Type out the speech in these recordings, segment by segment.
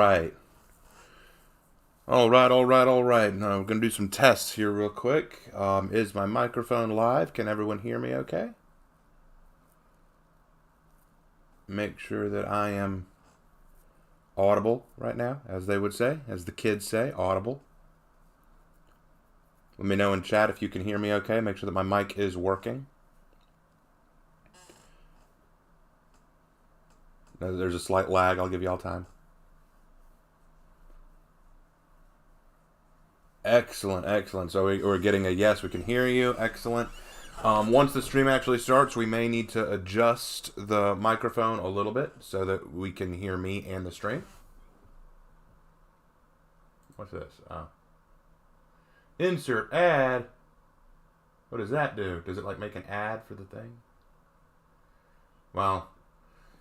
right. All right, all right, all right. Now we're going to do some tests here real quick. Is my microphone live? Can everyone hear me okay? Make sure that I am audible right now, as they would say, as the kids say, audible. Let me know in chat if you can hear me okay. Make sure that my mic is working. There's a slight lag. I'll give you all time. Excellent, excellent. So we're getting a yes, we can hear you. Excellent. Once the stream actually starts, we may need to adjust the microphone a little bit so that we can hear me and the stream. What's this? Oh. Insert ad. What does that do? Does it like make an ad for the thing? Well,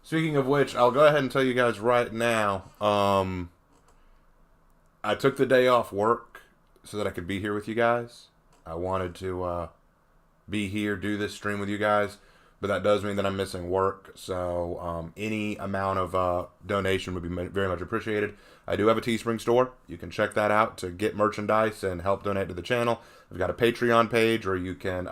speaking of which, I'll go ahead and tell you guys right now. I took the day off work so that I could be here with you guys. I wanted to be here, do this stream with you guys, but that does mean that I'm missing work. So any amount of donation would be very much appreciated. I do have a Teespring store. You can check that out to get merchandise and help donate to the channel. I've got a Patreon page where you can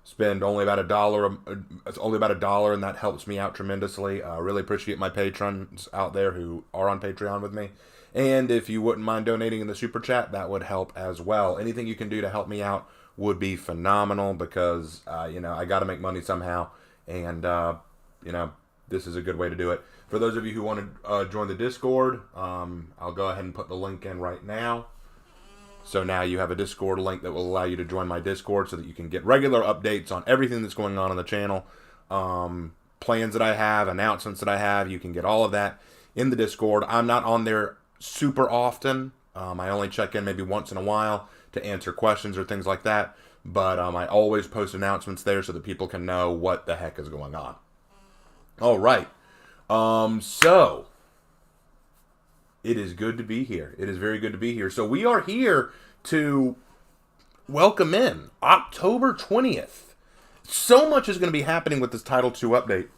spend only about $1. It's only about $1, and that helps me out tremendously. I really appreciate my patrons out there who are on Patreon with me. And if you wouldn't mind donating in the super chat, that would help as well. Anything you can do to help me out would be phenomenal because, I got to make money somehow. And, this is a good way to do it. For those of you who want to join the Discord, I'll go ahead and put the link in right now. So now you have a Discord link that will allow you to join my Discord so that you can get regular updates on everything that's going on the channel. Plans that I have, announcements that I have, you can get all of that in the Discord. I'm not on there super often. I only check in maybe once in a while to answer questions or things like that. But I always post announcements there so that people can know what the heck is going on. All right. So it is good to be here. It is very good to be here. So we are here to welcome in October 20th. So much is going to be happening with this Title II update.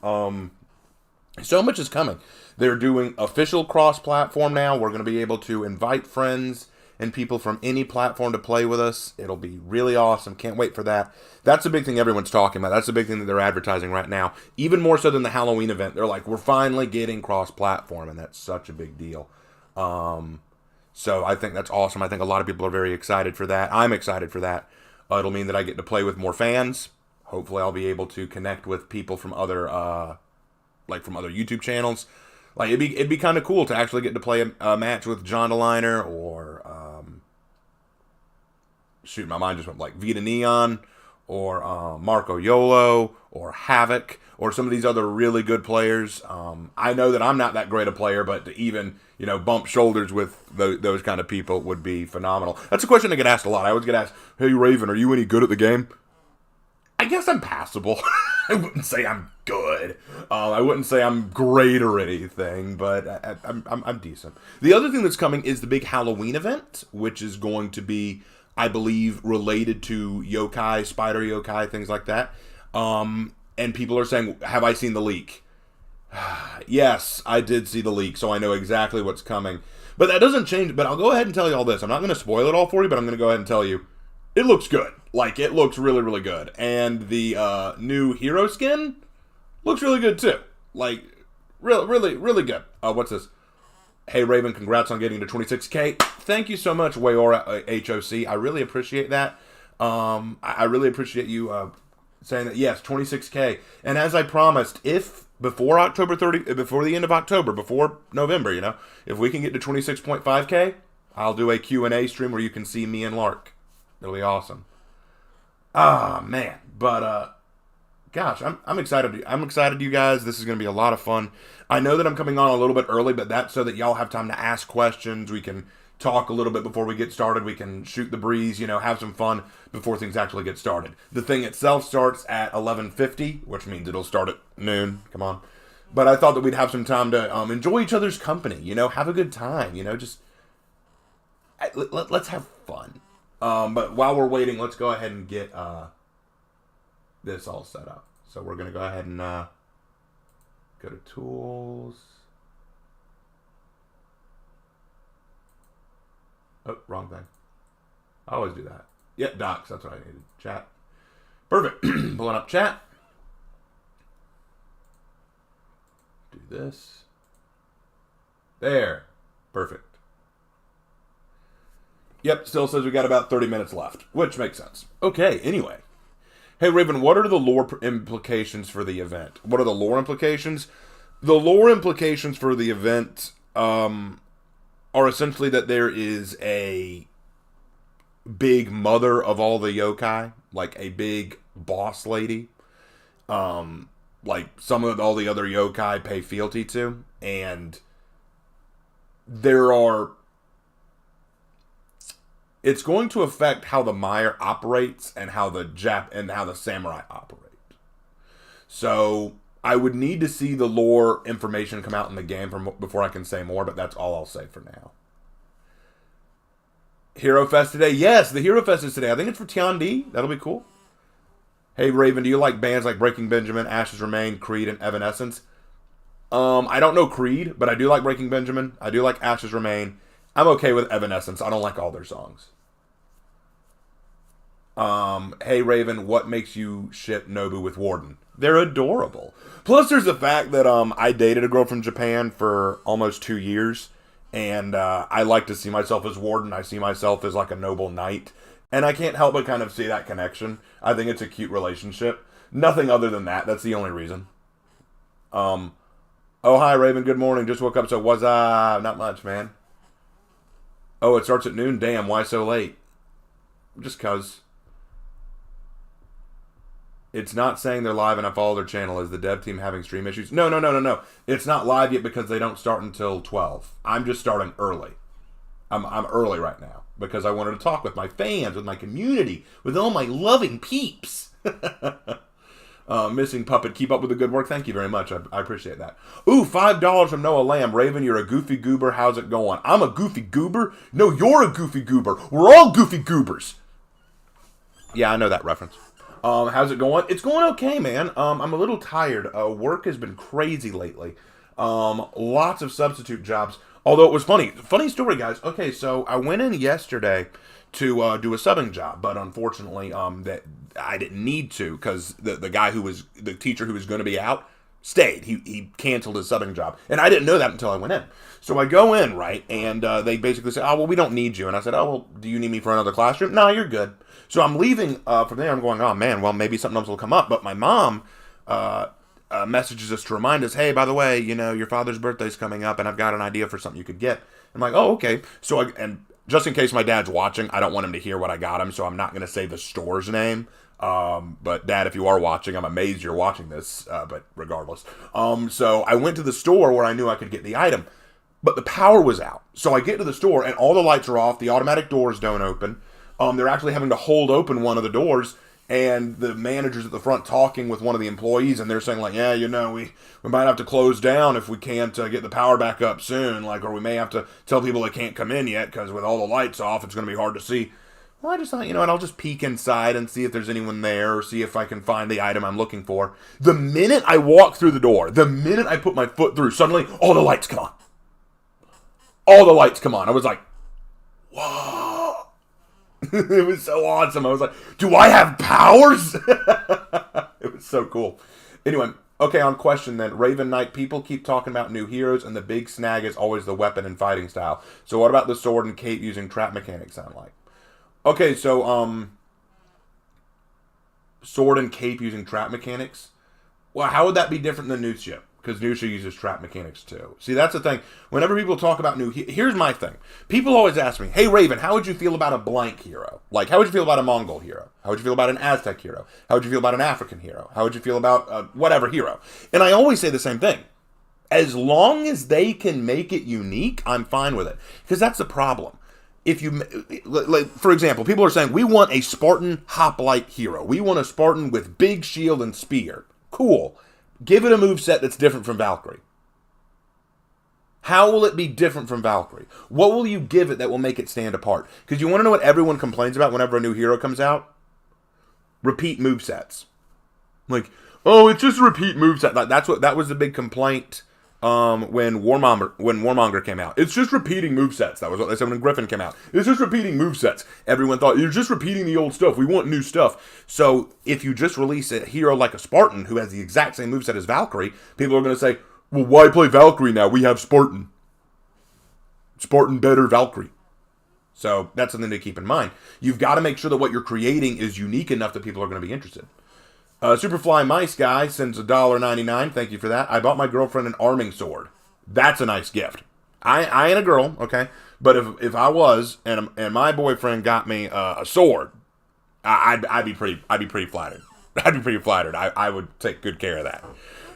So much is coming. They're doing official cross-platform now. We're going to be able to invite friends and people from any platform to play with us. It'll be really awesome. Can't wait for that. That's a big thing everyone's talking about. That's a big thing that they're advertising right now. Even more so than the Halloween event. They're like, we're finally getting cross-platform, and that's such a big deal. So I think that's awesome. I think a lot of people are very excited for that. I'm excited for that. It'll mean that I get to play with more fans. Hopefully I'll be able to connect with people from other YouTube channels. Like it'd be kind of cool to actually get to play a match with John DeLiner or shoot, my mind just went like Vita Neon or Marco Yolo or Havoc or some of these other really good players. I know that I'm not that great a player, but to even bump shoulders with those kind of people would be phenomenal. That's a question I get asked a lot. I always get asked, "Hey Raven, are you any good at the game?" I guess I'm passable. I wouldn't say I'm good. I wouldn't say I'm great or anything, but I'm decent. The other thing that's coming is the big Halloween event, which is going to be, I believe, related to yokai, spider yokai, things like that. And people are saying, have I seen the leak? Yes, I did see the leak, so I know exactly what's coming. But that doesn't change. But I'll go ahead and tell you all this. I'm not going to spoil it all for you, but I'm going to go ahead and tell you. It looks good. Like, it looks really, really good. And the new hero skin looks really good, too. Like, really, really good. What's this? Hey, Raven, congrats on getting to 26K. Thank you so much, Wayora HOC. I really appreciate that. I really appreciate you saying that. Yes, 26K. And as I promised, if before October 30, before the end of October, before November, if we can get to 26.5K, I'll do a Q&A stream where you can see me and Lark. It'll be awesome. Ah, man. But, gosh, I'm excited. I'm excited, you guys. This is going to be a lot of fun. I know that I'm coming on a little bit early, but that's so that y'all have time to ask questions. We can talk a little bit before we get started. We can shoot the breeze, have some fun before things actually get started. The thing itself starts at 11:50, which means it'll start at noon. Come on. But I thought that we'd have some time to enjoy each other's company, have a good time, just let's have fun. But while we're waiting, let's go ahead and get this all set up. So we're going to go ahead and go to Tools. Oh, wrong thing. I always do that. Yep, docs. That's what I needed. Chat. Perfect. Pulling up chat. Do this. There. Perfect. Yep, still says we got about 30 minutes left, which makes sense. Okay, anyway. Hey, Raven, what are the lore implications for the event? What are the lore implications? The lore implications for the event are essentially that there is a big mother of all the yokai, like a big boss lady, like some of all the other yokai pay fealty to, and there are... It's going to affect how the Meyer operates and how the samurai operate. So I would need to see the lore information come out in the game before I can say more, but that's all I'll say for now. Hero Fest today? Yes, the Hero Fest is today. I think it's for Tiandi. That'll be cool. Hey, Raven, do you like bands like Breaking Benjamin, Ashes Remain, Creed, and Evanescence? I don't know Creed, but I do like Breaking Benjamin. I do like Ashes Remain. I'm okay with Evanescence. I don't like all their songs. Hey, Raven, what makes you ship Nobu with Warden? They're adorable. Plus, there's the fact that I dated a girl from Japan for almost 2 years, and I like to see myself as Warden. I see myself as like a noble knight, and I can't help but kind of see that connection. I think it's a cute relationship. Nothing other than that. That's the only reason. Oh, hi, Raven. Good morning. Just woke up, so what's up? Not much, man. Oh, it starts at noon? Damn, why so late? Just 'cause. It's not saying they're live and I follow their channel. Is the dev team having stream issues? No. It's not live yet because they don't start until 12. I'm just starting early. I'm early right now because I wanted to talk with my fans, with my community, with all my loving peeps. Missing Puppet, keep up with the good work. Thank you very much. I appreciate that. Ooh, $5 from Noah Lamb. Raven, you're a goofy goober. How's it going? I'm a goofy goober? No, you're a goofy goober. We're all goofy goobers. Yeah, I know that reference. How's it going? It's going okay, man. I'm a little tired. Work has been crazy lately. Lots of substitute jobs. Although it was funny. Funny story, guys. Okay, so I went in yesterday to do a subbing job, but unfortunately, that I didn't need to because the guy the teacher who was going to be out stayed. He canceled his subbing job, and I didn't know that until I went in. So I go in, right, and they basically said, "Oh, well, we don't need you." And I said, "Oh, well, do you need me for another classroom?" "No, you're good." So I'm leaving from there. I'm going, "Oh man, well maybe something else will come up." But my mom messages us to remind us, "Hey, by the way, your father's birthday's coming up, and I've got an idea for something you could get." I'm like, "Oh, okay." So and just in case my dad's watching, I don't want him to hear what I got him, so I'm not going to say the store's name. But Dad, if you are watching, I'm amazed you're watching this. But regardless, so I went to the store where I knew I could get the item, but the power was out. So I get to the store and all the lights are off. The automatic doors don't open. They're actually having to hold open one of the doors, and the manager's at the front talking with one of the employees, and they're saying like, "Yeah, we might have to close down if we can't get the power back up soon, or we may have to tell people they can't come in yet because with all the lights off, it's going to be hard to see." Well, I just thought, and I'll just peek inside and see if there's anyone there or see if I can find the item I'm looking for. The minute I walk through the door, the minute I put my foot through, suddenly all the lights come on. All the lights come on. I was like, whoa. It was so awesome. I was like, do I have powers? It was so cool. Anyway, okay, on question then. Raven Knight, people keep talking about new heroes, and the big snag is always the weapon and fighting style. So what about the sword and cape using trap mechanics sound like? Okay, so, sword and cape using trap mechanics? Well, how would that be different than Nuxia? Because Nuxia uses trap mechanics too. See, that's the thing. Whenever people talk about here's my thing. People always ask me, "Hey, Raven, how would you feel about a blank hero? Like, how would you feel about a Mongol hero? How would you feel about an Aztec hero? How would you feel about an African hero? How would you feel about whatever hero?" And I always say the same thing. As long as they can make it unique, I'm fine with it. Because that's the problem. If you, like, for example, people are saying, we want a Spartan hoplite hero. We want a Spartan with big shield and spear. Cool. Give it a moveset that's different from Valkyrie. How will it be different from Valkyrie? What will you give it that will make it stand apart? Because you want to know what everyone complains about whenever a new hero comes out? Repeat movesets. Like, oh, it's just a repeat moveset. That was the big complaint Warmonger came out. It's just repeating movesets. That was what they said when Griffin came out. It's just repeating movesets. Everyone thought, you're just repeating the old stuff. We want new stuff. So if you just release a hero like a Spartan who has the exact same moveset as Valkyrie, people are going to say, well, why play Valkyrie now? We have Spartan. Spartan better Valkyrie. So that's something to keep in mind. You've got to make sure that what you're creating is unique enough that people are going to be interested. Superfly Mice Guy sends $1.99. Thank you for that. I bought my girlfriend an arming sword. That's a nice gift. I ain't a girl, okay? But if I was, and my boyfriend got me a sword, I'd be pretty flattered. I'd be pretty flattered. I would take good care of that.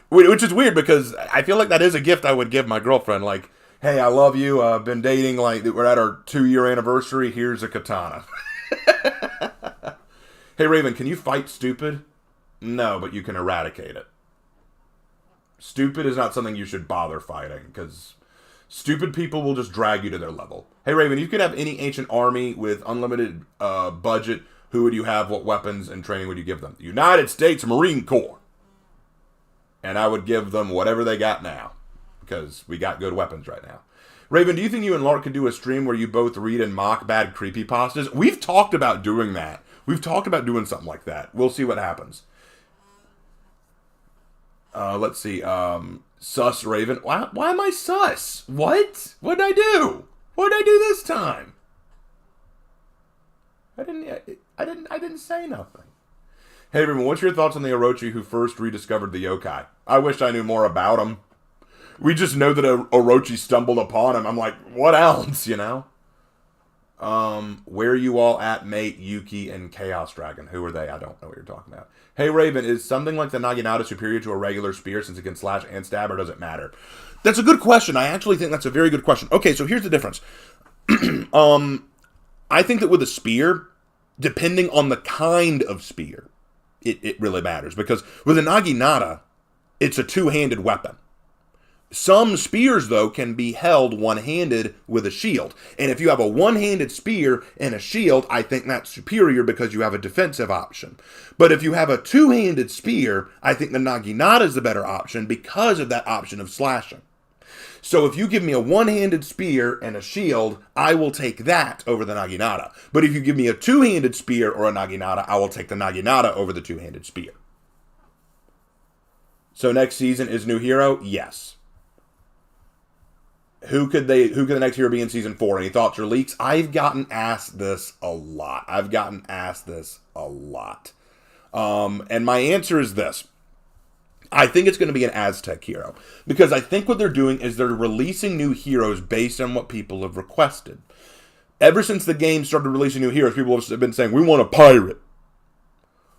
Which is weird because I feel like that is a gift I would give my girlfriend. Like, hey, I love you. I've been dating. Like, we're at our 2-year anniversary. Here's a katana. Hey, Raven, can you fight stupid? No, but you can eradicate it. Stupid is not something you should bother fighting, because stupid people will just drag you to their level. Hey, Raven, if you could have any ancient army with unlimited budget, who would you have? What weapons and training would you give them? The United States Marine Corps. And I would give them whatever they got now, because we got good weapons right now. Raven, do you think you and Lark could do a stream where you both read and mock bad creepypastas? We've talked about doing that. We've talked about doing something like that. We'll see what happens. Let's see. Sus Raven. Why am I sus? What? What did I do? What did I do this time? I didn't say nothing. Hey, everyone, what's your thoughts on the Orochi who first rediscovered the yokai? I wish I knew more about him. We just know that Orochi stumbled upon him. I'm like, what else, you know? Where are you all at, mate, Yuki, and Chaos Dragon? Who are they? I don't know what you're talking about. Hey, Raven, is something like the Naginata superior to a regular spear since it can slash and stab, or does it matter? That's a good question. I actually think that's a very good question. Okay, so here's the difference. I think that with a spear, depending on the kind of spear, it really matters. Because with a Naginata, it's a two-handed weapon. Some spears, though, can be held one-handed with a shield. And if you have a one-handed spear and a shield, I think that's superior because you have a defensive option. But if you have a two-handed spear, I think the Naginata is the better option because of that option of slashing. So if you give me a one-handed spear and a shield, I will take that over the Naginata. But if you give me a two-handed spear or a Naginata, I will take the Naginata over the two-handed spear. So next season is new hero? Yes. Who could the next hero be in season 4? Any thoughts or leaks? I've gotten asked this a lot. And my answer is this. I think it's going to be an Aztec hero. Because I think what they're doing is they're releasing new heroes based on what people have requested. Ever since the game started releasing new heroes, people have been saying, we want a pirate.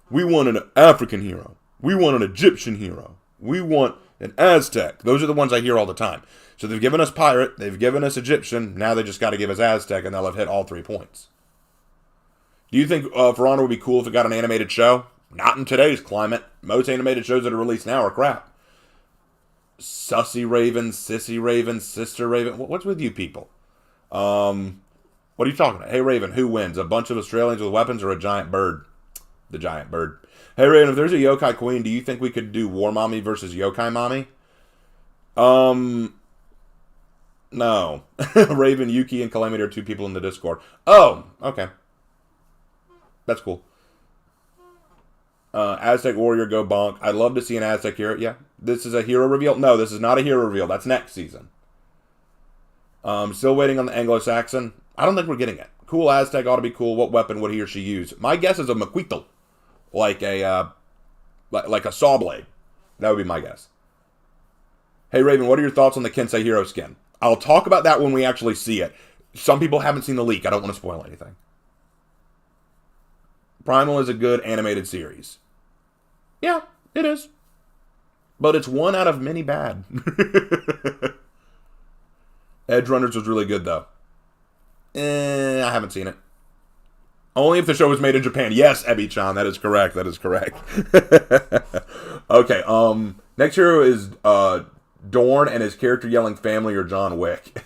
We want an African hero. We want an Egyptian hero. We want an Aztec. Those are the ones I hear all the time. So they've given us pirate, they've given us Egyptian, now they just got to give us Aztec, and they'll have hit all 3 points. Do you think For Honor would be cool if it got an animated show? Not in today's climate. Most animated shows that are released now are crap. Sussy Raven, Sissy Raven, Sister Raven. What's with you people? What are you talking about? Hey Raven, who wins? A bunch of Australians with weapons or a giant bird? The giant bird. Hey Raven, if there's a yokai queen, do you think we could do War Mommy versus Yokai Mommy? No. Raven, Yuki, and Calamity are 2 people in the Discord. Oh, okay. That's cool. Aztec Warrior, go bonk. I'd love to see an Aztec hero. Yeah. This is a hero reveal? No, this is not a hero reveal. That's next season. Still waiting on the Anglo-Saxon. I don't think we're getting it. Cool Aztec ought to be cool. What weapon would he or she use? My guess is a Maquito. Like a saw blade. That would be my guess. Hey, Raven, what are your thoughts on the Kensei hero skin? I'll talk about that when we actually see it. Some people haven't seen the leak. I don't want to spoil anything. Primal is a good animated series. Yeah, it is. But it's one out of many bad. Edge Runners was really good, though. I haven't seen it. Only if the show was made in Japan. Yes, Ebi-chan, that is correct. Okay, next hero is Dorn and his character yelling family or John Wick.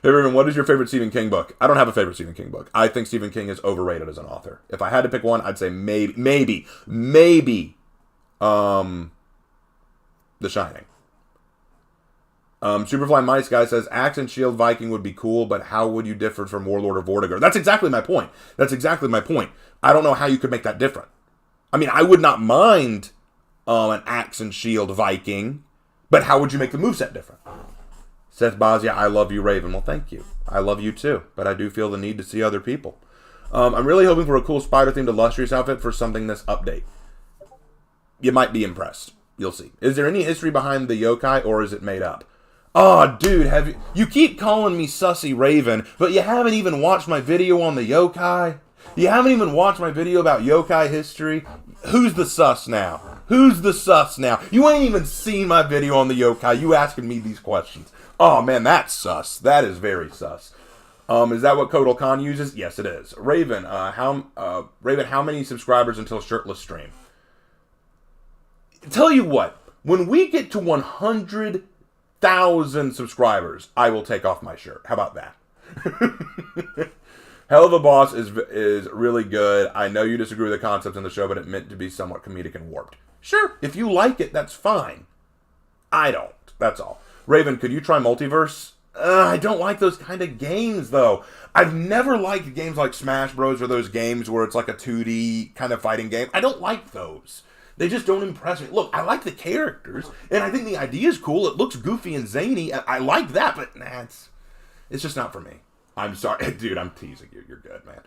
Hey, everyone, what is your favorite Stephen King book? I don't have a favorite Stephen King book. I think Stephen King is overrated as an author. If I had to pick one, I'd say maybe The Shining. Superfly Mice guy says, Axe and Shield Viking would be cool, but how would you differ from Warlord of Vortigern? That's exactly my point. That's exactly my point. I don't know how you could make that different. I mean, I would not mind an Axe and Shield Viking, but how would you make the moveset different? Seth Bazia, I love you, Raven. Well, thank you. I love you too, but I do feel the need to see other people. I'm really hoping for a cool spider-themed illustrious outfit for something this update. You might be impressed. You'll see. Is there any history behind the yokai, or is it made up? Oh, dude, you keep calling me Sussy Raven, but you haven't even watched my video on the yokai? You haven't even watched my video about yokai history? Who's the sus now? Who's the sus now? You ain't even seen my video on the yokai. You asking me these questions. Oh, man, that's sus. That is very sus. Is that what Kodal Khan uses? Yes, it is. Raven, how many subscribers until shirtless stream? Tell you what, when we get to 100,000 subscribers, I will take off my shirt. How about that? Hell of a Boss is really good. I know you disagree with the concepts in the show, but it meant to be somewhat comedic and warped. Sure, if you like it, that's fine. I don't. That's all. Raven, could you try Multiverse? I don't like those kind of games, though. I've never liked games like Smash Bros. Or those games where it's like a 2D kind of fighting game. I don't like those. They just don't impress me. Look, I like the characters, and I think the idea is cool. It looks goofy and zany. I like that, but nah, it's just not for me. I'm sorry. Dude, I'm teasing you. You're good, man.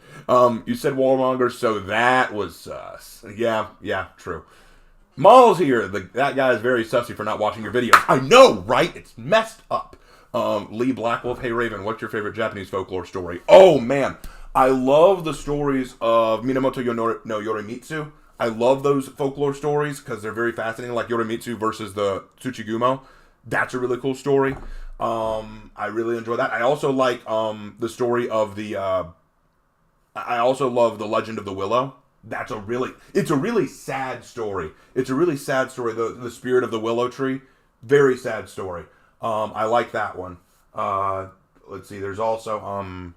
You said Warmonger, so that was sus. Yeah, true. Maul's here. That guy is very sussy for not watching your videos. I know, right? It's messed up. Lee Blackwolf, hey Raven, what's your favorite Japanese folklore story? Oh man, I love the stories of Minamoto no Yorimitsu. I love those folklore stories because they're very fascinating, like Yorimitsu versus the Tsuchigumo. That's a really cool story. I really enjoy that. I also like the story of the I also love the Legend of the Willow. It's a really sad story. It's a really sad story. The Spirit of the Willow Tree, very sad story. I like that one. Let's see. There's also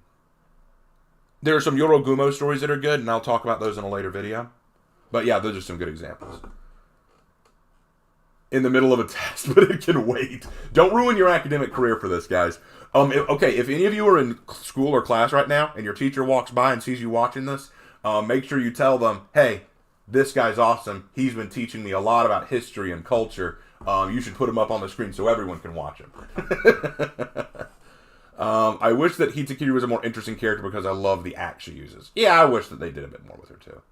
there are some Jorogumo stories that are good, and I'll talk about those in a later video. But yeah, those are some good examples. In the middle of a test, but it can wait. Don't ruin your academic career for this, guys. Okay, if any of you are in school or class right now, and your teacher walks by and sees you watching this, make sure you tell them, hey, this guy's awesome. He's been teaching me a lot about history and culture. You should put him up on the screen so everyone can watch him. I wish that Hitsukiri was a more interesting character because I love the axe she uses. Yeah, I wish that they did a bit more with her too.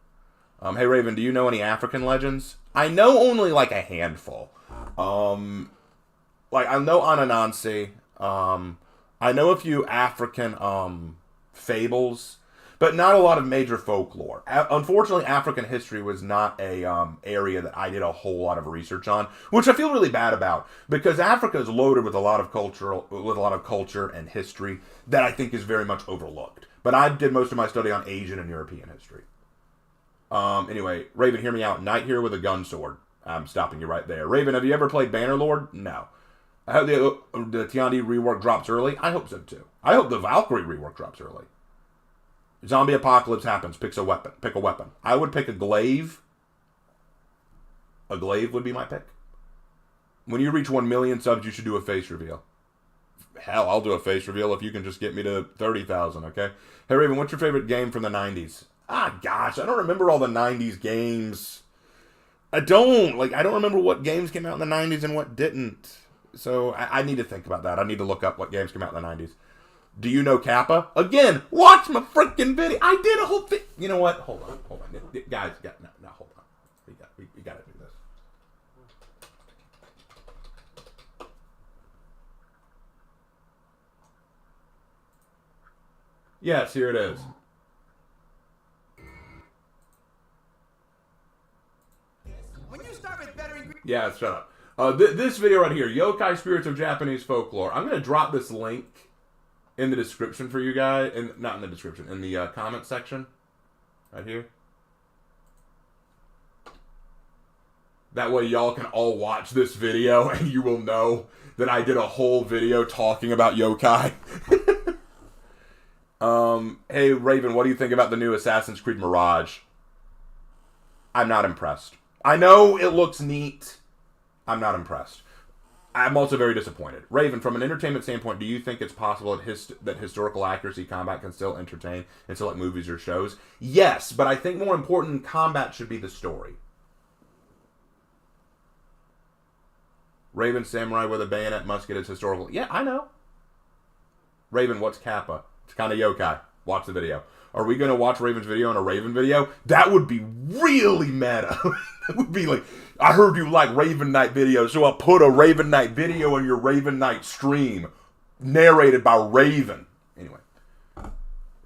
Hey Raven, do you know any African legends? I know only like a handful. Like I know Anansi. I know a few African fables. But not a lot of major folklore. Unfortunately, African history was not a area that I did a whole lot of research on, which I feel really bad about because Africa is loaded with a lot of culture and history that I think is very much overlooked. But I did most of my study on Asian and European history. Anyway, Raven, hear me out. Knight here with a gun sword. I'm stopping you right there. Raven, have you ever played Bannerlord? No. I hope the Tiandi rework drops early. I hope so too. I hope the Valkyrie rework drops early. Zombie apocalypse happens. Pick a weapon. I would pick a glaive. A glaive would be my pick. When you reach 1 million subs, you should do a face reveal. Hell, I'll do a face reveal if you can just get me to 30,000, okay? Hey, Raven, what's your favorite game from the 90s? Ah, gosh, I don't remember all the 90s games. I don't remember what games came out in the 90s and what didn't. So, I need to think about that. I need to look up what games came out in the 90s. Do you know Kappa? Again, watch my freaking video. I did a whole thing. You know what? Hold on. Guys, no, hold on. We gotta do this. Yes, here it is. When you start with better yeah, shut up. This video right here, Yokai Spirits of Japanese Folklore. I'm gonna drop this link in the description for you guys, and not in the description, in the comment section, right here. That way y'all can all watch this video, and you will know that I did a whole video talking about yokai. Hey Raven, what do you think about the new Assassin's Creed Mirage? I'm not impressed. I know it looks neat. I'm not impressed. I'm also very disappointed. Raven, from an entertainment standpoint, do you think it's possible that historical accuracy combat can still entertain and still like movies or shows? Yes, but I think more important than combat should be the story. Raven samurai with a bayonet musket is historical. Yeah, I know. Raven, what's Kappa? It's kind of yokai. Watch the video. Are we going to watch Raven's video on a Raven video? That would be really meta. That would be like, I heard you like Raven Knight videos, so I'll put a Raven Knight video on your Raven Knight stream. Narrated by Raven. Anyway.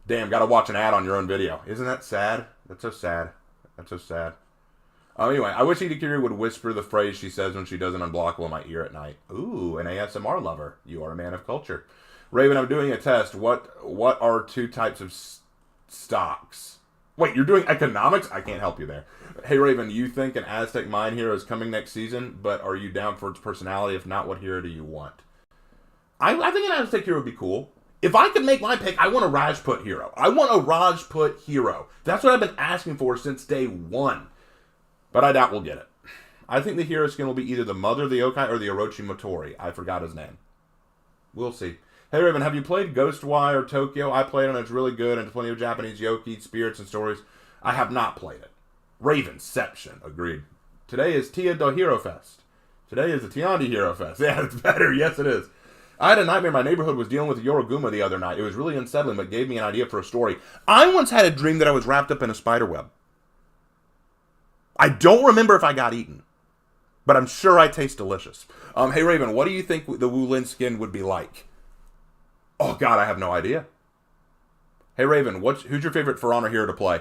Damn, gotta watch an ad on your own video. Isn't that sad? That's so sad. That's so sad. Anyway, I wish Itakiri would whisper the phrase she says when she does an unblockable in my ear at night. Ooh, an ASMR lover. You are a man of culture. Raven, I'm doing a test. What are 2 types of stocks? Wait, you're doing economics? I can't help you there. Hey, Raven, you think an Aztec Mine hero is coming next season, but are you down for its personality? If not, what hero do you want? I think an Aztec hero would be cool. If I could make my pick, I want a Rajput hero. I want a Rajput hero. That's what I've been asking for since day 1. But I doubt we'll get it. I think the hero skin will be either the Mother of the Yokai or the Orochimatori. I forgot his name. We'll see. Hey, Raven, have you played Ghostwire Tokyo? I played it and it's really good, and plenty of Japanese yoki, spirits, and stories. I have not played it. Ravenception. Agreed. Today is Tia do Hero Fest. Today is the Tiandi Hero Fest. Yeah, it's better. Yes, it is. I had a nightmare. My neighborhood was dealing with Jorogumo the other night. It was really unsettling, but gave me an idea for a story. I once had a dream that I was wrapped up in a spider web. I don't remember if I got eaten, but I'm sure I taste delicious. Hey, Raven, what do you think the Wulin skin would be like? Oh, God, I have no idea. Hey, Raven, who's your favorite For Honor hero to play?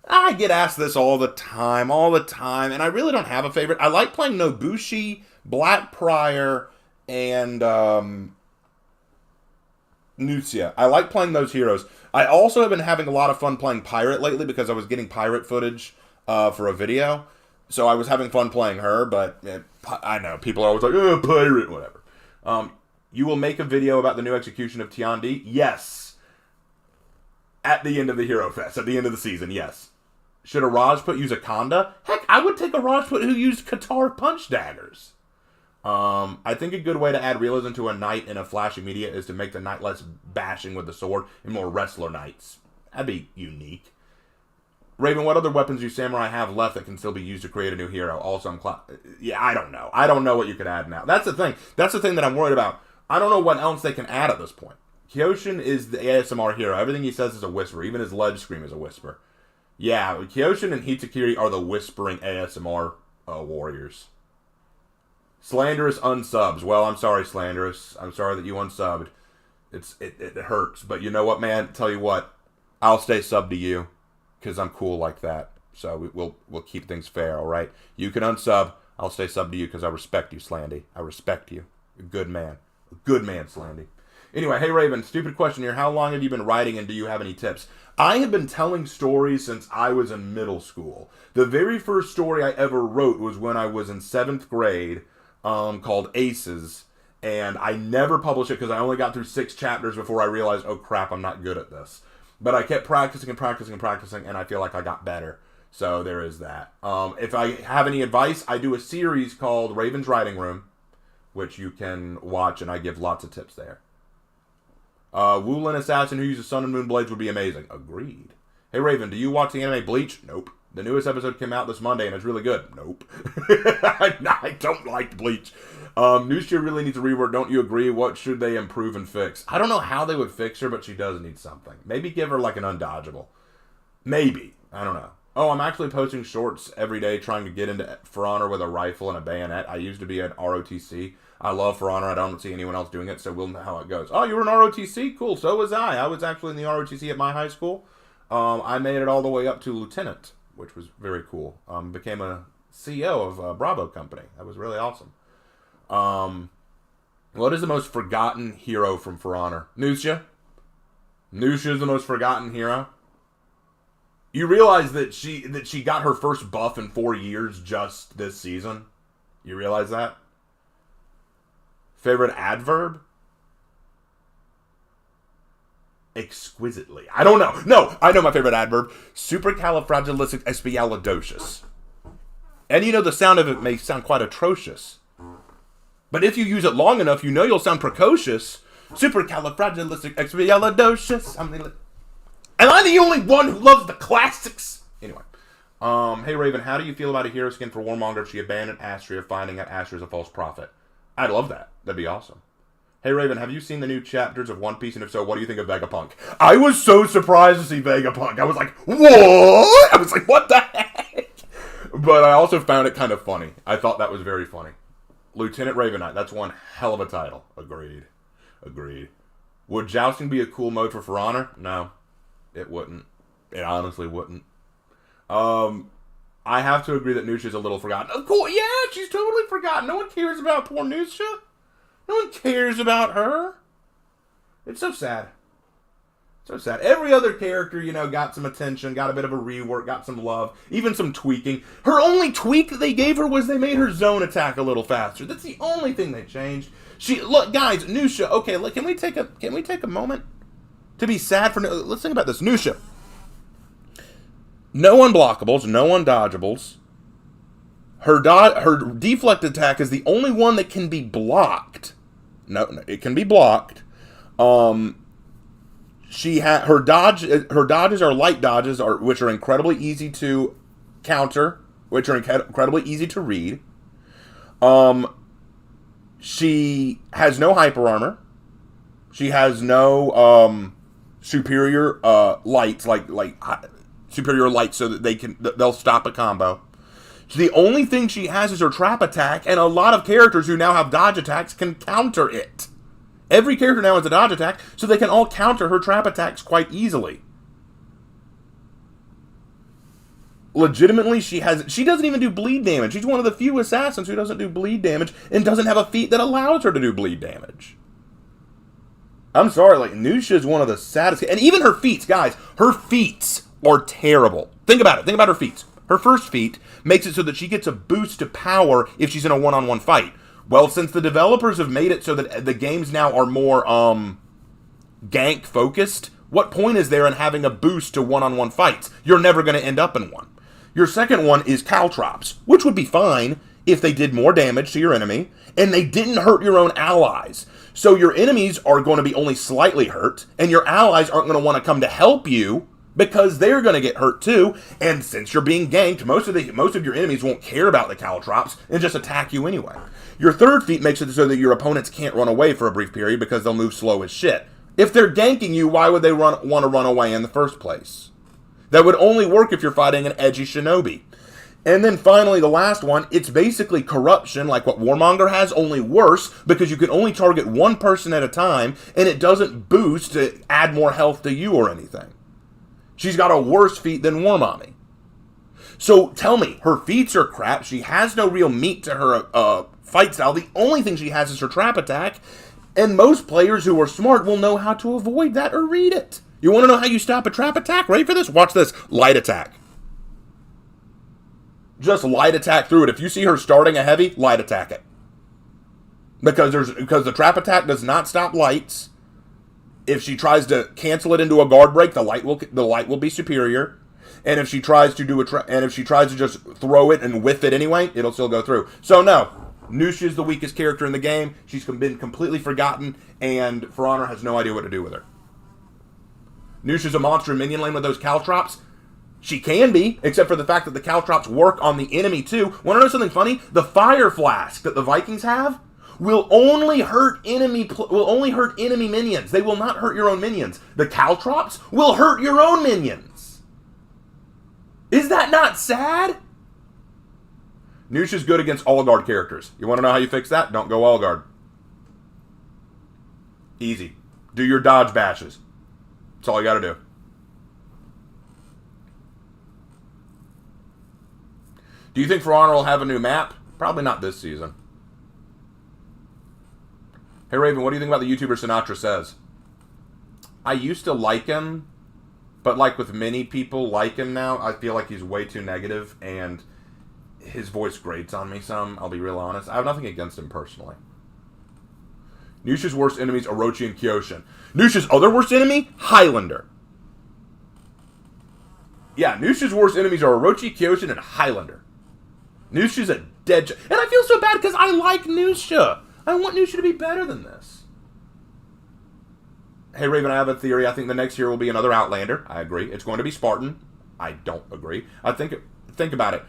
I get asked this all the time, and I really don't have a favorite. I like playing Nobushi, Black Prior, and Nuxia. I like playing those heroes. I also have been having a lot of fun playing Pirate lately because I was getting pirate footage for a video. So I was having fun playing her, but I know people are always like, oh, pirate, whatever. You will make a video about the new execution of Tiandi? Yes. At the end of the Hero Fest, at the end of the season, yes. Should a Rajput use a Kanda? Heck, I would take a Rajput who used Qatar punch daggers. I think a good way to add realism to a knight in a flashy media is to make the knight less bashing with the sword and more wrestler knights. That'd be unique. Raven, what other weapons do samurai have left that can still be used to create a new hero? Also, yeah, I don't know. I don't know what you could add now. That's the thing. That's the thing that I'm worried about. I don't know what else they can add at this point. Kyoshin is the ASMR hero. Everything he says is a whisper. Even his ledge scream is a whisper. Yeah, Kyoshin and Hitakiri are the whispering ASMR warriors. Slanderous unsubs. Well, I'm sorry, Slanderous. I'm sorry that you unsubbed. It hurts. But you know what, man? Tell you what. I'll stay sub to you. Because I'm cool like that. So we'll keep things fair, alright? You can unsub. I'll stay sub to you because I respect you, Slandy. I respect you. You're a good man. A good man, Slandy. Anyway, hey Raven, stupid question here. How long have you been writing and do you have any tips? I have been telling stories since I was in middle school. The very first story I ever wrote was when I was in 7th grade, called Aces. And I never published it because I only got through 6 chapters before I realized, oh crap, I'm not good at this. But I kept practicing and practicing and practicing, and I feel like I got better. So there is that. If I have any advice, I do a series called Raven's Writing Room, which you can watch, and I give lots of tips there. Wulin Assassin who uses Sun and Moon Blades would be amazing. Agreed. Hey Raven, do you watch the anime Bleach? Nope. The newest episode came out this Monday, and it's really good. Nope. I don't like Bleach. Nuxia really needs a rework, don't you agree? What should they improve and fix? I don't know how they would fix her, but she does need something. Maybe give her like an undodgeable. Maybe. I don't know. Oh, I'm actually posting shorts every day trying to get into For Honor with a rifle and a bayonet. I used to be an ROTC. I love For Honor. I don't see anyone else doing it, so we'll know how it goes. Oh, you were an ROTC? Cool. So was I. I was actually in the ROTC at my high school. I made it all the way up to lieutenant, which was very cool. Became a CEO of Bravo Company. That was really awesome. What is the most forgotten hero from For Honor? Nuxia. Nuxia is the most forgotten hero. You realize that she got her first buff in 4 years just this season? You realize that? Favorite adverb? Exquisitely. I don't know. No, I know my favorite adverb. Supercalifragilisticexpialidocious. And you know the sound of it may sound quite atrocious. But if you use it long enough, you know you'll sound precocious. Supercalifragilisticexpialidocious. Am I the only one who loves the classics? Anyway. Hey Raven, how do you feel about a hero skin for Warmonger if she abandoned Astria, finding out Astria is a false prophet? I'd love that. That'd be awesome. Hey Raven, have you seen the new chapters of One Piece, and if so, what do you think of Vegapunk? I was so surprised to see Vegapunk. I was like, what? I was like, what the heck? But I also found it kind of funny. I thought that was very funny. Lieutenant Ravenite, that's one hell of a title. Agreed. Would jousting be a cool mode for Honor? No, it wouldn't. It honestly wouldn't. I have to agree that Nuxia's a little forgotten. Of course, yeah, she's totally forgotten. No one cares about poor Nuxia. No one cares about her. It's so sad. So sad. Every other character, you know, got some attention, got a bit of a rework, got some love, even some tweaking. Her only tweak that they gave her was they made her zone attack a little faster. That's the only thing they changed. Look, guys, Nuxia. Okay, look, can we take a moment to be sad for? Let's think about this, Nuxia. No unblockables, no undodgeables. Her deflect attack is the only one that can be blocked. No, it can be blocked. Her dodges are light dodges, which are incredibly easy to counter, which are incredibly easy to read. She has no hyper armor. She has no superior lights, like superior lights, so that they'll stop a combo. The only thing she has is her trap attack, and a lot of characters who now have dodge attacks can counter it. Every character now has a dodge attack, so they can all counter her trap attacks quite easily. Legitimately, she doesn't even do bleed damage. She's one of the few assassins who doesn't do bleed damage and doesn't have a feat that allows her to do bleed damage. I'm sorry, like, Nuxia is one of the saddest, and even her feats, guys, her feats are terrible. Think about it. Think about her feats. Her first feat makes it so that she gets a boost to power if she's in a one-on-one fight. Well, since the developers have made it so that the games now are more gank focused, what point is there in having a boost to one-on-one fights? You're never going to end up in one. Your second one is caltrops, which would be fine if they did more damage to your enemy and they didn't hurt your own allies. So your enemies are going to be only slightly hurt, and your allies aren't going to want to come to help you because they're going to get hurt too. And since you're being ganked, most of your enemies won't care about the caltrops and just attack you anyway. Your third feat makes it so that your opponents can't run away for a brief period because they'll move slow as shit. If they're ganking you, why would they want to run away in the first place? That would only work if you're fighting an edgy shinobi. And then finally, the last one, it's basically corruption, like what Warmonger has, only worse, because you can only target one person at a time, and it doesn't boost to add more health to you or anything. She's got a worse feat than Warmommy. So tell me, her feats are crap, she has no real meat to her fight style, the only thing she has is her trap attack, and most players who are smart will know how to avoid that or read it. You want to know how you stop a trap attack? Ready for this? Watch this. Light attack. Just light attack through it. If you see her starting a heavy, light attack it. Because the trap attack does not stop lights. If she tries to cancel it into a guard break, the light will be superior. And if she tries to just throw it and whiff it anyway, it'll still go through. So no, Nuxia is the weakest character in the game. She's been completely forgotten, and For Honor has no idea what to do with her. Nuxia's a monster in minion lane with those caltrops. She can be, except for the fact that the caltrops work on the enemy too. Want to know something funny? The fire flask that the Vikings have will only hurt enemy minions. They will not hurt your own minions. The caltrops will hurt your own minions. Is that not sad? Nuxia's good against all guard characters. You want to know how you fix that? Don't go all guard. Easy. Do your dodge bashes. That's all you got to do. Do you think For Honor will have a new map? Probably not this season. Hey Raven, what do you think about the YouTuber Sinatra Says? I used to like him, but like with many people like him now, I feel like he's way too negative, and his voice grates on me some, I'll be real honest. I have nothing against him personally. Nuxia's worst enemies, Orochi and Kyoshin. Nuxia's other worst enemy, Highlander. Yeah, Nuxia's worst enemies are Orochi, Kyoshin, and Highlander. Nuxia's a dead... And I feel so bad because I like Nuxia. I want Nuxia to be better than this. Hey, Raven, I have a theory. I think the next hero will be another Outlander. I agree. It's going to be Spartan. I don't agree. Think about it.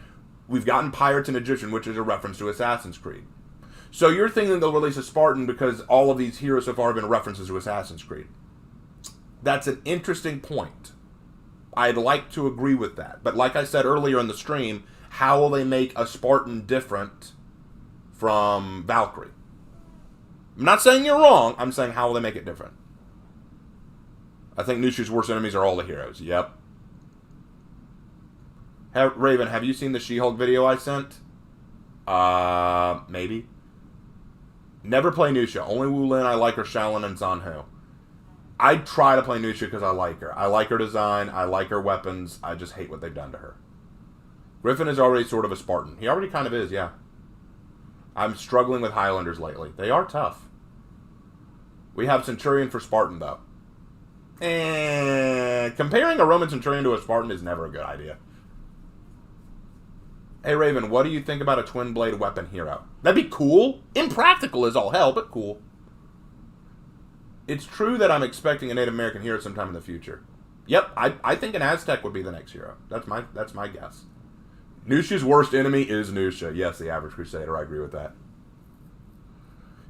We've gotten Pirates and Egyptian, which is a reference to Assassin's Creed. So you're thinking they'll release a Spartan because all of these heroes so far have been references to Assassin's Creed. That's an interesting point. I'd like to agree with that. But like I said earlier in the stream, how will they make a Spartan different from Valkyrie? I'm not saying you're wrong. I'm saying how will they make it different? I think Nuxia's worst enemies are all the heroes. Yep. Raven, have you seen the She-Hulk video I sent? Maybe. Never play Nuxia. Only Wu Lin. I like her, Shaolin, and Zanhu. I'd try to play Nuxia because I like her. I like her design. I like her weapons. I just hate what they've done to her. Griffin is already sort of a Spartan. He already kind of is, yeah. I'm struggling with Highlanders lately. They are tough. We have Centurion for Spartan, though. And comparing a Roman Centurion to a Spartan is never a good idea. Hey, Raven, what do you think about a twin blade weapon hero? That'd be cool. Impractical as all hell, but cool. It's true that I'm expecting a Native American hero sometime in the future. Yep, I think an Aztec would be the next hero. That's my guess. Nuxia's worst enemy is Nuxia. Yes, the average Crusader. I agree with that.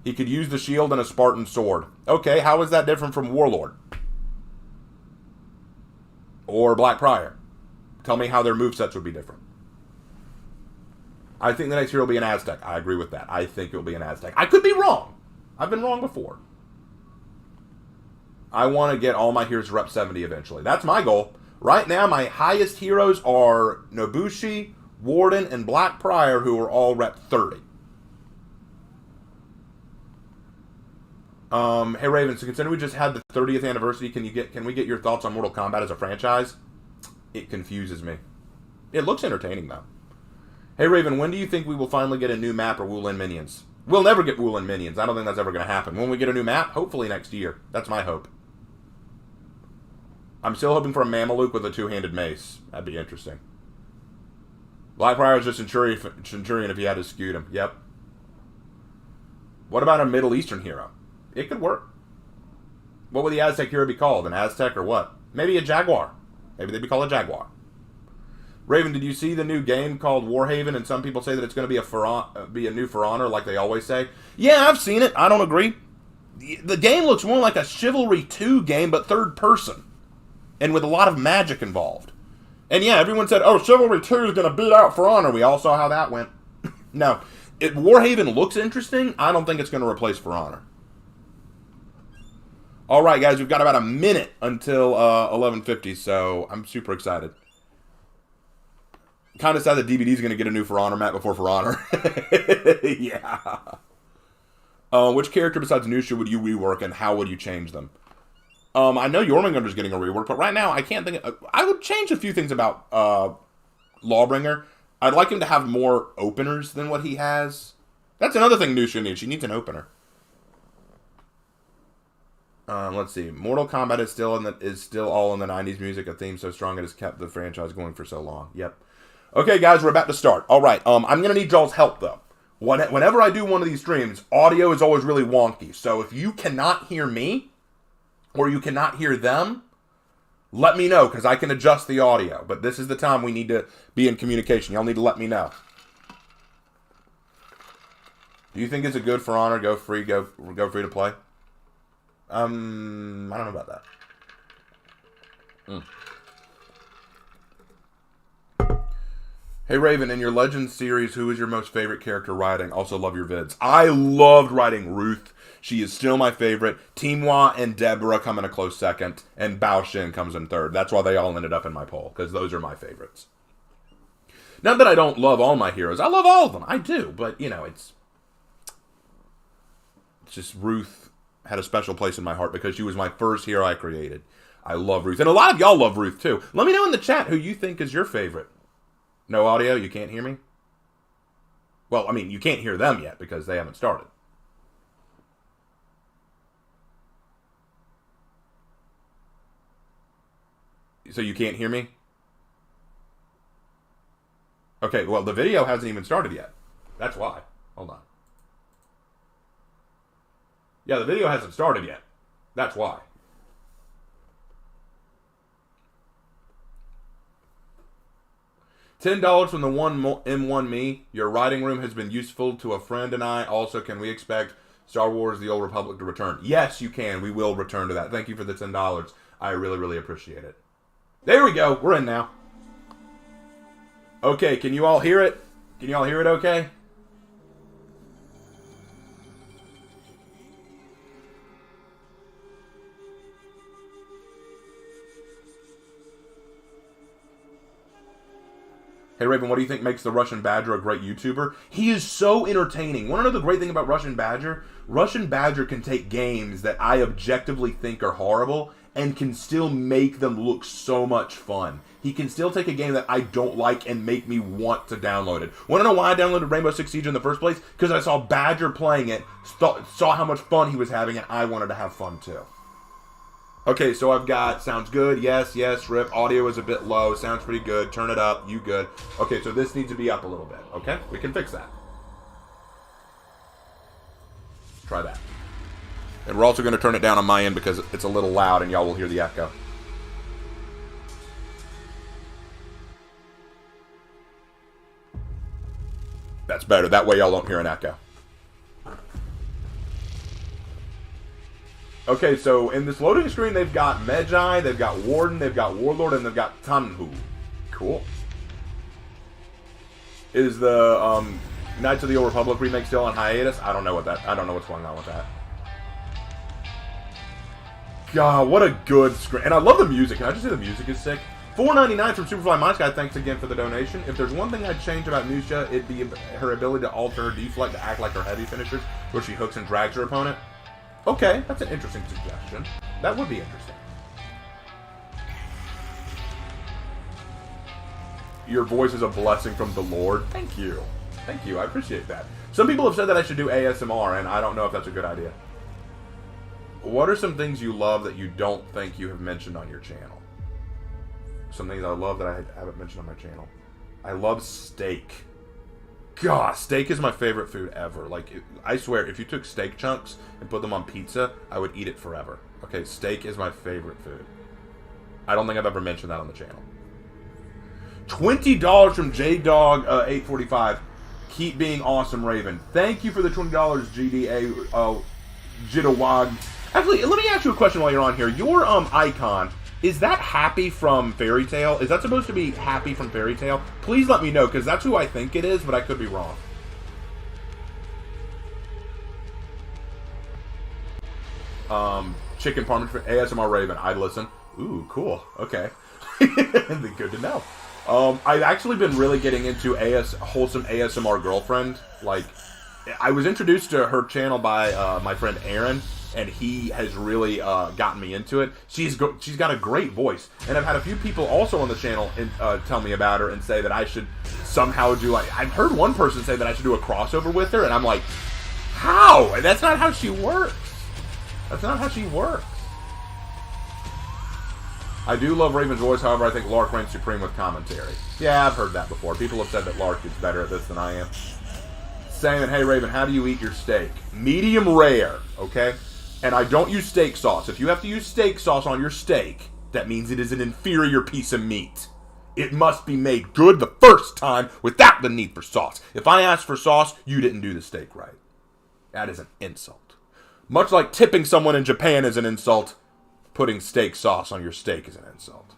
He could use the shield and a Spartan sword. Okay, how is that different from Warlord? Or Black Prior? Tell me how their movesets would be different. I think the next hero will be an Aztec. I agree with that. I think it will be an Aztec. I could be wrong. I've been wrong before. I want to get all my heroes to rep 70 eventually. That's my goal. Right now, my highest heroes are Nobushi, Warden, and Black Prior, who are all rep 30. Hey Raven, so considering we just had the 30th anniversary, can we get your thoughts on Mortal Kombat as a franchise? It confuses me. It looks entertaining though. Hey Raven, when do you think we will finally get a new map or Wulin minions? We'll never get Wulin minions. I don't think that's ever going to happen. When we get a new map, hopefully next year. That's my hope. I'm still hoping for a Mameluke with a two-handed mace. That'd be interesting. Black Prior is just Centurion if he had to scoot him. Yep. What about a Middle Eastern hero? It could work. What would the Aztec hero be called? An Aztec or what? Maybe a Jaguar. Maybe they'd be called a Jaguar. Raven, did you see the new game called Warhaven? And some people say that it's going to be a new For Honor, like they always say. Yeah, I've seen it. I don't agree. The game looks more like a Chivalry 2 game, but third person. And with a lot of magic involved. And yeah, everyone said, oh, Chivalry 2 is going to beat out For Honor. We all saw how that went. No. Warhaven looks interesting. I don't think it's going to replace For Honor. Alright, guys. We've got about a minute until 11:50, so I'm super excited. Kind of sad that DVD's going to get a new For Honor map before For Honor. Yeah. Which character besides Nuxia would you rework, and how would you change them? I know Jormungandr's getting a rework, but right now I can't think I would change a few things about Lawbringer. I'd like him to have more openers than what he has. That's another thing Nuxia needs. She needs an opener. Let's see. Mortal Kombat is still all in the 90s music, a theme so strong it has kept the franchise going for so long. Yep. Okay, guys, we're about to start. All right, I'm going to need y'all's help, though. Whenever I do one of these streams, audio is always really wonky. So if you cannot hear me, or you cannot hear them, let me know, because I can adjust the audio. But this is the time we need to be in communication. Y'all need to let me know. Do you think it's a good For Honor, go free to play? I don't know about that. Hey Raven, in your Legends series, who is your most favorite character writing? Also love your vids. I loved writing Ruth. She is still my favorite. Timwa and Deborah come in a close second, and Bao Shin comes in third. That's why they all ended up in my poll, because those are my favorites. Not that I don't love all my heroes. I love all of them. I do, but, you know, it's just Ruth had a special place in my heart because she was my first hero I created. I love Ruth. And a lot of y'all love Ruth, too. Let me know in the chat who you think is your favorite. No audio? You can't hear me? Well, I mean, you can't hear them yet because they haven't started. So you can't hear me? Okay, well, the video hasn't even started yet. That's why. Hold on. Yeah, the video hasn't started yet. That's why. $10 from the M1 me. Your writing room has been useful to a friend and I. Also, can we expect Star Wars The Old Republic to return? Yes, you can. We will return to that. Thank you for the $10. I really, really appreciate it. There we go. We're in now. Okay, can you all hear it? Can you all hear it okay? Hey Raven, what do you think makes the Russian Badger a great YouTuber? He is so entertaining. Want to know the great thing about Russian Badger? Russian Badger can take games that I objectively think are horrible and can still make them look so much fun. He can still take a game that I don't like and make me want to download it. Want to know why I downloaded Rainbow Six Siege in the first place? Because I saw Badger playing it, saw how much fun he was having, and I wanted to have fun too. Okay, so I've got, sounds good, yes, rip, audio is a bit low, sounds pretty good, turn it up, you good. Okay, so this needs to be up a little bit, okay? We can fix that. Try that. And we're also going to turn it down on my end because it's a little loud and y'all will hear the echo. That's better, that way y'all don't hear an echo. Okay, so in this loading screen, they've got Medjai, they've got Warden, they've got Warlord, and they've got Tanhu. Cool. Is the Knights of the Old Republic remake still on hiatus? I don't know what's going on with that. God, what a good screen. And I love the music. Can I just say the music is sick? $4.99 from Superfly My Sky. Thanks again for the donation. If there's one thing I'd change about Nuxia, it'd be her ability to alter her deflect to act like her heavy finishers, where she hooks and drags her opponent. Okay, that's an interesting suggestion. That would be interesting. Your voice is a blessing from the Lord. Thank you. Thank you. I appreciate that. Some people have said that I should do ASMR, and I don't know if that's a good idea. What are some things you love that you don't think you have mentioned on your channel? Some things I love that I haven't mentioned on my channel. I love steak. God, steak is my favorite food ever. Like, I swear, if you took steak chunks and put them on pizza, I would eat it forever. Okay, steak is my favorite food. I don't think I've ever mentioned that on the channel. $20 from JDog845. Keep being awesome, Raven. Thank you for the $20, GDA Jitawag. Actually, let me ask you a question while you're on here. Your icon, is that Happy from Fairy Tail? Is that supposed to be Happy from Fairy Tail? Please let me know, because that's who I think it is, but I could be wrong. Chicken Parmesan for ASMR Raven. I'd listen. Ooh, cool. Okay. Good to know. I've actually been really getting into wholesome ASMR girlfriend. Like, I was introduced to her channel by my friend Aaron, and he has really gotten me into it. She's got a great voice, and I've had a few people also on the channel tell me about her and say that I should somehow do, like, I've heard one person say that I should do a crossover with her, and I'm like, how? That's not how she works. That's not how she works. I do love Raven's voice, however, I think Lark reigns supreme with commentary. Yeah, I've heard that before. People have said that Lark is better at this than I am. Saying, hey Raven, how do you eat your steak? Medium rare, okay? And I don't use steak sauce. If you have to use steak sauce on your steak, that means it is an inferior piece of meat. It must be made good the first time without the need for sauce. If I ask for sauce, you didn't do the steak right. That is an insult. Much like tipping someone in Japan is an insult, putting steak sauce on your steak is an insult.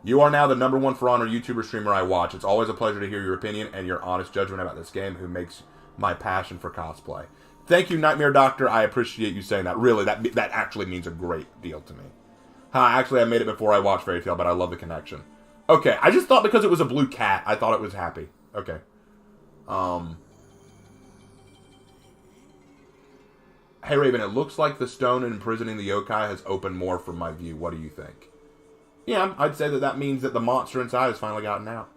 You are now the #1 For Honor YouTuber streamer I watch. It's always a pleasure to hear your opinion and your honest judgment about this game, who makes my passion for cosplay. Thank you, Nightmare Doctor. I appreciate you saying that. Really, that actually means a great deal to me. Actually, I made it before I watched Fairy Tail, but I love the connection. Okay, I just thought because it was a blue cat, I thought it was happy. Okay. Hey Raven, it looks like the stone imprisoning the yokai has opened more from my view. What do you think? Yeah, I'd say that means that the monster inside has finally gotten out.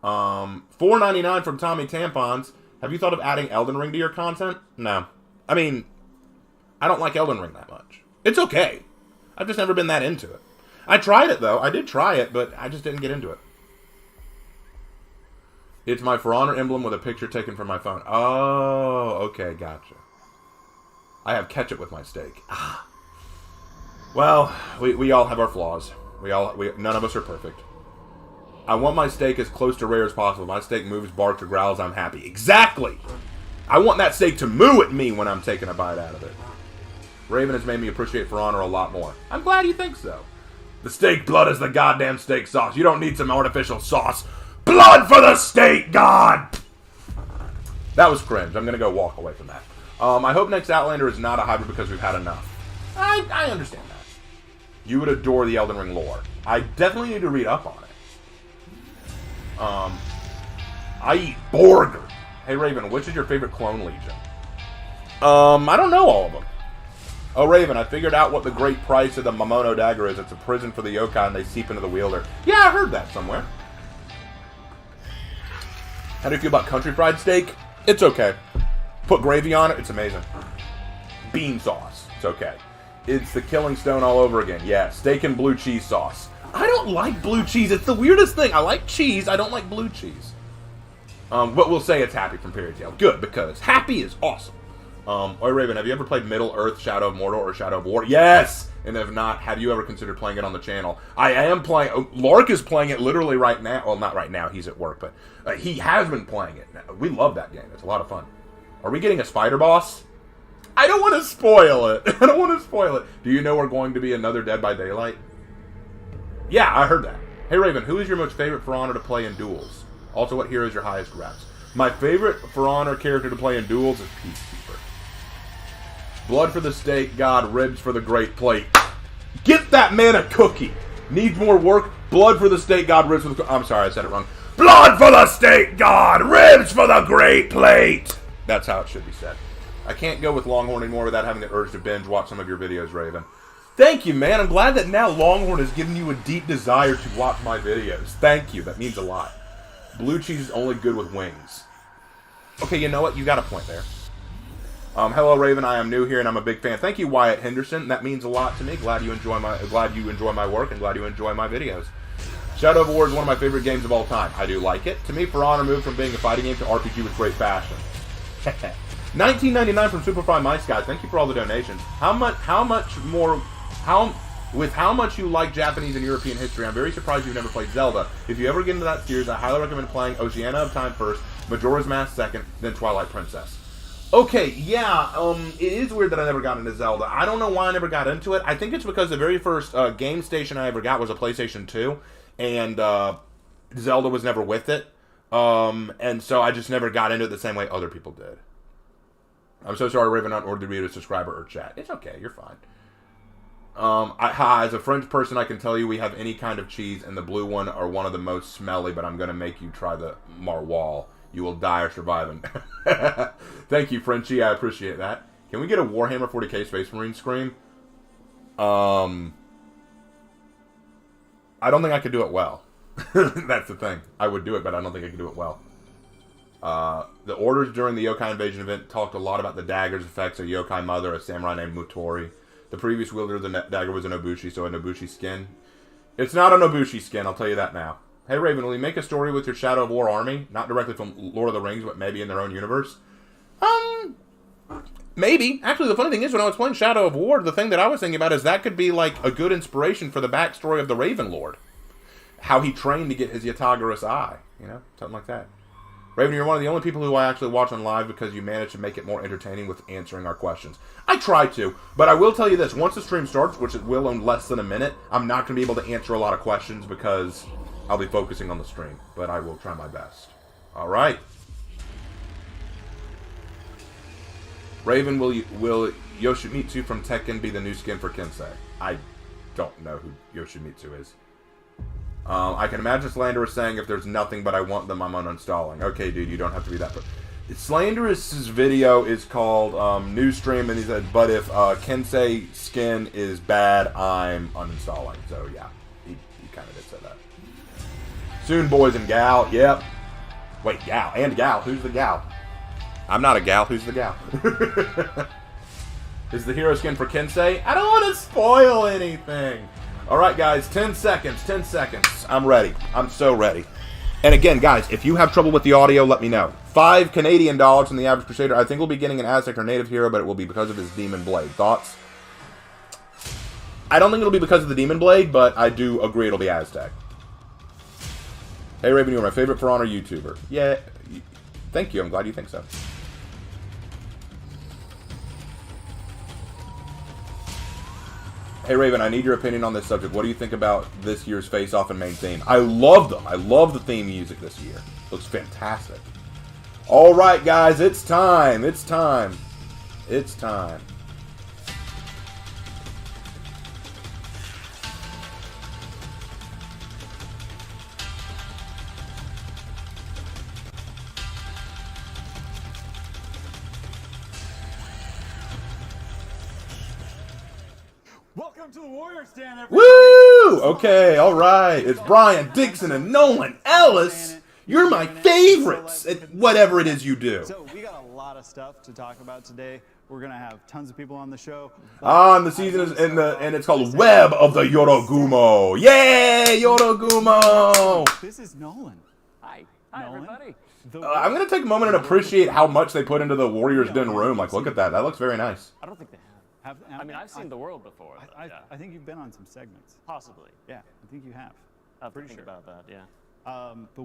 $4.99 from Tommy Tampons. Have you thought of adding Elden Ring to your content? No. I mean, I don't like Elden Ring that much. It's okay. I've just never been that into it. I tried it, though. I did try it, but I just didn't get into it. It's my For Honor emblem with a picture taken from my phone. Oh, okay, gotcha. I have ketchup with my steak. Ah. Well, we all have our flaws. None of us are perfect. I want my steak as close to rare as possible. My steak moves, barks, or growls, I'm happy. Exactly! I want that steak to moo at me when I'm taking a bite out of it. Raven has made me appreciate For Honor a lot more. I'm glad you think so. The steak blood is the goddamn steak sauce. You don't need some artificial sauce. Blood for the steak god! That was cringe. I'm going to go walk away from that. I hope next Outlander is not a hybrid because we've had enough. I understand that. You would adore the Elden Ring lore. I definitely need to read up on it. I eat burger. Hey Raven, which is your favorite clone legion? I don't know all of them. Oh Raven, I figured out what the great price of the Momono dagger is. It's a prison for the yokai and they seep into the wielder. Yeah, I heard that somewhere. How do you feel about country fried steak? It's okay. Put gravy on it, it's amazing. Bean sauce, it's okay. It's the Killing Stone all over again. Yeah, steak and blue cheese sauce. I don't like blue cheese. It's the weirdest thing. I like cheese. I don't like blue cheese. But we'll say it's Happy from Fairy Tail. Good, because Happy is awesome. Oi, Raven, have you ever played Middle Earth, Shadow of Mordor, or Shadow of War? Yes! And if not, have you ever considered playing it on the channel? I am playing... Lark is playing it literally right now. Well, not right now. He's at work, but he has been playing it. We love that game. It's a lot of fun. Are we getting a spider boss? I don't want to spoil it. I don't want to spoil it. Do you know we're going to be another Dead by Daylight? Yeah, I heard that. Hey, Raven, who is your most favorite For Honor to play in duels? Also, what hero is your highest reps? My favorite For Honor character to play in duels is Peacekeeper. Blood for the steak god, ribs for the great plate. Get that man a cookie. Needs more work. Blood for the steak god, ribs for the... I'm sorry, I said it wrong. Blood for the steak god, ribs for the great plate. That's how it should be said. I can't go with Longhorn anymore without having the urge to binge watch some of your videos, Raven. Thank you, man. I'm glad that now Longhorn has given you a deep desire to watch my videos. Thank you. That means a lot. Blue cheese is only good with wings. Okay, you know what? You got a point there. Hello, Raven. I am new here, and I'm a big fan. Thank you, Wyatt Henderson. That means a lot to me. Glad you enjoy my work, and glad you enjoy my videos. Shadow of War is one of my favorite games of all time. I do like it. To me, For Honor moved from being a fighting game to RPG with great fashion. $19.99 from Superfly Mice Guys. Thank you for all the donations. How much you like Japanese and European history, I'm very surprised you've never played Zelda. If you ever get into that series, I highly recommend playing Oceania of Time first, Majora's Mask second, then Twilight Princess. Okay, yeah, it is weird that I never got into Zelda. I don't know why I never got into it. I think it's because the very first game station I ever got was a PlayStation 2, and Zelda was never with it. And so I just never got into it the same way other people did. I'm so sorry, Raven, not ordered to read a subscriber or chat. It's okay, you're fine. As a French person, I can tell you we have any kind of cheese, and the blue one are one of the most smelly, but I'm going to make you try the Maroilles. You will die or survive. Thank you, Frenchie. I appreciate that. Can we get a Warhammer 40k Space Marine scream? I don't think I could do it well. That's the thing. I would do it, but I don't think I could do it well. The orders during the Yokai Invasion event talked a lot about the dagger's effects, a Yokai mother, a samurai named Mutori. The previous wielder of the dagger was a Nobushi, so a Nobushi skin. It's not a Nobushi skin, I'll tell you that now. Hey Raven, will you make a story with your Shadow of War army? Not directly from Lord of the Rings, but maybe in their own universe? Maybe. Actually, the funny thing is, when I was playing Shadow of War, the thing that I was thinking about is that could be like a good inspiration for the backstory of the Raven Lord. How he trained to get his Yatagara's eye. You know? Something like that. Raven, you're one of the only people who I actually watch on live because you managed to make it more entertaining with answering our questions. I try to, but I will tell you this. Once the stream starts, which it will in less than a minute, I'm not going to be able to answer a lot of questions because I'll be focusing on the stream. But I will try my best. All right. Raven, will Yoshimitsu from Tekken be the new skin for Kensei? I don't know who Yoshimitsu is. I can imagine Slanderous saying, if there's nothing but I want them, I'm uninstalling. Okay, dude, you don't have to be that. Slanderous's video is called New Stream, and he said, but if Kensei skin is bad, I'm uninstalling. So, yeah, he kind of did say that. Soon, boys and gal. Yep. Wait, gal and gal. Who's the gal? I'm not a gal. Who's the gal? Is the hero skin for Kensei? I don't want to spoil anything. Alright guys, 10 seconds, 10 seconds. I'm ready. I'm so ready. And again, guys, if you have trouble with the audio, let me know. $5 Canadian from the average Crusader. I think we'll be getting an Aztec or native hero, but it will be because of his Demon Blade. Thoughts? I don't think it'll be because of the Demon Blade, but I do agree it'll be Aztec. Hey, Raven, you're my favorite For Honor YouTuber. Yeah, thank you. I'm glad you think so. Hey, Raven, I need your opinion on this subject. What do you think about this year's face-off and main theme? I love them. I love the theme music this year. Looks fantastic. All right, guys, it's time. It's time. It's time. Welcome to the Warrior Stand, everybody. Woo! Okay, all right. It's Brian Dixon and Nolan Ellis. You're my favorites at whatever it is you do. So we got a lot of stuff to talk about today. We're gonna have tons of people on the show. And the season is and it's called Web of the Jorogumo. Yay, Jorogumo! This is Nolan. Hi Nolan? everybody. I'm gonna take a moment and appreciate how much they put into the Warriors Den room. Like, look at that. That looks very nice. I don't think they have. I mean, I've seen the world before. But, yeah. I think you've been on some segments. Possibly. Yeah, I think you have. I'm pretty pretty sure. about that. Yeah.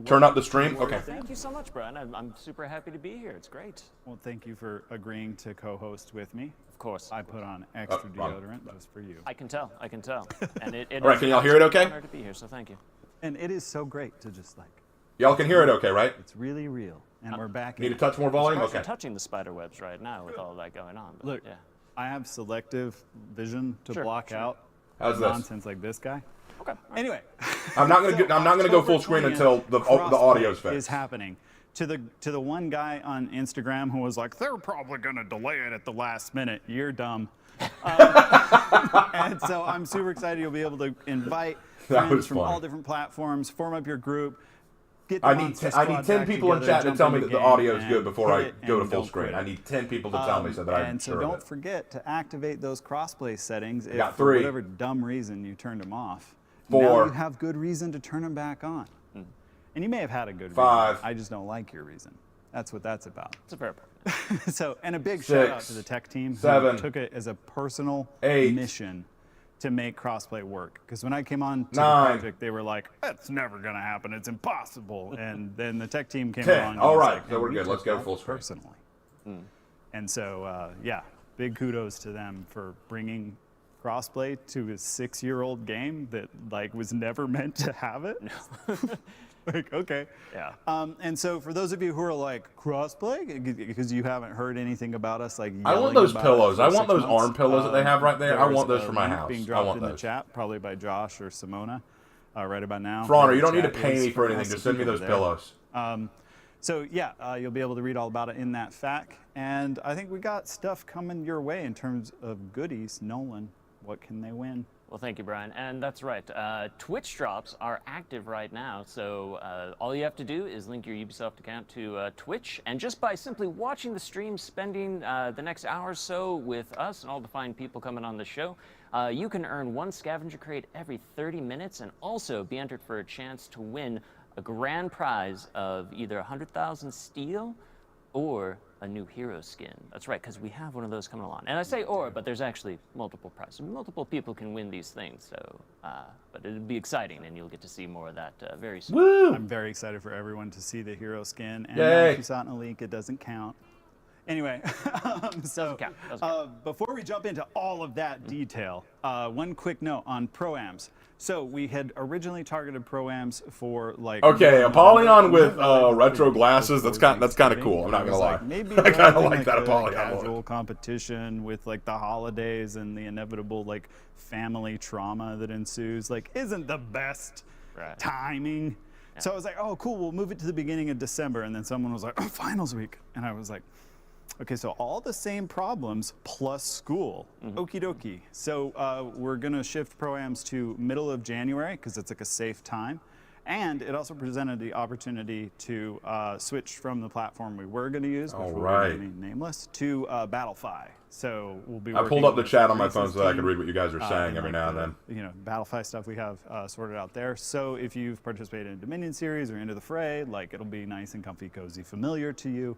Turn up the stream. Okay. Thank you so much, Brian. I'm super happy to be here. It's great. Well, thank you for agreeing to co-host with me. Of course. I put on extra deodorant just for you. I can tell. I can tell. And it All right, can y'all hear it okay? An honor to be here, so thank you. And it is so great to just like, Y'all can hear it okay, right? it's really real. And we're back Need in to touch more volume? I'm Okay. touching the spider webs right now with all that going on. But Look, yeah. I have selective vision to Sure, block sure. out How's this? nonsense like this guy. Okay. Anyway, I'm not gonna go full screen until the audio's is fixed. happening. To the one guy on Instagram who was like, they're probably gonna delay it at the last minute. You're dumb. And so I'm super excited you'll be able to invite That friends was from funny. all different platforms, form up your group. Get I the need Monster 10 Squad back people in together, chat to jump tell me into that the game, audio is and good before I hit it go to and full don't screen. quit I it. need 10 people to tell me so that I'm And so sure of don't it. forget to activate those crossplay settings if got for 3. whatever dumb reason you turned them off. 4. Now you have good reason to turn them back on. And you may have had a good 5. reason. I just don't like your reason. That's what that's about. It's a fair point. So, and a big shout out 6, to the tech team 7, who took it as a personal 8, mission to make crossplay work. Because when I came on to 9, the project, they were like, "That's never gonna happen. It's impossible." And then the tech team came 10. along. And All was right, like, so we're "We good. Let's took go that full screen." personally. And so, yeah, big kudos to them for bringing crossplay to a 6-year-old game that like was never meant to have it. Like, okay. Yeah. And so for those of you who are like, crossplay, because you haven't heard anything about us, like I want yelling those about it pillows. for I want 6 those months, arm pillows that they have right there. I there's want those a for my link house. being I dropped want in the those. chat, probably by Josh or Simona, right about now. For Honor, you The don't need to chat pay is me for from anything. us Just send me people those there. pillows. So yeah, you'll be able to read all about it in that FAQ. And I think we got stuff coming your way in terms of goodies. Nolan, what can they win? Well, thank you, Brian. And that's right. Twitch drops are active right now. So all you have to do is link your Ubisoft account to Twitch. And just by simply watching the stream, spending the next hour or so with us and all the fine people coming on the show, you can earn 1 scavenger crate every 30 minutes and also be entered for a chance to win a grand prize of either 100,000 steel or a new hero skin. That's right, because we have one of those coming along. And I say or, but there's actually multiple prizes. Multiple people can win these things, so, but it'll be exciting, and you'll get to see more of that very soon. Woo! I'm very excited for everyone to see the hero skin. And Yay. if you saw it in a leak, it doesn't count. Anyway, so count, doesn't count. before we jump into all of that detail, one quick note on Pro-Ams. So we had originally targeted Pro-Ams for like... Okay, Apollyon with November, retro glasses. before That's kind of Thanksgiving. cool. I'm not It gonna was lie. like, maybe I kind of rather like than that a Apollyon. casual competition with like the holidays and the inevitable like family trauma that ensues, like isn't the best Right. timing. So I was like, oh, cool, we'll move it to the beginning of December. And then someone was like, oh, finals week. And I was like, okay, so all the same problems plus school. Okie dokie. So we're going to shift Pro-Ams to middle of January because it's like a safe time. And it also presented the opportunity to switch from the platform we were going to use, which All will right. remain nameless, to Battlefy. So we'll be. I pulled working up the with chat on my Reese's phone so that I could team, read what you guys are saying every like now and then. You know, Battlefy stuff we have sorted out there. So if you've participated in Dominion series or Into the Fray, like it'll be nice and comfy, cozy, familiar to you.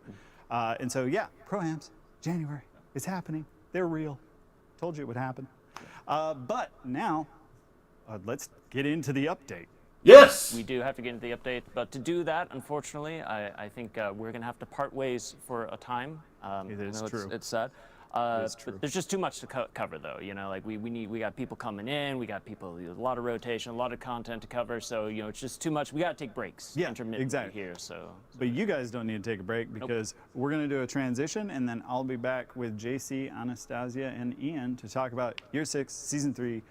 And so yeah, Pro-Ams, January, it's happening. They're real. Told you it would happen. But now, let's get into the update. Yes! We do have to get into the update, but to do that, unfortunately, I think we're going to have to part ways for a time. It is true. It's sad. It's true. But there's just too much to cover, though. You know, like we got people coming in, we got people, a lot of rotation, a lot of content to cover. So you know, it's just too much. We got to take breaks. Yeah, intermittently exactly. here. So. But you guys don't need to take a break because we're going to do a transition, and then I'll be back with JC, Anastasia, and Ian to talk about Year 6, Season 3,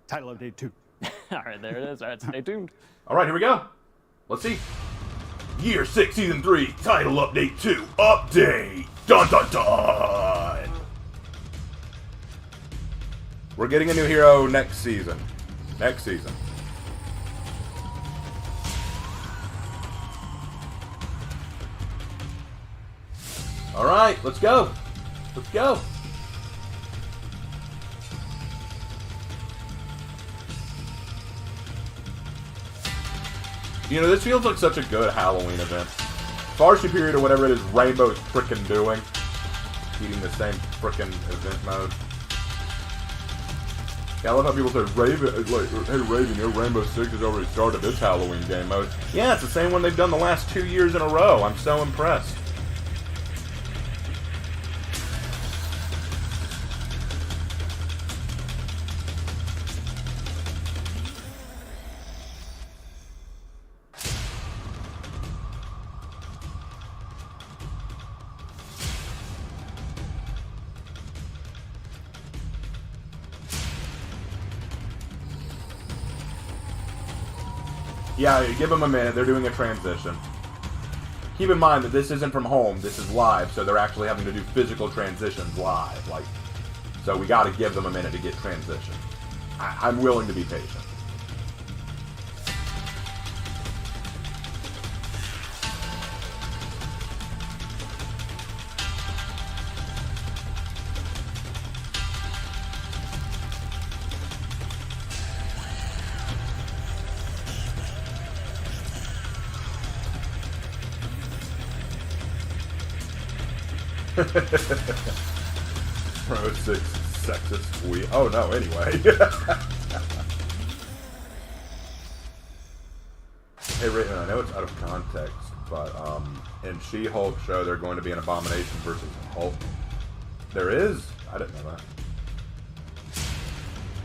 Title Update 2. All right, there it is. All right, stay tuned. All right, here we go. Let's see. Year 6, Season 3, Title Update 2, Update! Dun dun dun! We're getting a new hero next season. Next season. All right, let's go. Let's go. You know, this feels like such a good Halloween event. Far superior to whatever it is Rainbow's frickin' doing. Keeping the same frickin' event mode. Yeah, I love how people say, Raven, like, hey Raven, your Rainbow Six has already started its Halloween game mode. Yeah, it's the same one they've done the last 2 years in a row. I'm so impressed. Yeah, give them a minute. They're doing a transition. Keep in mind that this isn't from home. This is live, so they're actually having to do physical transitions live. Like, so we got to give them a minute to get transition. I'm willing to be patient. Pro 6 sexist we. Oh no, anyway. Hey, Raven, I know it's out of context, but in She-Hulk show, they're going to be an Abomination versus Hulk. There is? I didn't know that.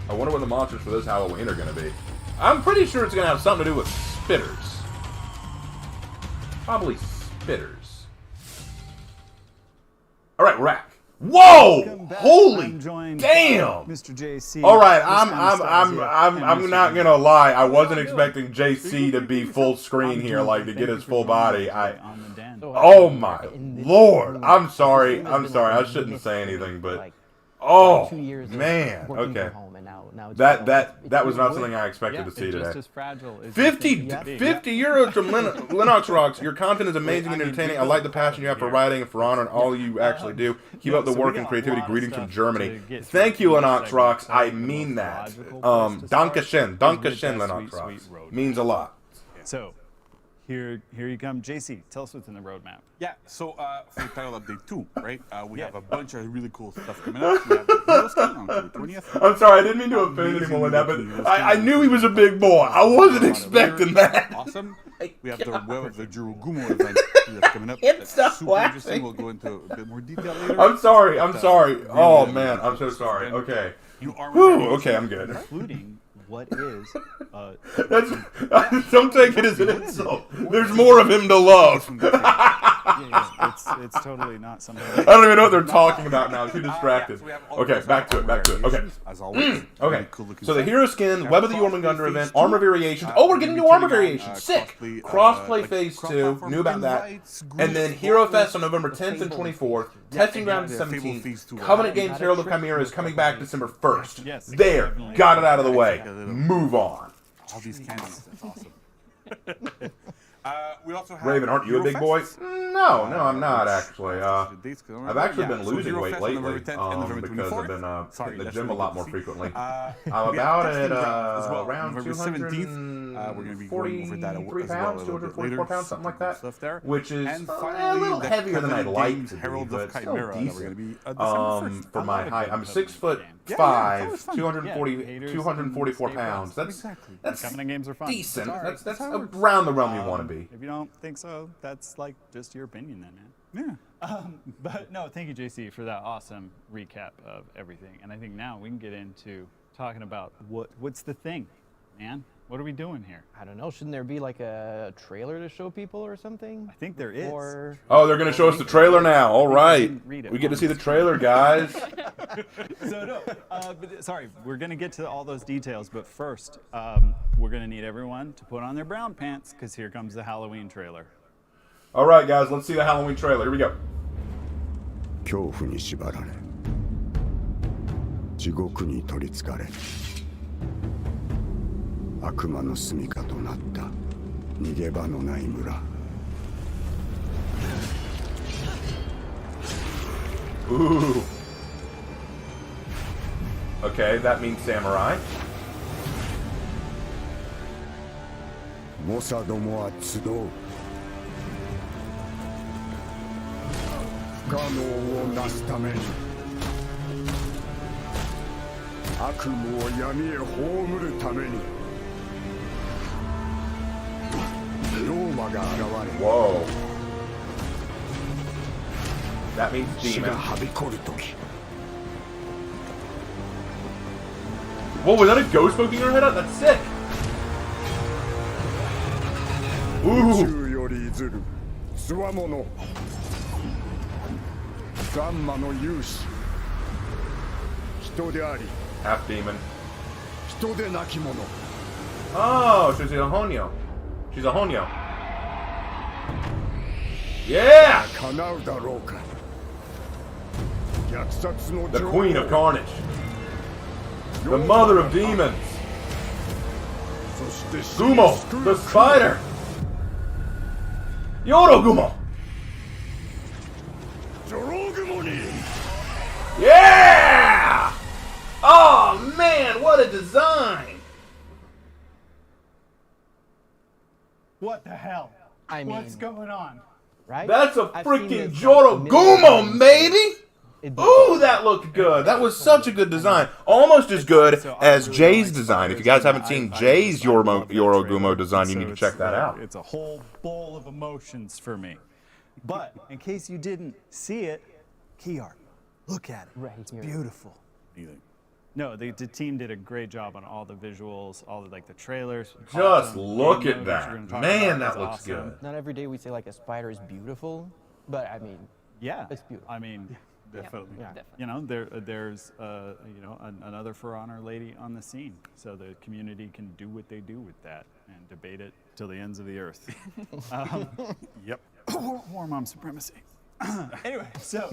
I wonder what the monsters for this Halloween are going to be. I'm pretty sure it's going to have something to do with spitters. Probably spitters. All right, rack. Whoa! Holy damn! Mr. JC. All right, I'm not gonna lie. I wasn't expecting JC to be full screen here, like to get his full body. Oh my lord! I'm sorry. I shouldn't say anything, but oh man. Okay. That was not something I expected to see today. 50 euros from Linux Rocks. Your content is amazing and entertaining. I like the passion you have for writing and for honor and all you actually do. Keep up the work and creativity. Greetings from Germany. Thank you, Linux Rocks. I mean that. Dankeschön. Dankeschön, Linux Rocks. Means a lot. So, here you come. JC, tell us what's in the roadmap. Yeah, so for Title Update 2, right, we have a bunch of really cool stuff coming up. We have the Hero Skin on the 20th. I'm sorry, I didn't mean to offend anyone with that, but I knew he was a big boy. I wasn't expecting that. Awesome. We have the Jorogumo event that's coming up. It's That's so super interesting. We'll go into a bit more detail later. I'm sorry. Oh man, I'm so sorry. Okay. Whew, okay, I'm good. Including what is Don't take it as an insult. There's more of him to love. it's totally not something. I don't even know what they're talking about now. I'm too distracted. Okay, back to it. Okay. As always. Okay. So the hero skin, Web of the Jormungandr event, armor variations. Oh, we're getting new armor variations. Sick. Crossplay phase 2. Knew about that. And then Hero Fest on November 10th and 24th. Testing ground 17th. Covenant Games Herald of Chimera is coming back December 1st. There. Got it out of the way. Move on. All these candies. That's awesome. We also have Raven, aren't you a big boy? No, I'm not actually. I've actually been so losing Zero weight Fest on lately November 10th and November because I've 24th. been hitting the that's gym a really lot good more to see. frequently. We I'm have about testing at ground as well, around November 17th. We're going to be going over that 243 as well pounds, a little bit 244 later. pounds, something like that, Stuff there. which is and a finally, little the heavier than I'd Covenant like Games to be, Heralds but of still Chimera that we're decent. going to be December 1st. For my height, I'm 6'5", Yeah, it's always fun. 244 pounds. That's Exactly. that's Covenant games are fun. decent. It's all right. That's around the realm you want to be. If you don't think so, that's like just your opinion then, man. Yeah. But no, thank you, JC, for that awesome recap of everything. And I think now we can get into talking about what's the thing, man? What are we doing here? I don't know. Shouldn't there be like a trailer to show people or something? I think there is. Or Oh, they're going to show us the trailer now. All right. didn't read it We get to see the trailer, guys. So no, sorry, we're gonna get to all those details, but first, we're gonna need everyone to put on their brown pants because here comes the Halloween trailer. All right, guys, let's see the Halloween trailer. Here we go. 恐怖に縛られ地獄に取りつかれ悪魔の住処となった逃げ場のない村 Ooh. Okay, that means samurai. 猛者どもは集う不可能をなすために悪夢を闇へ葬るために妖魔が現れ Whoa. That means 死が demon. はびこるとき Whoa, was that a ghost poking her head out? That's sick. 宇 Ooh. 宙よりずるつわものガンマの勇士人であり Half demon. 人でなき者 Oh, she's a Honyo. She's a Honyo. Yeah! 叶うだろうか虐殺の The 女王 queen of carnage. The mother of demons. そして死 Gumo, に救う the spider. Yorogumo. ジョログモに Yeah! Oh man, what a design! What the hell? I mean, What's going on? right? That's a I've seen freaking this, like, a million Jorogumo, times. baby! It- Ooh, that looked good. That was such a good design. Almost as good as Jay's design. If you guys haven't seen Jay's Yorogumo design, you need to check that out. It's a whole bowl of emotions for me. But in case you didn't see it, key art. Look at it. Right It's here. beautiful. No, the team did a great job on all the visuals, all the trailers. Just Awesome. look Game at mode, which that. we're gonna talk Man, about, that is looks awesome. good. Not every day we say like a spider is beautiful, but I mean, Yeah, It's beautiful. I mean, definitely. yeah. You know, there's another For Honor lady on the scene, so the community can do what they do with that and debate it till the ends of the earth. Yep. War mom supremacy. Anyway, so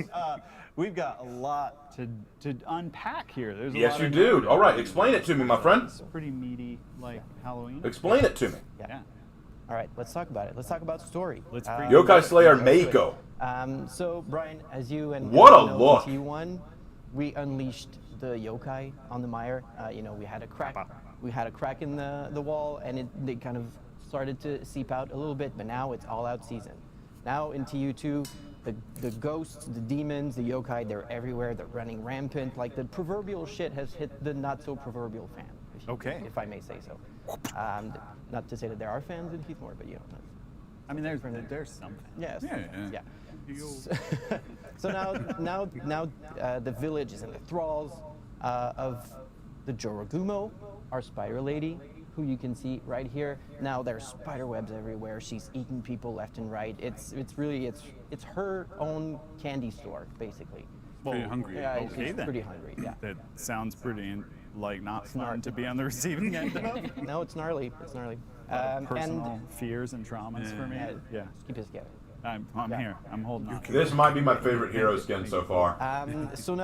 we've got a lot to unpack here. There's a Yes, lot you of do. good- All right, explain it to me, my friend. It's pretty meaty, like Halloween. Explain it to me. Yeah. all right, let's talk about it. Let's talk about story. Let's bring Yokai Slayer let's do it. Meiko. So Brian, as you and What a everyone knows, look. in T1, we unleashed the yokai on the mire. We had a crack. We had a crack in the wall, and they kind of started to seep out a little bit. But now it's all out season. Now in TU2, the ghosts, the demons, the yokai, they're everywhere. They're running rampant. Like the proverbial shit has hit the not so proverbial fan. If I may say so. Not to say that there are fans in Heathmore, but I mean, there's something. Yes. Yeah. Yeah. So now the village is in the thralls of the Jorogumo, our spider lady, who you can see right here. Now there's spider webs everywhere. She's eating people left and right. It's her own candy store, basically. Pretty hungry. Yeah, Okay, she's then. pretty hungry. Yeah. That sounds pretty not fun to be on the receiving end of. No, it's gnarly. It's gnarly. And Personal fears and traumas for me. Yeah. keep it together. I'm here. I'm holding on. This might be my favorite hero skin so far. So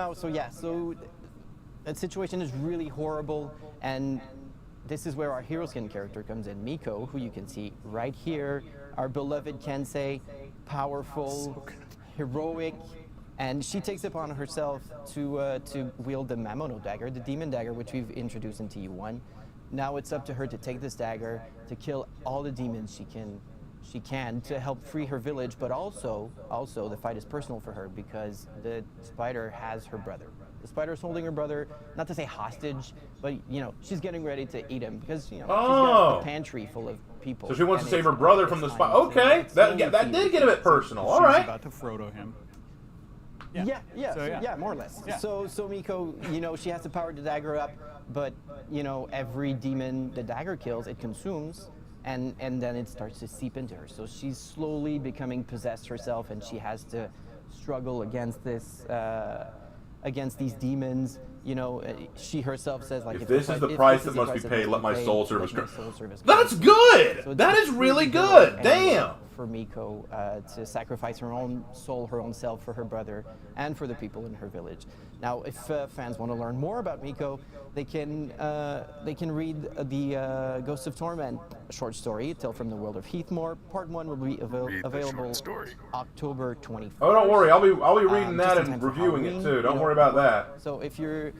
the situation is really horrible, and this is where our hero skin character comes in, Miko, who you can see right here, our beloved Kensei, powerful, heroic, and she takes upon herself to wield the Mamono dagger, the demon dagger, which we've introduced in TU1. Now it's up to her to take this dagger to kill all the demons she can to help free her village, but also the fight is personal for her because the spider has her brother. The spider's holding her brother, not to say hostage, but she's getting ready to eat him because she's got a pantry full of people. So she wants to and save her brother from the spider. Okay, that did get a bit personal. All right. She's about to Frodo him. Yeah, more or less. Yeah. So Miko, she has the power to dagger up, but every demon the dagger kills, it consumes, and then it starts to seep into her. So she's slowly becoming possessed herself, and she has to struggle against this, against these demons. She herself says, like, if this is the price that must be paid, let my soul service go. That's So good. That it's is really good good. and Damn. For Miko to sacrifice her own soul, her own self for her brother and for the people in her village. Now, if fans want to learn more about Miko, they can read the Ghosts of Torment short story, A Tale from the World of Heathmore. Part 1 will be available October 21st. Oh, don't worry. I'll be reading that just in time and for reviewing it Halloween, too. Don't worry about that. So if you're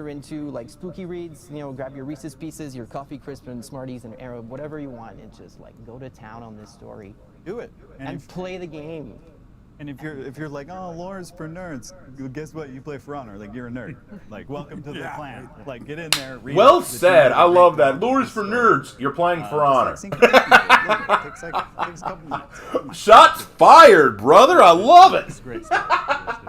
into like spooky reads, grab your Reese's Pieces, your Coffee Crisp and Smarties and Arrow, whatever you want, and just like go to town on this story. Do it. And play the game. And if you're like, oh, lore's for nerds, guess what? You play For Honor. Like, you're a nerd. Like, welcome to the clan. Like, get in there. Read Well it. said. I love that. Lures for nerds. You're playing For Honor. Takes a couple minutes. Shots fired, brother. I love it. It's great stuff. Did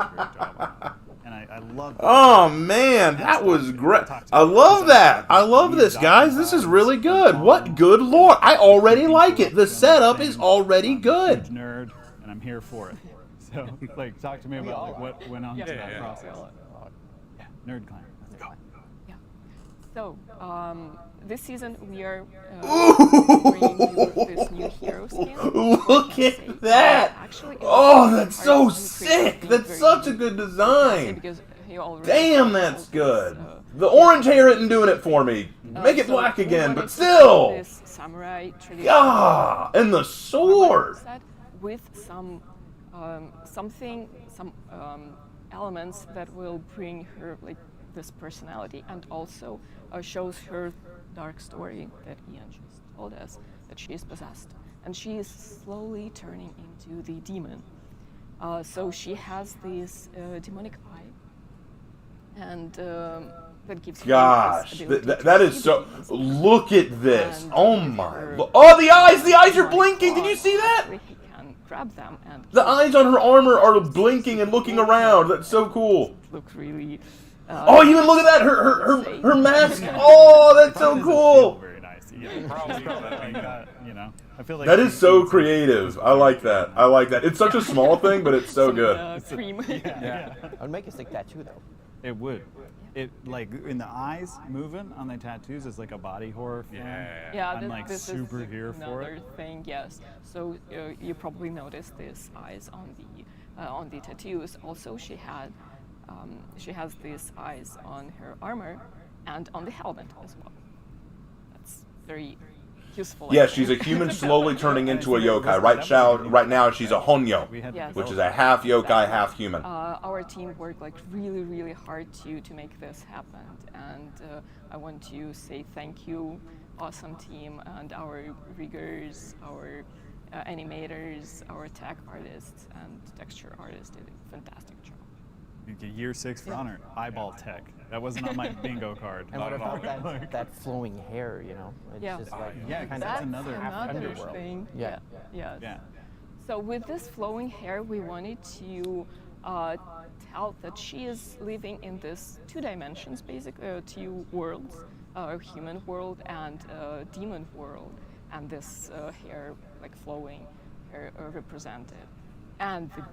a great job on it. And I love that. Oh man, that was great. I love that. I love this, guys. This is really good. What good lore. I already like it. The setup is already good. Nerd, and I'm here for it. So, like, talk to me about like, what went on to that process. Yeah, Nerd Clan. Yeah. So, this season we are bringing you this new hero skin. Look at that. Actually, Oh, that's so it's sick. very That's such a good design. because he already Damn, has that's this, good. The orange hair isn't doing it for me. Make it so black we again, wanted but to still. keep this samurai tradition Ah, and the sword. set with some elements that will bring her like this personality, and also shows her dark story that Ian just told us, that she is possessed and she is slowly turning into the demon. So she has this demonic eye, and that gives her Gosh, this ability to that is see so. demons. Look at this. And Oh with my. her Oh, the eyes. The eyes are demonic blinking. Did claws, you see that? actually he can grab them and The eyes on her armor are blinking and looking around. That's so cool. look really. Oh, even look at that. Her mask. Oh, that's so cool. Very nice. Yeah. I feel like That is so creative. I like that. I like that. It's such a small thing, but it's so good. Cream. Yeah. I would make a stick tattoo though. It would. It like in the eyes moving on the tattoos is like a body horror film. Yeah, I'm like this super is here for another it. thing. Yes. So you probably noticed these eyes on the tattoos. Also, she has these eyes on her armor and on the helmet as well. That's very useful. Yeah, she's a human slowly turning into a yokai. Right now, she's a honyo, We had Yes. which is a half yokai, half human. Our team worked like really hard to make this happen, and I want to say thank you, awesome team, and our riggers, our animators, our tech artists, and texture artists did a fantastic job. You get year 6 for honor. Eyeball tech. That wasn't on my bingo card. And what about that flowing hair? It's Yeah. just like yeah, kind that's of another underworld. thing. Yeah. Yes. Yeah. So with this flowing hair, we wanted to tell that she is living in this 2 dimensions, basically 2 worlds, a human world and a demon world, and this hair, like flowing hair, represented. And the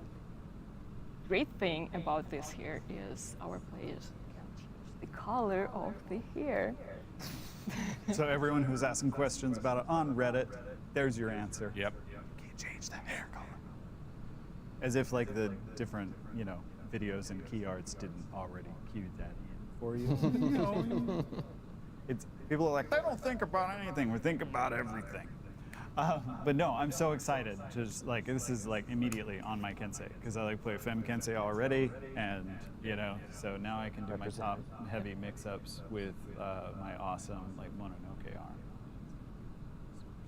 great thing about this hair is our players can change the color of the hair. So everyone who's asking questions about it on Reddit, there's your answer. Yep. Can't change that hair color. As if like the different, videos and key arts didn't already cue that in for you. it's people are like, they don't think about anything. We think about everything. But no, I'm so excited. Just like this is like immediately on my Kensei because I like play Fem Kensei already, and you know, so now I can do my top heavy mix-ups with my awesome like Mononoke arm.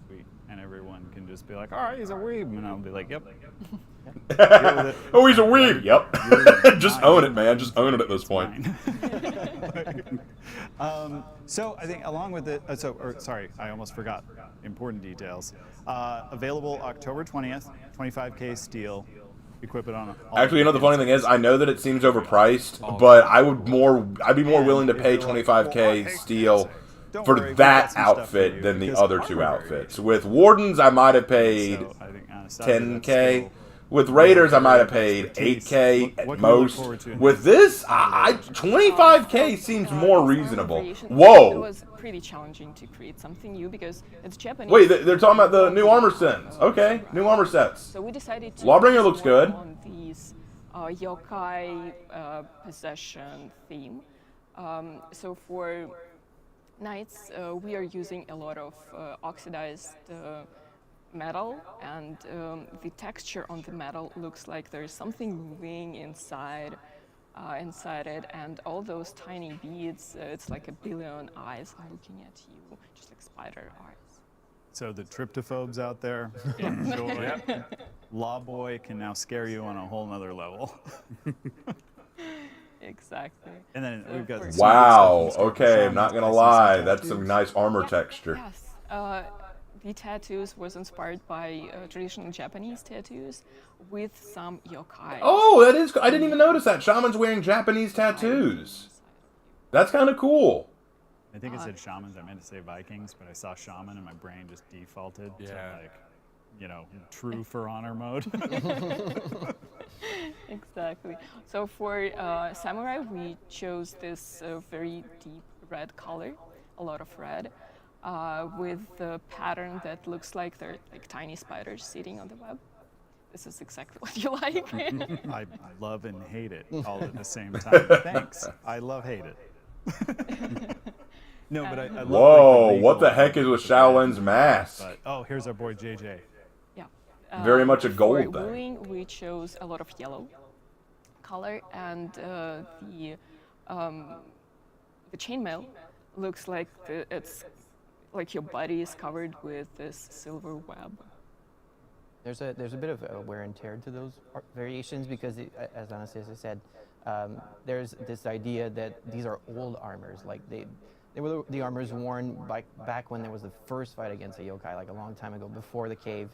Sweet, and everyone can just be like, "All right, he's a weeb," and I'll be like, "Yep." Oh, he's a weeb. Yep. Just own it, man. Just own it at this point. So I think along with it, sorry, I almost forgot important details. Available October 20th, 25K steel. Equip it on. Actually, you know the funny thing is, I know that it seems overpriced, but I'd be more willing to pay 25K steel for that outfit than the other two outfits. With Wardens, I might have paid 10K. With Raiders, I might have paid 8K at most. With this, 25K seems more reasonable. It Whoa! was pretty challenging to create something new because it's Japanese. Wait, they're talking about the new armor sets. Okay, new armor sets. So we decided to Lawbringer looks good. on these yokai possession theme. So for knights, we are using a lot of oxidized metal, and the texture on the metal looks like there's something moving inside it, and all those tiny beads, it's like a billion eyes looking at you, just like spider eyes. So the tryptophobes out there, Law Boy can now scare you on a whole nother level. Exactly. And then we've got Wow. Okay, I'm not gonna lie. That's some nice armor texture. Yes. The tattoos was inspired by traditional Japanese tattoos with some yokai. Oh, that is. I didn't even notice that. Shaman's wearing Japanese tattoos. That's kind of cool. I think it said shamans. I meant to say Vikings, but I saw shaman and my brain just defaulted to like, you know, true for honor mode. Exactly. So for samurai, we chose this very deep red color, a lot of red, with the pattern that looks like they're like tiny spiders sitting on the web. This is exactly what you like. I love and hate it all at the same time. Thanks. I love hate it. No, but I love. Whoa! Like, what the heck is with Shaolin's mask? But, oh, here's our boy JJ. Yeah. Very much a gold for thing. wooing, we chose a lot of yellow color, and the chainmail looks like it's like your body is covered with this silver web. There's a bit of wear and tear to those variations because, as Anastasia said, there's this idea that these are old armors. Like they were the armors worn back when there was the first fight against a yokai, like a long time ago, before the cave.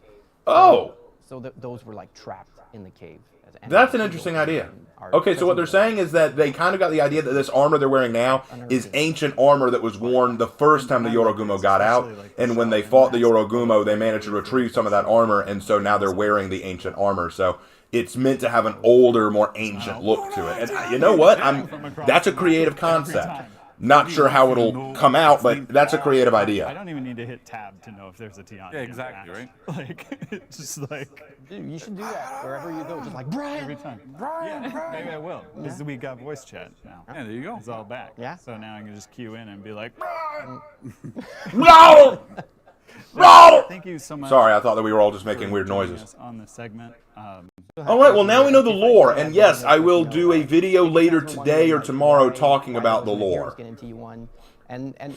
Oh! So those were like trapped in the cave. That's an interesting idea. Okay, so what they're saying is that they kind of got the idea that this armor they're wearing now is ancient armor that was worn the first time the Jorogumo got out, and when they fought the Jorogumo, they managed to retrieve some of that armor, and so now they're wearing the ancient armor. So it's meant to have an older, more ancient look to it. And you know what? That's a creative concept. Not sure how it'll come out, but that's a creative I idea. don't even need to hit tab to know if there's a Tiana. Yeah, exactly, right? Like, it's just like... Dude, you should do that wherever you go. Just like, Brian! Every time. Yeah, maybe I will. Because we got voice chat now. Yeah, there you go. It's all back. Yeah. So now I can just cue in and be like, No! No! thank you so much. Sorry, I thought that we were all just making weird joining noises. us on this segment. Alright, well now we know the lore, and yes, I will do a video later today or tomorrow talking about the lore. Get into you1, and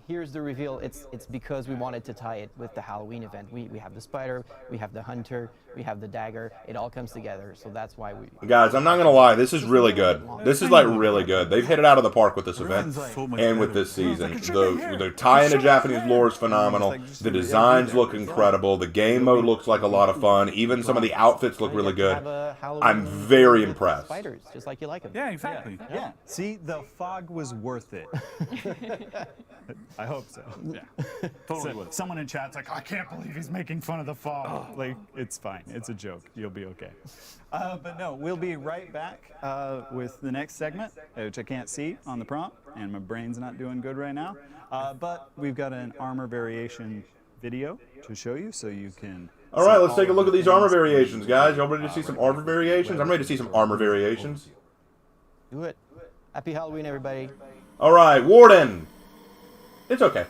here's the reveal. It's because we wanted to tie it with the Halloween event. We have the spider, we have the hunter, we have the dagger. It all comes together, so that's why we... Guys, I'm not gonna lie, this is really good. This is like really good. They've hit it out of the park with this event and with this season. The tie into Japanese lore is phenomenal. The designs look incredible. The game mode looks like a lot of fun. Even some of the outfits look really good. I'm very impressed. Spiders, just like you like them. Yeah, exactly. Yeah. See, the fog was worth it. I hope so. Yeah, totally So, would. someone in chat's like, I can't believe he's making fun of the fog. Like, it's fine. It's a joke. You'll be okay. But no, we'll be right back with the next segment, which I can't see on the prompt, and my brain's not doing good right now. But we've got an armor variation video to show you, so you can... Alright, let's take a look at these armor variations, guys. Y'all ready to see some armor variations? I'm ready to see some armor variations. Do it. Happy Halloween, everybody. Alright, Warden! It's okay.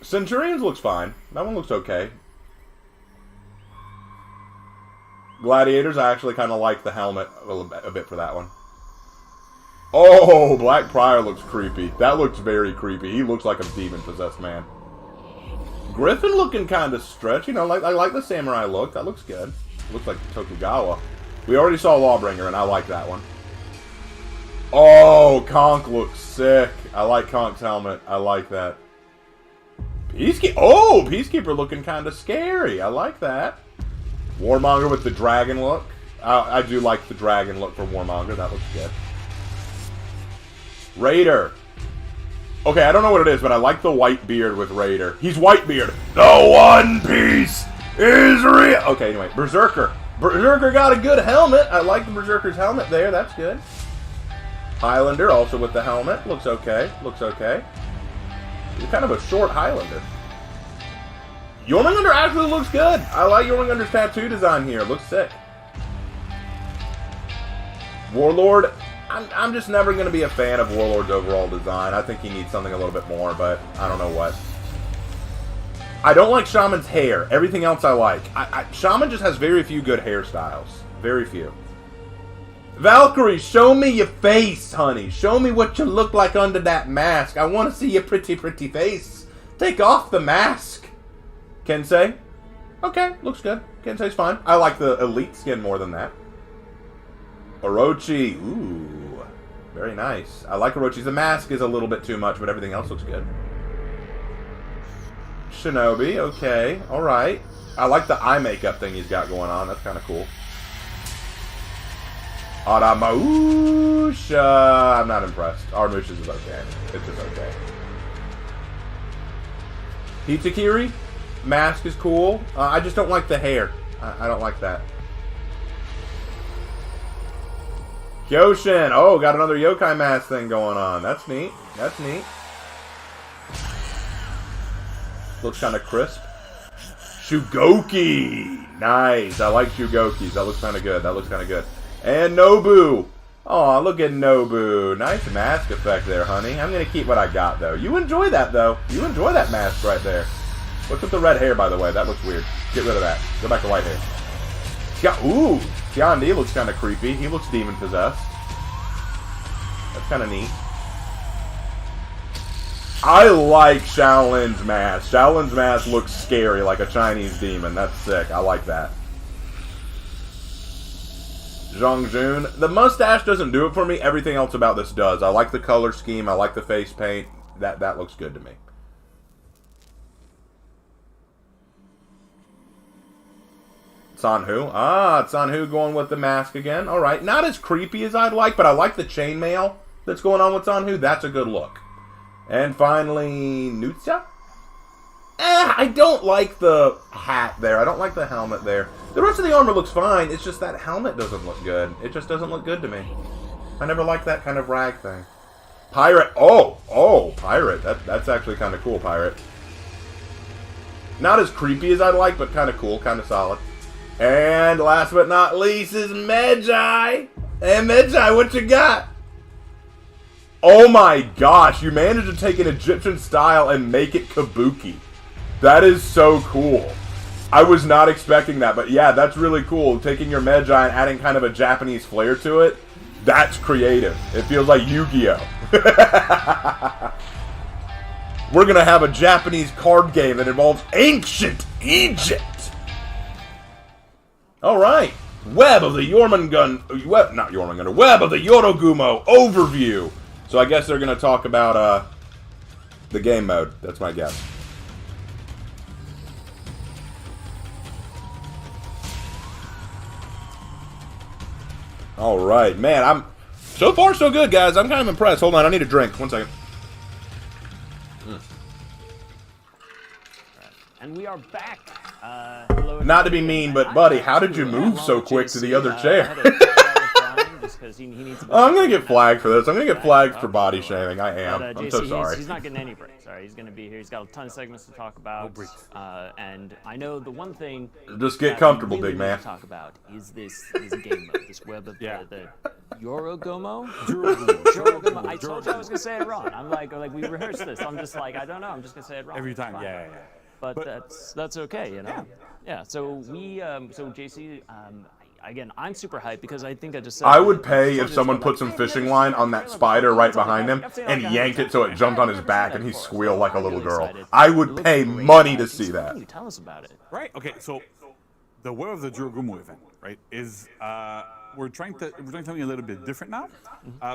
Centurions looks fine. That one looks okay. Gladiators, I actually kind of like the helmet a bit for that one. Oh, Black Prior looks creepy. That looks very creepy. He looks like a demon-possessed man. Griffin looking kind of stretched. You know, I like the samurai look. That looks good. Looks like Tokugawa. We already saw Lawbringer, and I like that one. Oh, Conk looks sick. I like Conk's helmet. I like that. Peacekeeper. Oh, Peacekeeper looking kind of scary. I like that. Warmonger with the dragon look. I do like the dragon look for Warmonger. That looks good. Raider. Okay, I don't know what it is, but I like the white beard with Raider. He's Whitebeard. The One Piece is real. Okay, anyway, Berserker. Berserker got a good helmet. I like the Berserker's helmet there. That's good. Highlander also with the helmet. Looks okay. Looks okay. He's kind of a short Highlander. Jormungandr actually looks good. I like Jormungandra's tattoo design here. Looks sick. Warlord. I'm just never going to be a fan of Warlord's overall design. I think he needs something a little bit more, but I don't know what. I don't like Shaman's hair. Everything else I like. Shaman just has very few good hairstyles. Very few. Valkyrie, show me your face, honey. Show me what you look like under that mask. I want to see your pretty, pretty face. Take off the mask. Kensei? Okay, looks good. Kensei's fine. I like the elite skin more than that. Orochi. Ooh. Very nice. I like Orochi's. The mask is a little bit too much, but everything else looks good. Shinobi. Okay. Alright. I like the eye makeup thing he's got going on. That's kind of cool. Aramausha. I'm not impressed. Aramausha's is okay. It's just okay. Hitakiri. Mask is cool. I just don't like the hair. I don't like that. Kyoshin. Oh, got another yokai mask thing going on. That's neat. That's neat. Looks kind of crisp. Shugoki. Nice. I like Shugokis. That looks kind of good. That looks kind of good. And Nobu. Oh, look at Nobu. Nice mask effect there, honey. I'm going to keep what I got, though. You enjoy that, though. You enjoy that mask right there. What's with the red hair, by the way? That looks weird. Get rid of that. Go back to white hair. Ooh. Tiandi looks kind of creepy. He looks demon-possessed. That's kind of neat. I like Shaolin's mask. Shaolin's mask looks scary, like a Chinese demon. That's sick. I like that. Zhongjun. The mustache doesn't do it for me. Everything else about this does. I like the color scheme. I like the face paint. That looks good to me. Sanhu. Ah, Sanhu going with the mask again. Alright. Not as creepy as I'd like, but I like the chainmail that's going on with Sanhu. That's a good look. And finally, Nuxia? I don't like the hat there. I don't like the helmet there. The rest of the armor looks fine. It's just that helmet doesn't look good. It just doesn't look good to me. I never liked that kind of rag thing. Pirate. Oh, pirate. That's actually kind of cool, pirate. Not as creepy as I'd like, but kind of cool, kind of solid. And last but not least is Medjai. Hey, Medjai, what you got? Oh my gosh, you managed to take an Egyptian style and make it kabuki. That is so cool. I was not expecting that, but yeah, that's really cool. Taking your Medjai and adding kind of a Japanese flair to it, that's creative. It feels like Yu-Gi-Oh! We're gonna have a Japanese card game that involves ancient Egypt! Alright, Web of the Jormungandr, Web of the Jorogumo overview. So I guess they're going to talk about the game mode. That's my guess. Alright, man, I'm... So far, so good, guys. I'm kind of impressed. Hold on, I need a drink. 1 second. And we are back. Hello, not to be mean, but buddy, how did you move so quick to the other chair? I'm going to get flagged for this. I'm going to get flagged for body shaming. I am. I'm so sorry. He's not getting any breaks. Sorry, he's going to be here. He's got a ton of segments to talk about. And I know the one thing... Just get comfortable, big man. ...to talk about is this game mode, this web of the Jorogumo? Jorogumo. I told you I was gonna say it wrong. I'm like we rehearsed this. I'm just like, I don't know. I'm just gonna say it wrong. Every It's time, fine. yeah. But that's okay, you know. Yeah. So we, so JC, again, I'm super hyped because I think I just said. I would pay sort if of someone like, put some hey, fishing never line seen on that that trailer spider before. right It's like, behind him I've seen and like yanked it 100 so it times. jumped on his Never back seen and he that before. squealed So like a I'm little really girl. excited. I It would looks pay great. money to JC, see why that. don't you tell us about it? Right. Okay. So the War of the Jorogumo event, right, is we're trying something a little bit different now,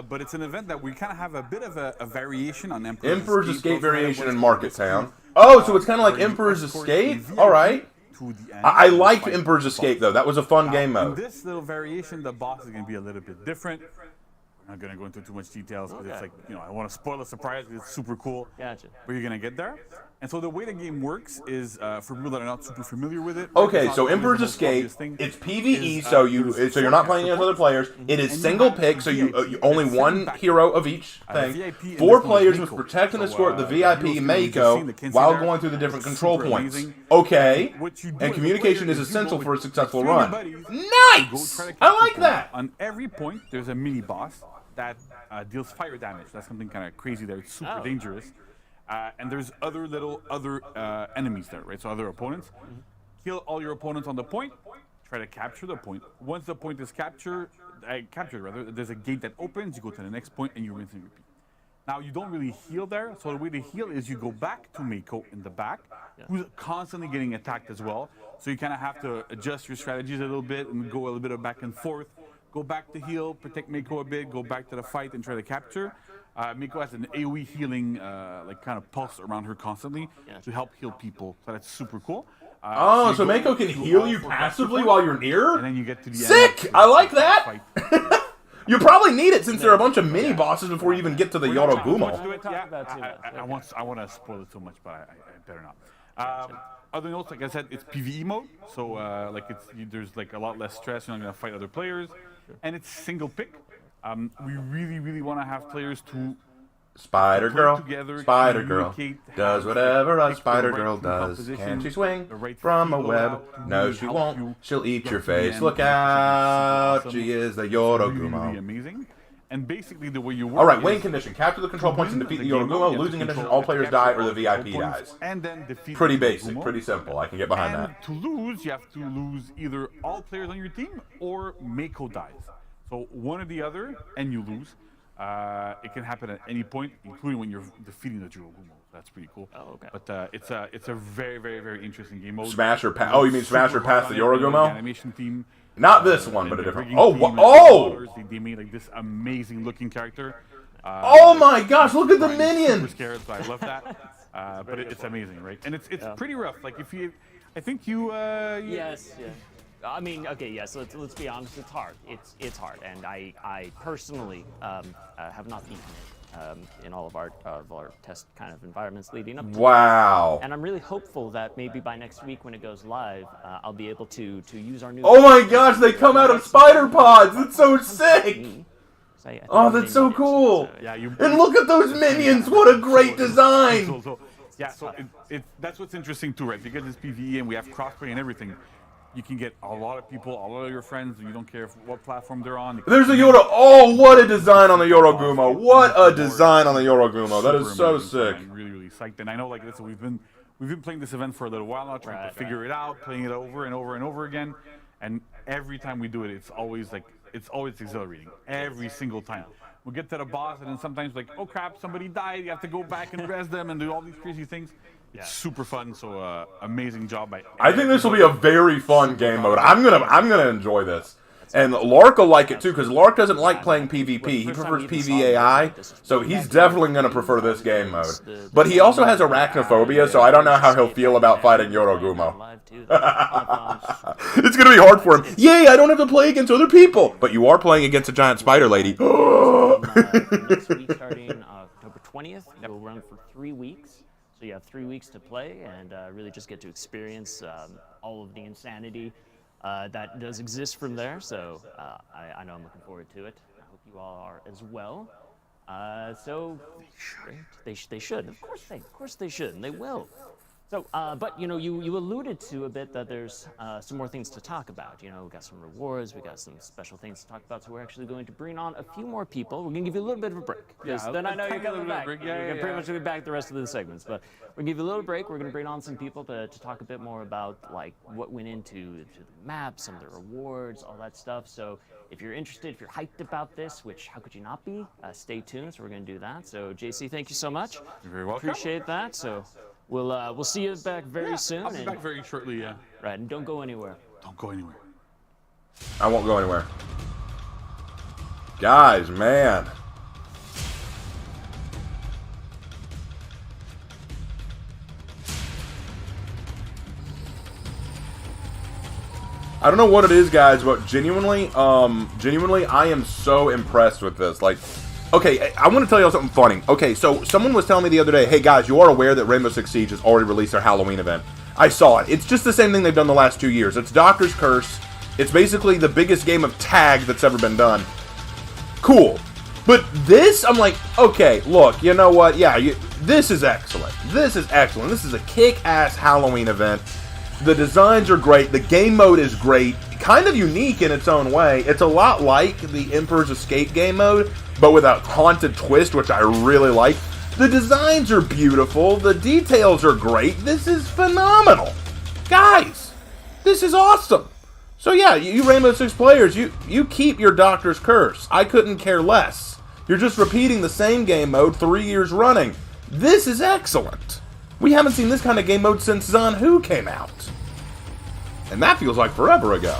but it's an event that we kind of have a bit of a variation on Emperor's Escape Also, variation was in to Market get Town. to, Oh, so it's kind of like where you Emperor's escort Escape? the All VIP right. to the end I and you liked fight Emperor's the Escape, boss. though. That was a fun Now, game in mode. this little variation, the boss is going to be a little bit different. We're not going to go into too much details because it's like, I want to spoil the surprise because it's super cool. Gotcha. But you're going to get there. And so the way the game works is, for people that are not super familiar with it. Okay, it's so not always Emperor's the most Escape, obvious thing, it's PvE, is, so there's you're not four playing against character other players. points, It is and you single have pick, so you VIP only that's one sitting back hero of each The thing. VIP in 4 this one is players must Mako. protect and So, escort the the VIP hero's team, Mako you can see while there. going through the different It's control super points. amazing. Okay, What you do and as a communication player is is you go essential for a with successful 3 of your run. buddies, you go Nice! try to I capture like points. that. On every point, there's a mini boss that deals fire damage. That's something kind of crazy there. It's super dangerous. And there's other enemies there, right? So other opponents. Kill all your opponents on the point. Try to capture the point. Once the point is captured, there's a gate that opens. You go to the next point and you rinse and repeat. Now you don't really heal there. So the way to heal is you go back to Mako in the back, who's constantly getting attacked as well. So you kind of have to adjust your strategies a little bit and go a little bit of back and forth. Go back to heal, protect Mako a bit, go back to the fight and try to capture. Miko has an AoE healing, like kind of pulse around her constantly to help heal people. So that's super cool. Oh, so you Mako go can through heal all you 4 passively capture while points, you're near? and then you get to the Sick! end. I like that! Fight. You probably need it since there are a bunch of mini bosses before you even get to the We're not talking Jorogumo. much to it, Talk about too much. I want to spoil it so much, but I better not. Other notes, like I said, it's PvE mode, so there's like a lot less stress. You're not gonna fight other players, and it's single pick. We really want to have players to Spider Girl, together, Spider Girl communicate, does have, whatever a pick the Spider right Girl team does. composition, Can she swing the right from a field web? out to No, really she help won't. you She'll eat get your to the face. end. Look It's out! awesome. She is the It's really Jorogumo. amazing. And basically, the way you work. All right, win is condition. Capture the control points and defeat the game mode, you Jorogumo. have to Losing condition, control- all players capture die all or the control VIP points dies. And then defeat Pretty the basic, Jorogumo. pretty simple. I can get behind And that. to lose, you have to lose either all players on your team or Mako dies. So one or the other, and you lose. It can happen at any point, including when you're defeating the Jorogumo. That's pretty cool. Oh, okay. But it's a very interesting game mode. Smash or pass. Oh, you mean smash or Super pass hard the on it. The Jorogumo? animation team. Not this one, but and a the different. rigging Oh, team wha- and the oh! colors, They made like this amazing looking character. Oh my gosh! Look at the Brian is minions. Super scared, so I love that. But it's amazing, right? And it's pretty rough. Like I think you. Yes. I mean, okay, yes. Let's be honest. It's hard. It's hard, and I personally have not beaten it in all of our test kind of environments leading up to it. Wow. And I'm really hopeful that maybe by next week when it goes live, I'll be able to use our new. Oh my gosh! They come out of spider pods. It's so sick. Oh, that's so cool. Yeah, And look at those minions! What a great design! So that's what's interesting too, right? Because it's PvE and we have crossplay and everything. You can get a lot of people, a lot of your friends. You don't care what platform they're on. There's a Yoda. Oh, what a design on the Jorogumo! What a design on the Jorogumo! That is so sick. I'm really psyched, and I know like this. We've been playing this event for a little while now, trying to figure it out, playing it over and over and over again. And every time we do it, it's always exhilarating. Every single time. We get to the boss, and then sometimes like, oh crap, somebody died. You have to go back and res them and do all these crazy things. It's super fun. So amazing job by. I think this will be a very fun game mode. I'm gonna enjoy this. And Lark will like it too, because Lark doesn't like playing PvP. He prefers PvAI, so he's definitely going to prefer this game mode. But he also has arachnophobia, so I don't know how he'll feel about fighting Jorogumo. It's going to be hard for him. Yay, I don't have to play against other people! But you are playing against a giant spider lady. Next week, starting October 20th, we'll run for 3 weeks. So you have 3 weeks to play and really just get to experience all of the insanity that does exist from there. So I know I'm looking forward to it. I hope you all are as well. So they should. Of course they should, and they will. So, but you alluded to a bit that there's some more things to talk about. We got some rewards, we got some special things to talk about. So we're actually going to bring on a few more people. We're gonna give you a little bit of a break, because then I know you're coming back. You're gonna pretty much be back the rest of the segments. But we're gonna give you a little break. We're gonna bring on some people to talk a bit more about like what went into the map, some of the rewards, all that stuff. So if you're interested, if you're hyped about this, which how could you not be? Stay tuned. So we're gonna do that. So JC, thank you so much. You're very welcome. Appreciate that. So. We'll see you back very soon. I'll be back very shortly, yeah. Right, and don't go anywhere. Don't go anywhere. I won't go anywhere. Guys, man. I don't know what it is, guys, but genuinely, I am so impressed with this. Like, okay, I want to tell you something funny. Okay, so someone was telling me the other day, hey guys, you are aware that Rainbow Six Siege has already released their Halloween event. I saw it. It's just the same thing they've done the last 2 years. It's Doctor's Curse. It's basically the biggest game of tag that's ever been done. Cool. But this, I'm like, okay, look, you know what? Yeah, this is excellent. This is excellent. This is a kick-ass Halloween event. The designs are great. The game mode is great. Kind of unique in its own way. It's a lot like the Emperor's Escape game mode, but with a haunted twist, which I really like. The designs are beautiful. The details are great. This is phenomenal. Guys, this is awesome. So yeah, you Rainbow Six players, you keep your Doctor's Curse. I couldn't care less. You're just repeating the same game mode 3 years running. This is excellent. We haven't seen this kind of game mode since Zon Who came out. And that feels like forever ago.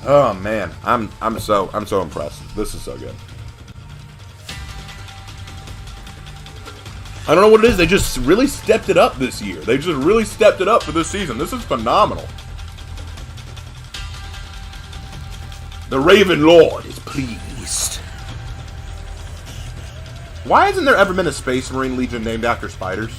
Oh man, I'm so impressed. This is so good. I don't know what it is. They just really stepped it up this year. They just really stepped it up for this season. This is phenomenal. The Raven Lord is pleased. Why hasn't there ever been a Space Marine Legion named after spiders?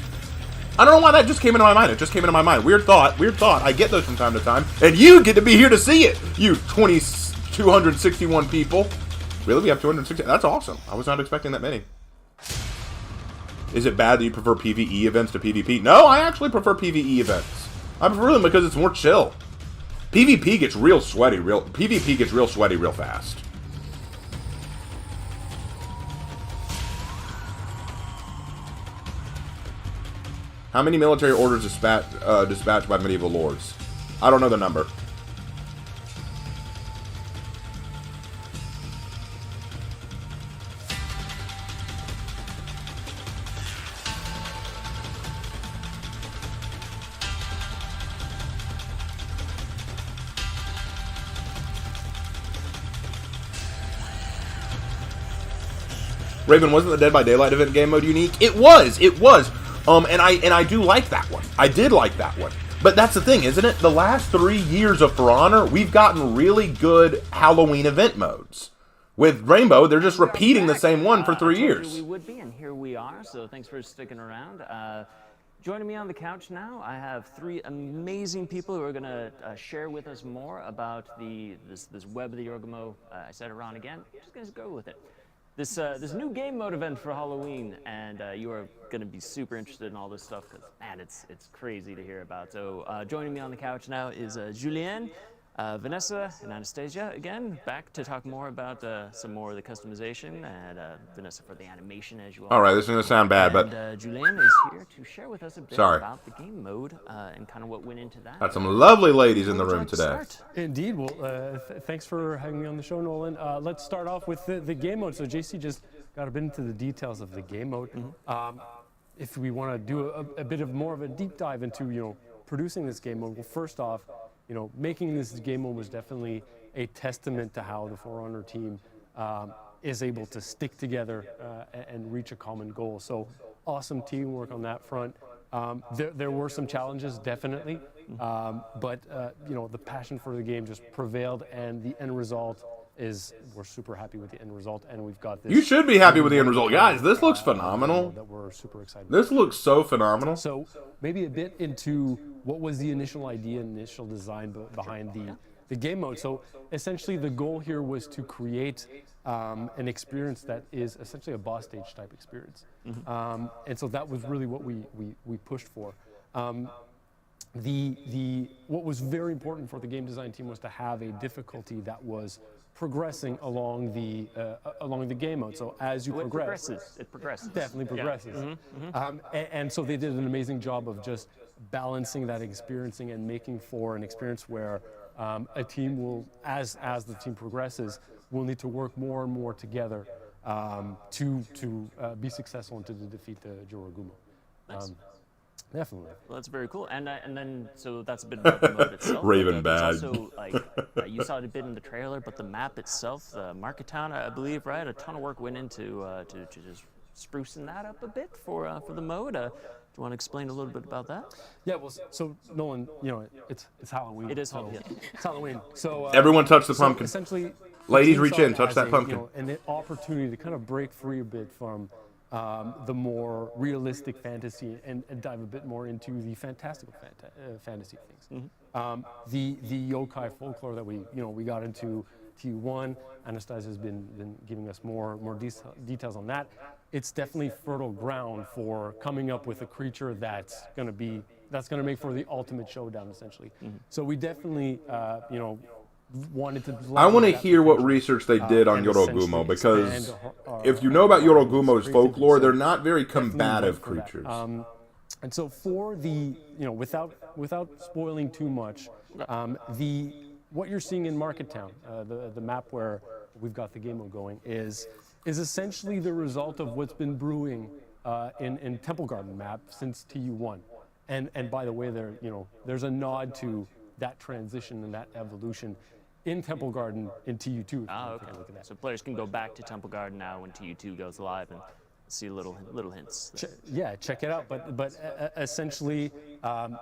I don't know why that just came into my mind. It just came into my mind. Weird thought. Weird thought. I get those from time to time. And you get to be here to see it. You 261 people. Really? We have 260? That's awesome. I was not expecting that many. Is it bad that you prefer PvE events to PvP? No, I actually prefer PvE events. I prefer them because it's more chill. PvP gets real sweaty. PvP gets real sweaty real fast. How many military orders dispatched by medieval lords? I don't know the number. Raven, wasn't the Dead by Daylight event game mode unique? It was. It was. And I do like that one. I did like that one. But that's the thing, isn't it? The last 3 years of For Honor, we've gotten really good Halloween event modes. With Rainbow, they're just repeating the same one for 3 years. We would be, and here we are. So thanks for sticking around. Joining me on the couch now, I have 3 amazing people who are going to share with us more about this web of the Jorogumo. I said it wrong again. Just going to go with it. This new game mode event for Halloween, and you are going to be super interested in all this stuff because, man, it's crazy to hear about. So joining me on the couch now is Julien, Vanessa, and Anastasia, again, back to talk more about some more of the customization, and Vanessa for the animation, as you all right, this is going to sound bad, but... Julien is here to share with us a bit about the game mode and kind of what went into that. Got some lovely ladies in the room today. Indeed. Well, thanks for having me on the show, Nolan. Let's start off with the game mode. So JC just got a bit into the details of the game mode. If we want to do a bit of more of a deep dive into, producing this game mode, well, first off, making this game mode was definitely a testament to how the For Honor team is able to stick together and reach a common goal. So awesome teamwork on that front. There were some challenges, definitely, but the passion for the game just prevailed, and the end result is we're super happy with the end result, and we've got this. You should be happy with the end result, guys. This looks phenomenal. That we're super excited. This looks so phenomenal. So maybe a bit into what was the initial idea, initial design behind the game mode. So essentially the goal here was to create an experience that is essentially a boss stage type experience. And so that was really what we pushed for. What was very important for the game design team was to have a difficulty that was progressing along the game mode. So as you progress, it progresses. Definitely progresses. And so they did an amazing job of just balancing that experiencing and making for an experience where a team will, as the team progresses, will need to work more and more together to be successful and to defeat Jorogumo. Nice. Definitely. Well, that's very cool. And then, so that's a bit about the mode itself. Raven There's bad. Also, like, you saw it a bit in the trailer, but the map itself, the Market Town, I believe, right? A ton of work went into to just sprucing that up a bit for the mode. Do you want to explain a little bit about that? Yeah, well, so Nolan, it's Halloween. It is so Halloween. It's Halloween. So Everyone touch the pumpkin. Essentially, Ladies, the team reach saw in, it touch as that pumpkin. An opportunity to kind of break free a bit from the more realistic fantasy and dive a bit more into the fantastical fantasy things. The yokai folklore that we got into TU1, Anastasia has been giving us more details on that. It's definitely fertile ground for coming up with a creature that's going to make for the ultimate showdown, essentially. So we definitely wanted to. I want to hear what research they did on Jorogumo, because if you know about Yorogumo's folklore, they're not very combative creatures. And so for the, without spoiling too much, what you're seeing in Market Town, the map where we've got the game mode going, is essentially the result of what's been brewing in Temple Garden map since TU1. And by the way, there's a nod to that transition and that evolution in Temple Garden in TU2. Okay. So players can go back to Temple Garden now when TU2 goes live and see little hints. Check it out. But essentially, the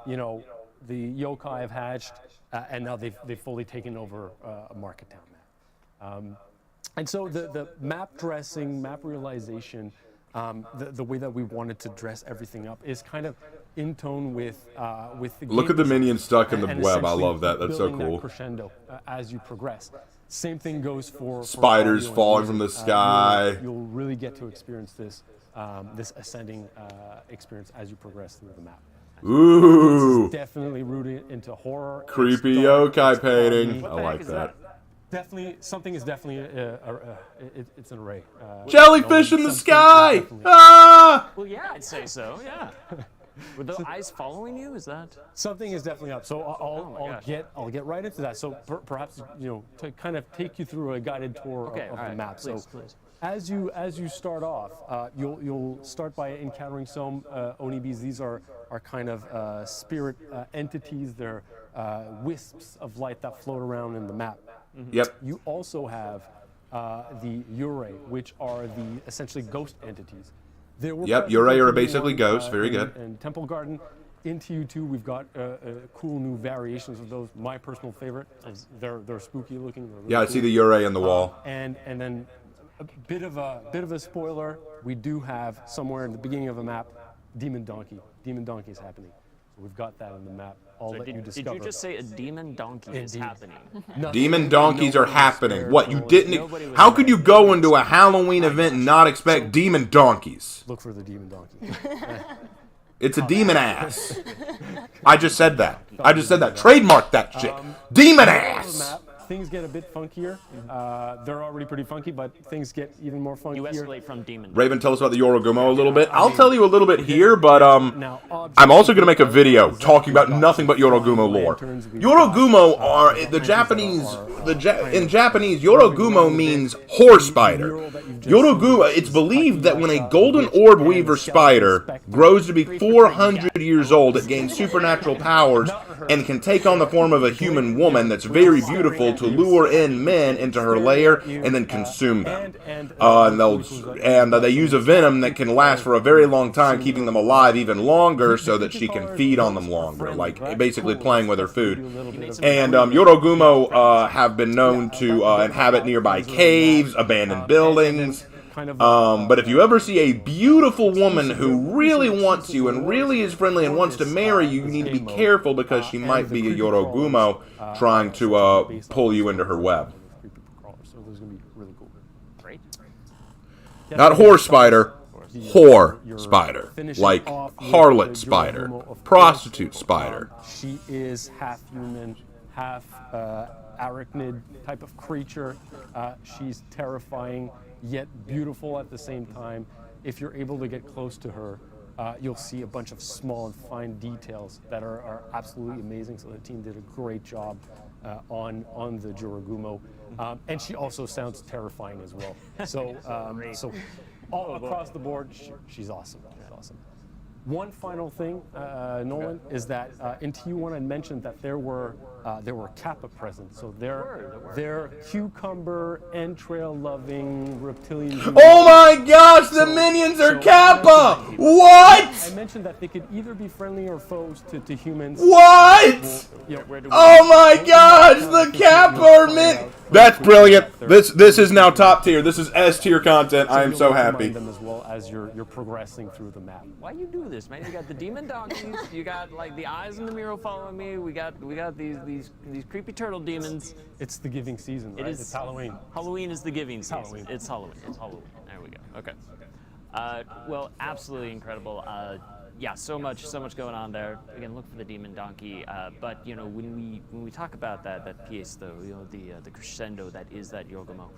yokai have hatched, and now they've fully taken over Market Town map. And so the map dressing, map realization, the way that we wanted to dress everything up is kind of in tone with the game. Look at the minions stuck in the and web. I love that. That's so building cool. that crescendo as you progress. Same thing goes for Spiders audio and falling music. from the sky. You'll really get to experience this ascending experience as you progress through the map. Ooh, Definitely rooted into horror. creepy It's dark, yokai it's painting. foggy. I like that. Definitely, something is definitely it's an array. Jellyfish in the Something sky! is definitely- Ah! Well, yeah, I'd say so. Yeah. Were the eyes following you? Is that? Something is definitely up. So I'll get right into that. So perhaps to kind of take you through a guided tour of the map. Please. As you start off, you'll start by encountering some onibis. These are kind of spirit entities. They're wisps of light that float around in the map. Yep. You also have the Yurei, which are the essentially ghost entities. Yep, Yurei are basically ghosts. Very good. And Temple Garden. In TU2, we've got cool new variations of those. My personal favorite is they're spooky looking. Really Yeah, I cool. see the Yurei on the wall. And then a bit of a spoiler. We do have somewhere in the beginning of a map, Demon Donkey. Demon Donkey is happening. So we've got that on the map. I'll let you discover. Did you just say a demon donkey is happening? Demon donkeys are happening. What, you didn't? How could you go into a Halloween event and not expect demon donkeys? Look for the Demon Donkey. It's a demon ass. I just said that. Trademark that shit. Demon ass. Map, things get a bit funkier. They're already pretty funky, but things get even more funkier. You escalate from demon. Raven, tell us about the Yorogumo a little bit. I'll tell you a little bit here, but Now, I'm also going to make a video talking about nothing but Yorogumo lore. Yorogumo are the Japanese. In Japanese, Yorogumo means horse spider. Yorogumo. It's believed that when a golden orb weaver spider grows to be 400 years old, it gains supernatural powers and can take on the form of a human woman that's very beautiful to lure in men into her lair and then consume them. And they use a venom that can last for a very long time, keeping them alive even longer so that she can feed on them longer, like basically playing with her food. And Yorogumo have been known to inhabit nearby caves, abandoned buildings, kind of. But if you ever see a beautiful woman who really wants you and really is friendly and wants to marry you, you need to be careful because she might be a Jorogumo trying to pull you into her web. So those are going to be really cool. Great. Not whore spider, whore spider. Like harlot spider, prostitute spider. She is half human, half arachnid type of creature. She's terrifying, yet beautiful at the same time. If you're able to get close to her, you'll see a bunch of small and fine details that are absolutely amazing. So the team did a great job on the Jorogumo. And she also sounds terrifying as well. So, so all across the board, she's awesome. She's awesome. One final thing, Nolan, is that in T1 I mentioned that there were Kappa present. So they're cucumber, entrail-loving, reptilian. Oh my gosh, the minions are Kappa! What? I mentioned that they could either be friendly or foes to humans. What? Oh my gosh, the Kappa are min. That's brilliant. This is now top tier. This is S tier content. I am so happy. Them as well as you're progressing through the map. Why you do this, man? You got the demon donkeys. You got like the eyes in the mural following me. We got these creepy turtle demons. It's the giving season, right? It's Halloween. Halloween is the giving season. Halloween. It's Halloween. It's Halloween. There we go. Okay. Well, absolutely incredible. Yeah, so much going on there. Again, look for the demon donkey. But you know, when we talk about that piece, though, you know, the crescendo that is that Jorogumo.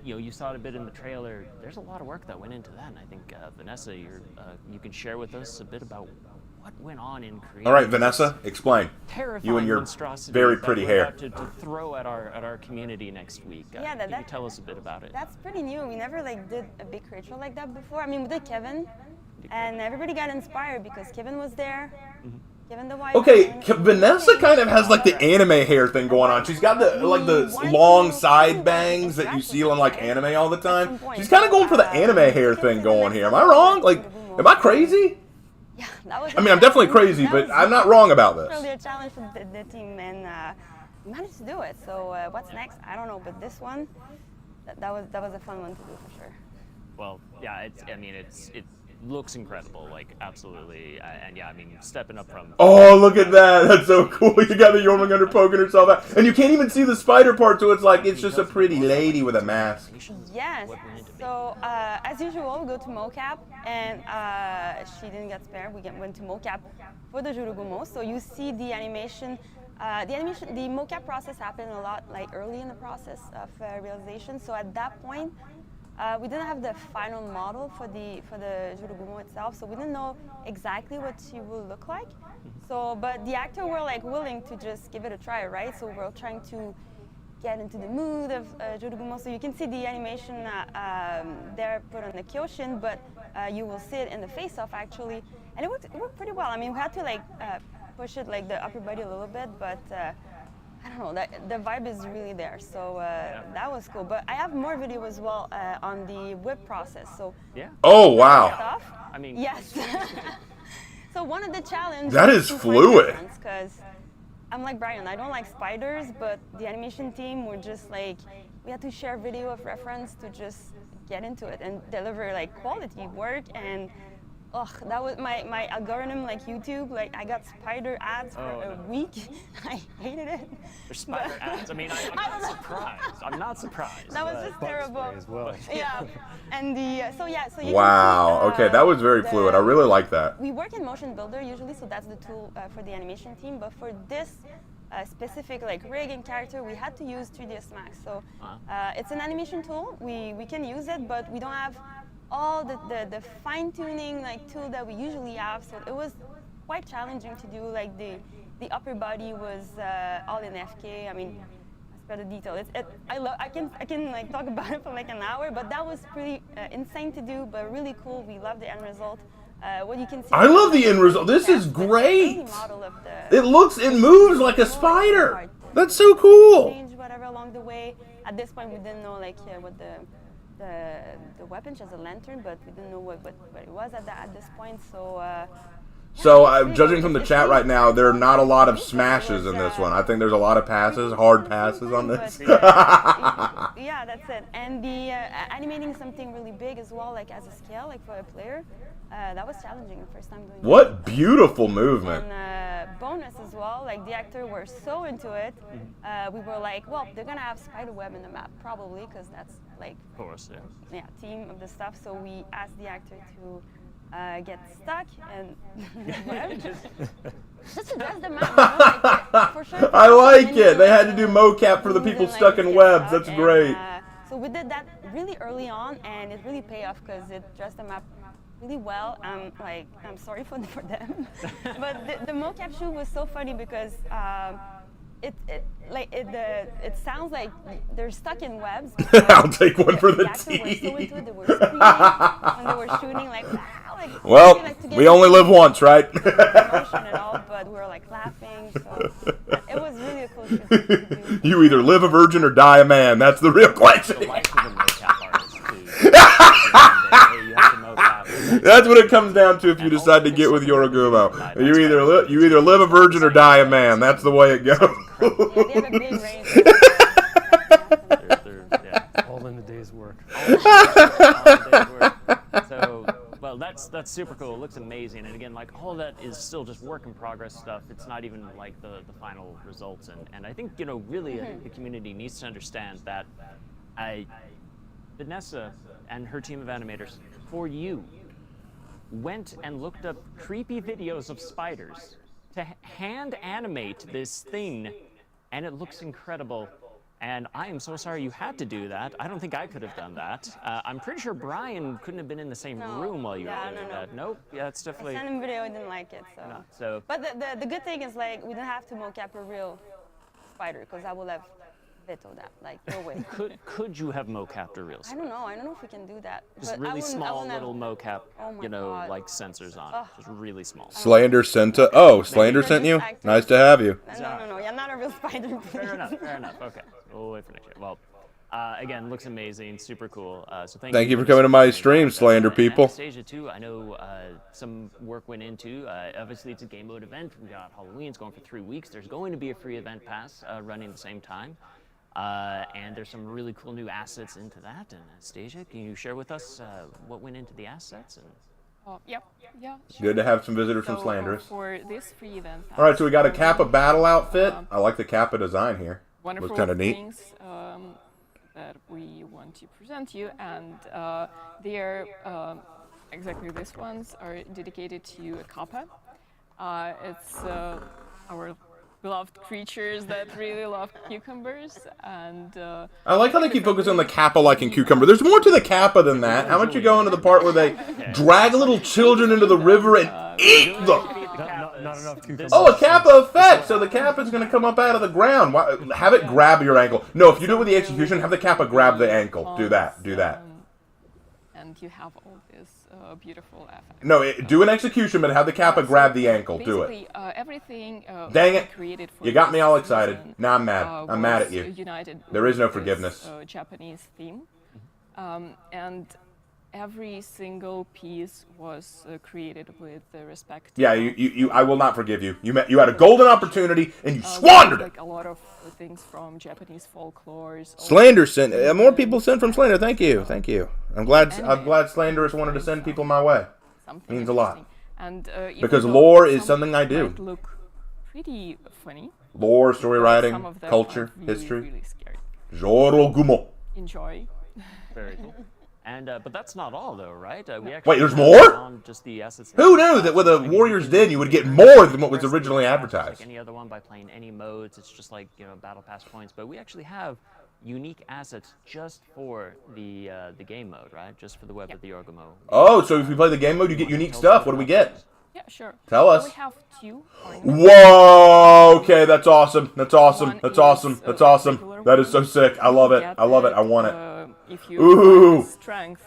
You know, you saw it a bit in the trailer. There's a lot of work that went into that, and I think Vanessa, you can share with us a bit about what went on in creating. All right, Vanessa, explain. Terrifying You and your monstrosity very that pretty we're hair. about to throw at our community next week. Yeah, can you tell us a bit about it? That's pretty new. We never like did a big ritual like that before. I mean, we did Kevin, and everybody got inspired because Kevin was there. Kevin the White. Okay, Vanessa kind of has like the anime hair thing going on. She's got the long side bangs that you see on like anime all the time. She's kind of going for the anime hair thing going here. Am I wrong? Like, am I crazy? Yeah, that was. I mean, I'm definitely crazy, but I'm not wrong about this. Really a challenge for the team, and we managed to do it. So what's next? I don't know, but this one, that was a fun one to do for sure. Well, yeah, it looks incredible, like absolutely, and yeah, I mean, stepping up from. Oh, look at that! That's so cool. You got the Jormungandr poking herself out, and you can't even see the spider part, so it's like it's just a pretty lady with a mask. Yes. So as usual, we go to mocap, and she didn't get spared. We went to mocap for the Jorogumo. So you see the animation. The mocap process happened a lot like early in the process of realization. So at that point. We didn't have the final model for the Jorogumo itself, so we didn't know exactly what she will look like. So, but the actor were like willing to just give it a try, right? So we're trying to get into the mood of Jorogumo. So you can see the animation there put on the Kyoshin, but you will see it in the face-off actually, and it worked pretty well. I mean, we had to like push it like the upper body a little bit, but. I don't know, the vibe is really there, so that was cool. But I have more video as well on the whip process. So yeah. Oh wow. Stuff. I mean. Yes. So one of the challenges. That is fluid. Because I'm like Brian, I don't like spiders, but the animation team were just like we had to share video of reference to just get into it and deliver like quality work and. Ugh, that was my algorithm, like YouTube. Like I got spider ads for a week. I hated it. There's spider ads. I mean, I'm not surprised. I'm not surprised. That was just terrible. As well. Yeah, and so you Wow. can see, Okay, that was very fluid. I really like that. We work in Motion Builder usually, so that's the tool for the animation team. But for this specific like rig and character, we had to use 3ds Max. So it's an animation tool. We can use it, but we don't have all the fine-tuning like tool that we usually have, so it was quite challenging to do. Like the upper body was all in FK. I mean, I spare the detail. I can like talk about it for like an hour, but that was pretty insane to do, but really cool. We love the end result. What you can see. I love the end result. This is great. It moves like a spider. That's so cool. Change whatever along the way. At this point, we didn't know like what the weapon, she has a lantern, but we didn't know what it was at this point. So So, judging from the chat right now, there are not a lot of smashes in this one. I think there's a lot of passes, hard passes on this. Yeah, that's it. And the animating something really big as well, like as a scale, like for a player, that was challenging the first time doing that. What beautiful movement. And bonus as well, like the actors were so into it. We were like, well, they're gonna have spider web in the map, probably, because that's like, Of course, yeah. theme of the stuff. So we asked the actor to get stuck and just to dress the map. Like, for sure, I like it. They had to do mocap for the people stuck in webs. That's great. So we did that really early on, and it really paid off because it dressed the map really well. I'm sorry for them, but the mocap shoot was so funny because it sounds like they're stuck in webs. I'll take one for the team. Were so into it, they were screaming when they were shooting, like, wow, like. Well, we only live once, right? Emotion and all, but we were like laughing. So it was really a cool shoot to do. You either live a virgin or die a man. That's the real question. The life of a mocap artist, too. You have to mocap. That's what it comes down to if you decide to get with Jorogumo. You either live a virgin or die a man. That's the way it goes. Yeah, they have a big range. All in the day's work. So, well, that's super cool. It looks amazing. And again, like, all that is still just work in progress stuff. It's not even like the final results. And I think, really, I think the community needs to understand that Vanessa and her team of animators, for you, went and looked up creepy videos of spiders to hand animate this thing, and it looks incredible. And I am so sorry you had to do that. I don't think I could have done that. I'm pretty sure Brian couldn't have been in the same room while you were doing that. Nope. Yeah, it's definitely. I sent him a video, I didn't like it. So. But the good thing is, like, we don't have to mocap a real spider, because I would have vetoed that. Like, no way. Could you have mocapped a real spider? I don't know if we can do that. Just but really small little mocap, God. like sensors on it. Just really small. Slander sent to. Oh, Slander sent you? Nice to have you. No. You're not a real spider. Fair enough. Okay. We'll wait for next year. Well, again, looks amazing, super cool. So thank you for coming to my stream, Slander people. Anastasia too. I know some work went into. Obviously, it's a game mode event. We got Halloween. It's going for 3 weeks. There's going to be a free event pass running at the same time. And there's some really cool new assets into that. And Anastasia, can you share with us what went into the assets? Yeah. Sure. Good to have some visitors from Slanderous. For this free event. All right, so we got a Kappa battle outfit. I like the Kappa design here. Wonderful Looks kind of neat. things that we want to present you, and they are exactly these ones are dedicated to a Kappa. It's our beloved creatures that really love cucumbers, and I like how they keep focusing on the Kappa liking cucumber. There's more to the Kappa than that. How about you go into the part where they drag little children into the river and eat them? Not enough cucumbers. Oh, a Kappa effect! So the Kappa's going to come up out of the ground. Have it grab your ankle. No, if you do it with the execution, have the Kappa grab the ankle. Do that. And you have all this beautiful effect. No, do an execution, but have the Kappa grab the ankle. Do it. Basically, everything Dang it! created for You got me all this excited. season, Now I'm mad. I'm mad at you. United There is no with forgiveness. this, Japanese theme, and every single piece was created with the respect. Yeah, you. I will not forgive you. You had a golden opportunity and you squandered it. Like a lot of things from Japanese folklores. Slander sent. More people sent from Slander. Thank you. I'm glad Slanderous wanted to send people my way. Means a lot. And because lore is something I do. Look pretty funny. Lore, story writing, Some of them culture, are really, history. Really scary. Jorogumo. Enjoy. Very cool. And but that's not all, though, right? We Wait, there's more? On just the assets. Who knew that with a Warriors Den you would get more than what was originally advertised? Like any other one, by playing any modes, it's just like battle pass points. But we actually have unique assets just for the game mode, right? Just for the web of the Jorogumo. Oh, so if you play the game mode, you get unique stuff. What do we get? Yeah, sure. Tell us. We have 2 ornaments. Whoa! Okay, that's awesome. That's awesome. That is so sick. I love it. I want it. If you Ooh! Strength.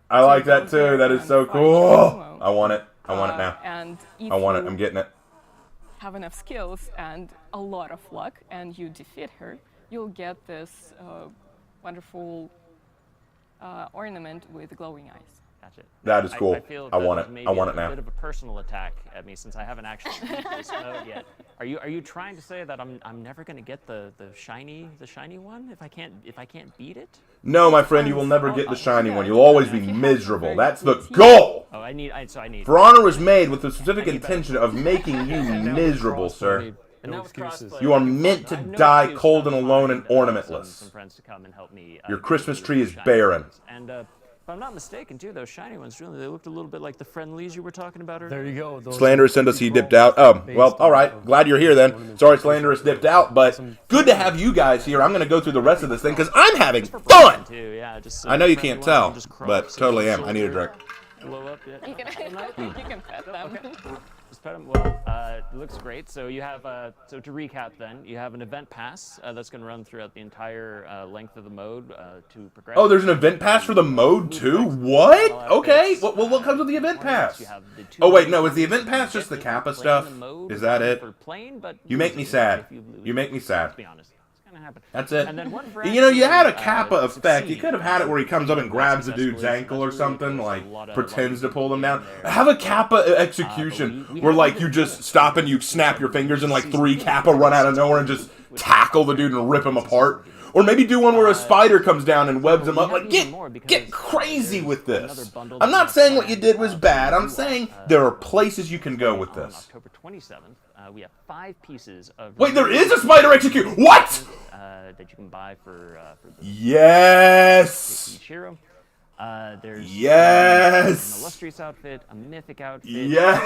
I like that too. That is so cool. I want it. I want it now. And if I want it. you I'm getting it. have enough skills and a lot of luck, and you defeat her, you'll get this wonderful ornament with glowing eyes. Gotcha. That is cool. I feel I that want was it. maybe I want a it now. bit of a personal attack at me since I haven't actually beat this mode yet. Are you trying to say that I'm never going to get the shiny one if I can't beat it? No, my friend, you will never get the shiny one. You'll always be miserable. That's the goal. Oh, I need. For Honor was made with the specific intention of making you miserable, sir. And now with crossplay, You are meant to I have no die excuse cold to and alone and find, ornamentless. some friends to come and help me. Your get Christmas the tree is shiny barren. ones. And if I'm not mistaken, too, those shiny ones, really, they looked a little bit like the friendlies you were talking about earlier. There you go. Those Slanderous sent us he dipped out. Oh, well, all right. Glad you're here then. Sorry Slanderous dipped out, but good to have you guys here. I'm going to go through the rest of this thing because I'm having fun. Too, yeah, just I know you can't friendly ones tell, just cross but so totally the am. I need a shoulder drink. Blow up, yeah. You can pet them. Just pet 'em. Well, it looks great. So you have, so to recap then, you have an event pass that's going to run throughout the entire length of the mode to progress. Oh, there's an event pass for the mode too? What? Okay. Well, what comes with the event pass? Oh, wait, no. Is the event pass just the Kappa stuff? Is that it? You make me sad. You make me sad. To be honest. Happen. That's it. And then one for You know, you had a actually, Kappa effect. You succeed. could have had it where he comes up and grabs a dude's ankle or something, like pretends to pull them down. Have a Kappa execution where, like, you just stop and you snap your fingers and, like, 3 Kappa run out of nowhere and just tackle the dude and rip him apart. Or maybe do one where a spider comes down and webs him up. Like, get crazy with this. I'm not saying what you did was bad. I'm saying there are places you can go with this. October 27th, we have 5 pieces of... Wait, there is a spider execute. What? That you can buy for Yes. each hero. There's Yes. an illustrious outfit, a mythic outfit. Yeah.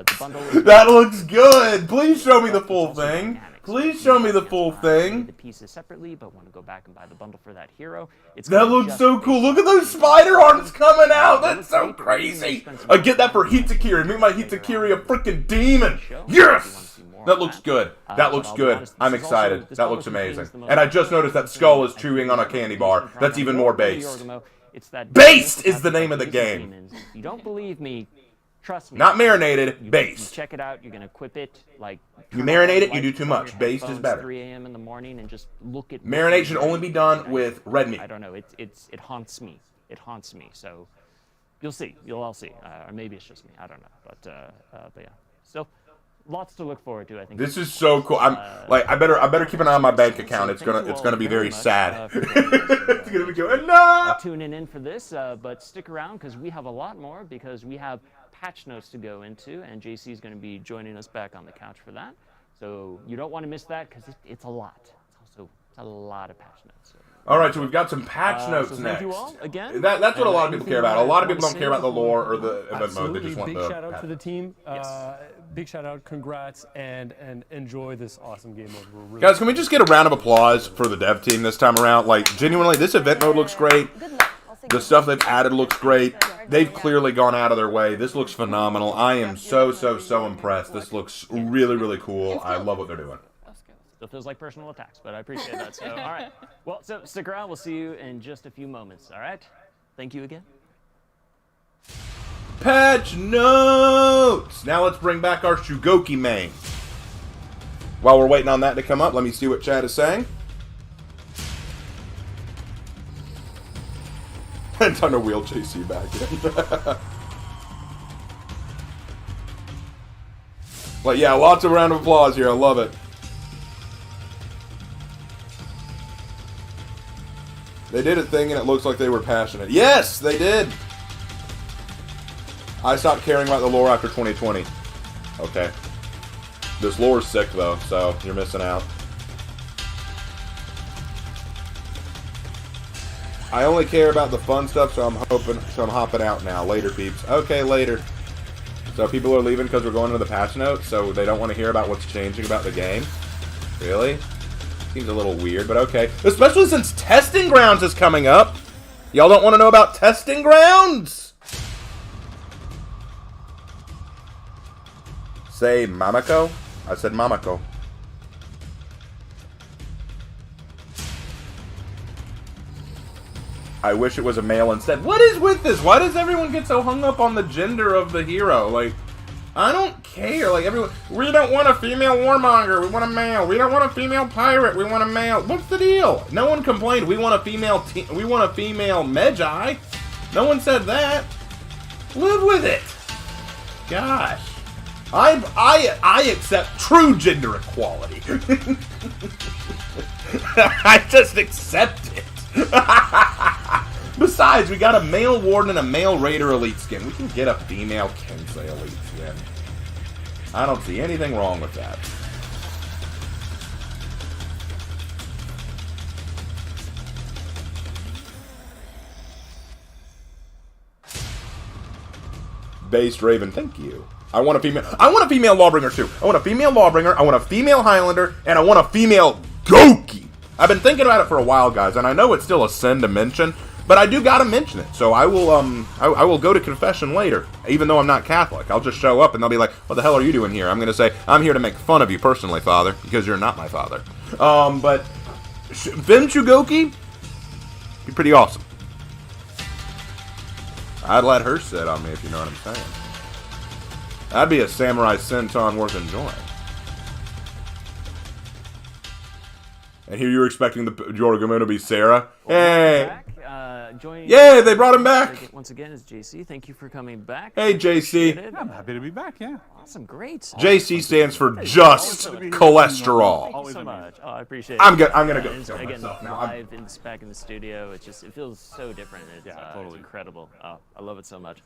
The bundle. That looks good. Please show me the full thing. Please show me the full thing. The pieces separately, but want to go back and buy the bundle for that hero. That looks so cool. Look at those spider arms coming out. That's so crazy. I get that for Hitakiri. Make my Hitakiri a freaking demon. Yes. That looks good. That looks good. I'm excited. That looks amazing. And I just noticed that Skull is chewing on a candy bar. That's even more based. Based is the name of the game. You don't believe me? Trust me. Not marinated, based. You check it out. You're gonna equip it like. You marinate it, you do too much. Based is better. 3 a.m. in the morning and just look at. Marinate should only be done with red meat. I don't know. It haunts me. It haunts me. So, you'll see. You'll all see. Or maybe it's just me. I don't know. But yeah. Still, lots to look forward to. I think. This is so cool. I'm like, I better keep an eye on my bank account. It's gonna be very sad. It's gonna be going no. Tuning in for this, but stick around because we have a lot more because we have patch notes to go into, and JC is going to be joining us back on the couch for that. So you don't want to miss that because it's a lot. It's a lot of patch notes. So. All right, so we've got some patch notes so next. thank you all again. That's what a lot of people care about. A lot of people don't care about the lore or the event mode. Absolutely. They just want Big the shout out patch. to the team. Big shout out, congrats, and enjoy this awesome game mode. We're really Guys, can we just get a round of applause for the dev team this time around? Like, genuinely, this event mode looks great. The stuff they've added looks great. They've clearly gone out of their way. This looks phenomenal. I am so impressed. This looks really, really cool. I love what they're doing. Still feels like personal attacks, but I appreciate that. So, all right. Well, so stick around. We'll see you in just a few moments. All right. Thank you again. Patch notes! Now let's bring back our Shugoki main. While we're waiting on that to come up, let me see what chat is saying. Time to wheel JC back in. But yeah, lots of round of applause here. I love it. They did a thing and it looks like they were passionate. Yes, they did. I stopped caring about the lore after 2020. Okay. This lore is sick though, so you're missing out. I only care about the fun stuff, so I'm hopping out now. Later, peeps. Okay, later. So people are leaving because we're going to the patch notes, so they don't want to hear about what's changing about the game. Really? Seems a little weird, but okay. Especially since Testing Grounds is coming up. Y'all don't want to know about Testing Grounds? Say Mamako? I said Mamako. I wish it was a male instead. What is with this? Why does everyone get so hung up on the gender of the hero? Like, I don't care. Like, everyone, we don't want a female warmonger. We want a male. We don't want a female pirate. We want a male. What's the deal? No one complained. We want a female. We want a female Magi. No one said that. Live with it. Gosh, I accept true gender equality. I just accept it. Besides, we got a male warden and a male raider elite skin. We can get a female Kensei elite skin. I don't see anything wrong with that. Based Raven, thank you. I want a female Lawbringer too. I want a female Lawbringer, I want a female Highlander, and I want a female Goki. I've been thinking about it for a while, guys, and I know it's still a sin to mention, but I do gotta mention it. So I will I will go to confession later, even though I'm not Catholic. I'll just show up and they'll be like, "What the hell are you doing here?" I'm gonna say, "I'm here to make fun of you personally, Father, because you're not my father." But Femchu Goki be pretty awesome. I'd let her sit on me, if you know what I'm saying. That'd be a samurai senton worth enjoying. And here you're expecting the Jorogumo to be Sarah. Hey! Yay, they brought him back! Once again, is JC. Thank you for coming back. Hey, JC. I'm happy to be back, yeah. Awesome, great. JC stands for just cholesterol. Thank you so much. Oh, I appreciate it. I'm gonna go Again, myself now. live back in the studio, it feels so different. It's, totally. it's incredible. Oh, I love it so much.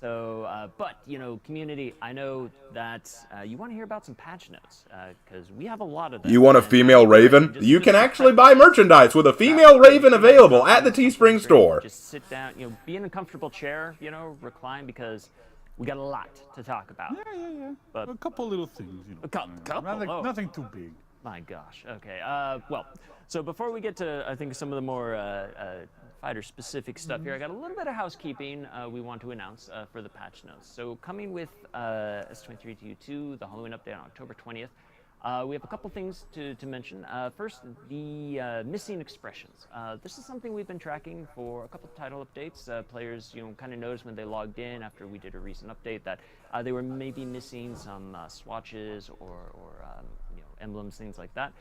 So, but, you know, community, I know that you want to hear about some patch notes, because we have a lot of them. You want a female Raven? You can actually buy merchandise with a female Raven available at the Teespring store. Just sit down, you know, be in a comfortable chair, you know, recline, because we got a lot to talk about. Yeah. But a couple little things, you know. A couple? Nothing too big. My gosh. Okay. Well, so before we get to, I think, some of the more fighter-specific stuff here, I got a little bit of housekeeping we want to announce for the patch notes. So coming with S23TU2, the Halloween update on October 20th, we have a couple things to mention. First, the missing expressions. This is something we've been tracking for a couple of title updates. Players, you know, kind of noticed when they logged in after we did a recent update that they were maybe missing some swatches or you know, emblems, things like that.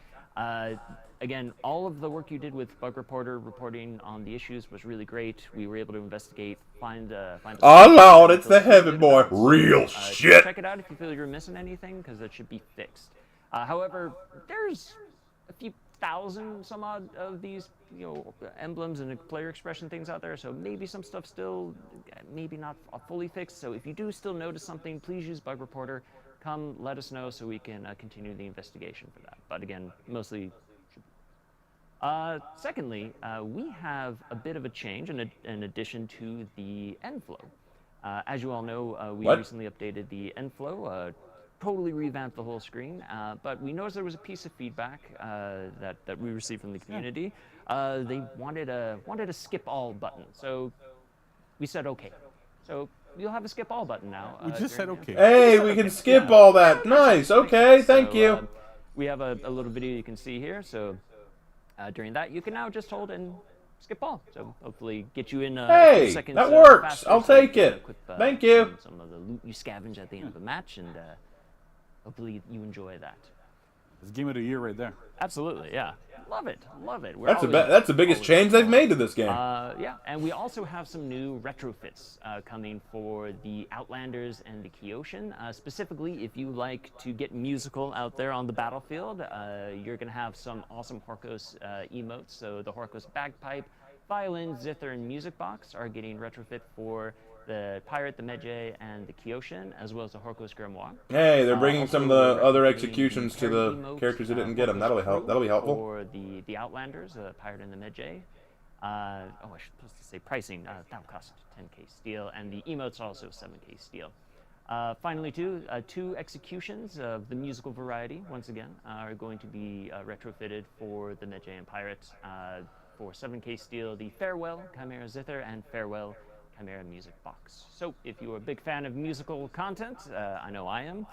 Again, all of the work you did with Bug Reporter reporting on the issues was really great. We were able to investigate, find oh Lord, it's the Heaven Boy. Real shit. Check it out if you feel you're missing anything, because it should be fixed. However, there's a few thousand some odd of these, you know, emblems and player expression things out there, so maybe some stuff still, maybe not fully fixed. So if you do still notice something, please use Bug Reporter. Come let us know so we can continue the investigation for that. But again, mostly. Secondly, we have a bit of a change in addition to the end flow. As you all know, we recently updated the end flow, totally revamped the whole screen, but we noticed there was a piece of feedback that we received from the community. They wanted a skip all button, so we said okay. So you'll have a skip all button now. We just said okay. Hey, we can skip all that. Nice. Okay, thank you. We have a little video you can see here. So during that, you can now just hold and skip all. So hopefully get you in hey, seconds. That works. Faster, I'll so take it. Equip, thank you. Some of the loot you scavenge at the end of the match, and hopefully you enjoy that. It's game of the year right there. Absolutely, yeah. Love it, love it. That's the biggest change they've made to this game. Yeah, and we also have some new retrofits coming for the Outlanders and the Kyoshin. Specifically, if you like to get musical out there on the battlefield, you're going to have some awesome Horkos emotes. So the Horkos bagpipe, violin, zither, and music box are getting retrofit for the Pirate, the Medjay, and the Kyoshin, as well as the Horkos Grimoire. Hey, they're bringing some of the other executions to the characters who didn't get them. That'll be helpful. For the Outlanders, the Pirate and the Medjay. I should supposed to say pricing. That'll cost 10k steel, and the emotes are also 7k steel. Finally, two executions of the musical variety, once again, are going to be retrofitted for the Medjay and Pirate. For 7k steel, the Farewell, Chimera Zither, and Farewell, Chimera Music Box. So if you're a big fan of musical content, I know I am,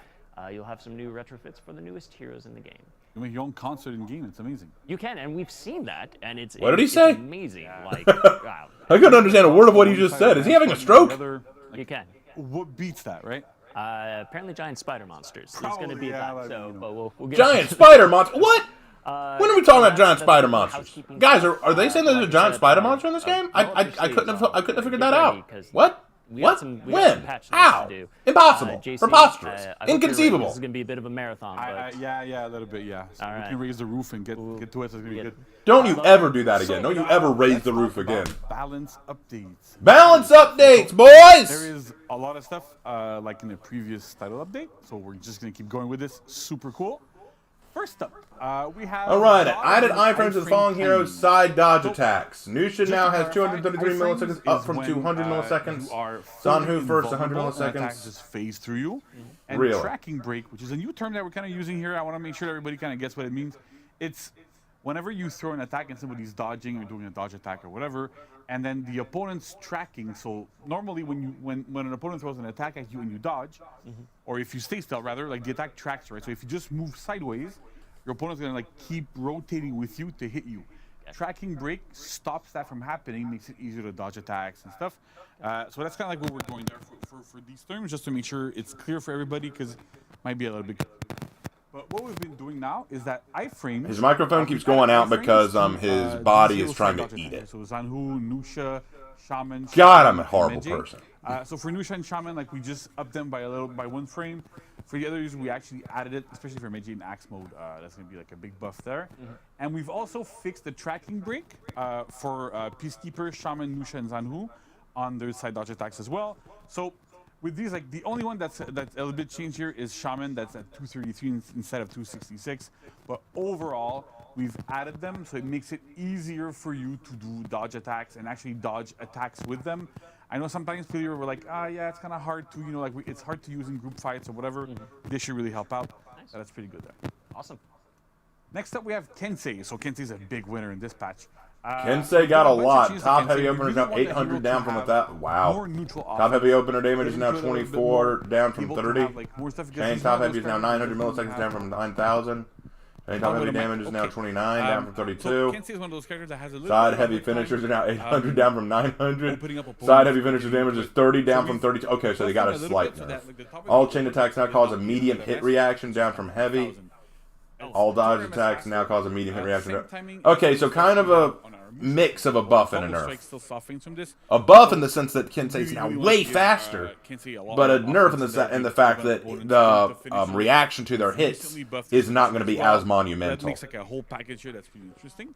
you'll have some new retrofits for the newest heroes in the game. You make your own concert in game. It's amazing. You can, and we've seen that, and it's What did he say? Amazing. Like, wow. I couldn't understand a word of what he just said. Is he having a stroke? You can. What beats that, right? Apparently giant spider monsters. There's going to Probably, be yeah, that, so, but- but we'll get Giant spider monster. What? Uh, When are we talking about that's- giant that's spider the monsters? housekeeping Guys, stuff. are they saying there's a Like I giant said, spider monster in this game? I couldn't have figured that out. What? We What? got some When? patch notes How? to do. Impossible. JC, Preposterous. I hope you're Inconceivable. ready. This is going to be a bit of a marathon. But Yeah, a little bit, yeah. So All we right. can raise the roof and get to it, so it's going to be good. Don't you ever do that again. Don't you ever raise Let's the roof talk about again. Balance updates. Balance updates, There boys! is a lot of stuff like in the previous title update, so we're just going to keep going with this. Super cool. First up, we have... Alright, dodge added and iframes to the iframe falling heroes' timing. side dodge So, attacks. Nuxia Just now to has clarify, 233 iframes milliseconds, up is from when, 200 you milliseconds. are Zanhu fully first, 100 invulnerable and attacks milliseconds. just phase through you. And Really? tracking break, which is a new term that we're kind of using here. I want to make sure everybody kind of gets what it means. It's whenever you throw an attack and somebody's dodging or doing a dodge attack or whatever, and then the opponent's tracking. So normally when an opponent throws an attack at you and you dodge, or if you stay still rather, like the attack tracks, right? So if you just move sideways, your opponent's gonna like keep rotating with you to hit you. Tracking break stops that from happening, makes it easier to dodge attacks and stuff. So that's kind of like what we're going there for these terms, just to make sure it's clear for everybody, because it might be a little bit. But what we've been doing now is that iframes. His microphone keeps going out because his body is trying to eat it. So Zanhu, Nuxia, Shaman. God, I'm a horrible Medjay. person. So for Nuxia and Shaman, like we just upped them by one frame. For the others, we actually added it, especially for Medjay in Axe mode. That's going to be like a big buff there. And we've also fixed the tracking break for Peacekeeper, Shaman, Nuxia, and Zanhu on their side dodge attacks as well. So with these, like the only one that's a little bit changed here is Shaman. That's at 233 instead of 266. But overall, we've added them, so it makes it easier for you to do dodge attacks and actually dodge attacks with them. I know sometimes people were like, yeah, it's kind of hard to, like it's hard to use in group fights or whatever. This should really help out. Nice. So that's pretty good there. awesome. Next up, we have Kensei. So Kensei's a big winner in this patch. Kensei got a bunch of lot. changes to Top Kensei. heavy We opener is really now want the 800 hero down to from have that. Wow. more neutral Top heavy offense. opener damage is now Able to do a little bit 24 more, down from able to 30. have, like, more stuff, because Chain he's top one of heavy is those now characters 900 who doesn't milliseconds have- down from 9,000. Chain top heavy damage is now 29 down from 32. So Kensei is one of those characters that has a little Side bit of heavy a hard time, finishers are now 800 down from 900. opening up opponents. Side heavy finisher damage is 30 down So from we've 32. Okay, so they got a buffed it slight little bit so nerf. that, like, the top of All the chain board attacks now is cause a not medium the hit rest, reaction down from heavy. 1,000. All dodge Storm attacks Assassin, now cause a medium hit reaction. same timing Okay, as so the kind of a on our mix of a buff and a Combo nerf. strike still suffering from this. A buff in the sense that Kensei's Really, now really want way to give, faster, Kensei a lot but a more nerf in offense the that in the gives fact other that opponents the to finish reaction to their hits recently buffed is this not going to be as well. as monumental. That makes like a whole package here that's pretty interesting.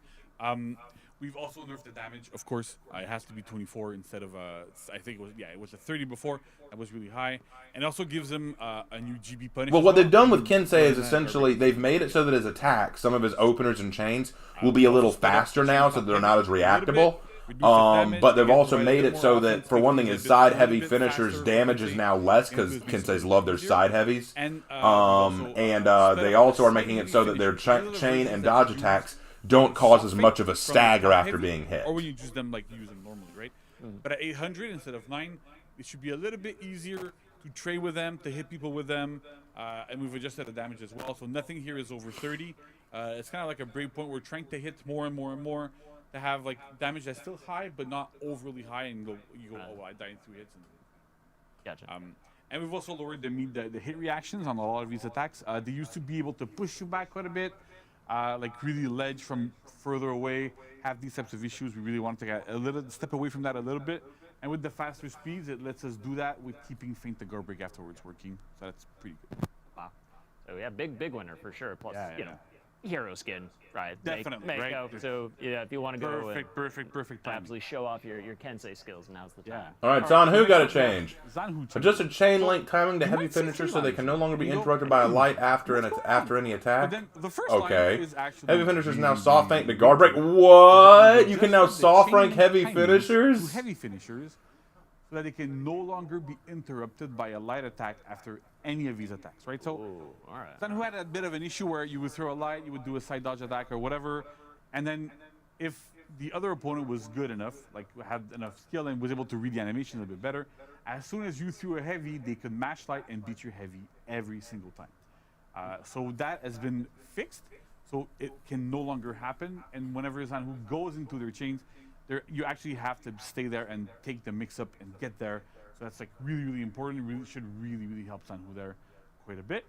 We've also nerfed the damage, of course. It has to be 24 instead of I think it was a 30 before. That was really high, and it also gives him a new GB punish. Well, as what they've done with You Kensei is learn that essentially garbage. they've made it so that his attacks, some of his openers and chains, will be a little faster now, so they're not as reactable. But they've also made it so that, for one thing, his side heavy finishers damage is now less because Kensei's love their side heavies. And They also are making it so that their chain and dodge attacks don't cause as much of a stagger after being hit. Or when you use them like you use them normally, right? But at 800 instead of 9, it should be a little bit easier to trade with them, to hit people with them, and we've adjusted the damage as well. So nothing here is over 30. It's kind of like a break point. We're trying to hit more and more and more to have like damage that's still high, but not overly high, and you go, oh, I died in 3 hits. Gotcha. And we've also lowered the hit reactions on a lot of these attacks. They used to be able to push you back quite a bit, like really ledge from further away, have these types of issues. We really want to get a little step away from that a little bit. And with the faster speeds, it lets us do that with keeping Feint the Guard Break afterwards working. So that's pretty good. Wow. So yeah, big winner for sure. Plus, Yeah, you know, hero skin, right? Definitely, Make right? out. So yeah, if you want to go Perfect timing. absolutely show off your Kensei skills, now's the time. All right, Zanhu got a change. Zanhu Adjusted chain link timing to You heavy might see finishers so three they can no lines. longer be You go, interrupted by a light after what's going after on? any But attack. then the first line Okay. is actually Heavy finishers now really, soft really feint to guard break. What? You can now soft rank heavy finishers? To heavy finishers, so that they can no longer be interrupted by a light attack after any of these attacks, right? So, All right. Zanhu had a bit of an issue where you would throw a light, you would do a side dodge attack or whatever, and then if the other opponent was good enough, like had enough skill and was able to read the animation a little bit better, as soon as you threw a heavy, they could mash light and beat your heavy every single time. So that has been fixed, so it can no longer happen. And whenever Zanhu goes into their chains, you actually have to stay there and take the mix-up and get there So that's like really, really important. Really should really help Sanhu there quite a bit.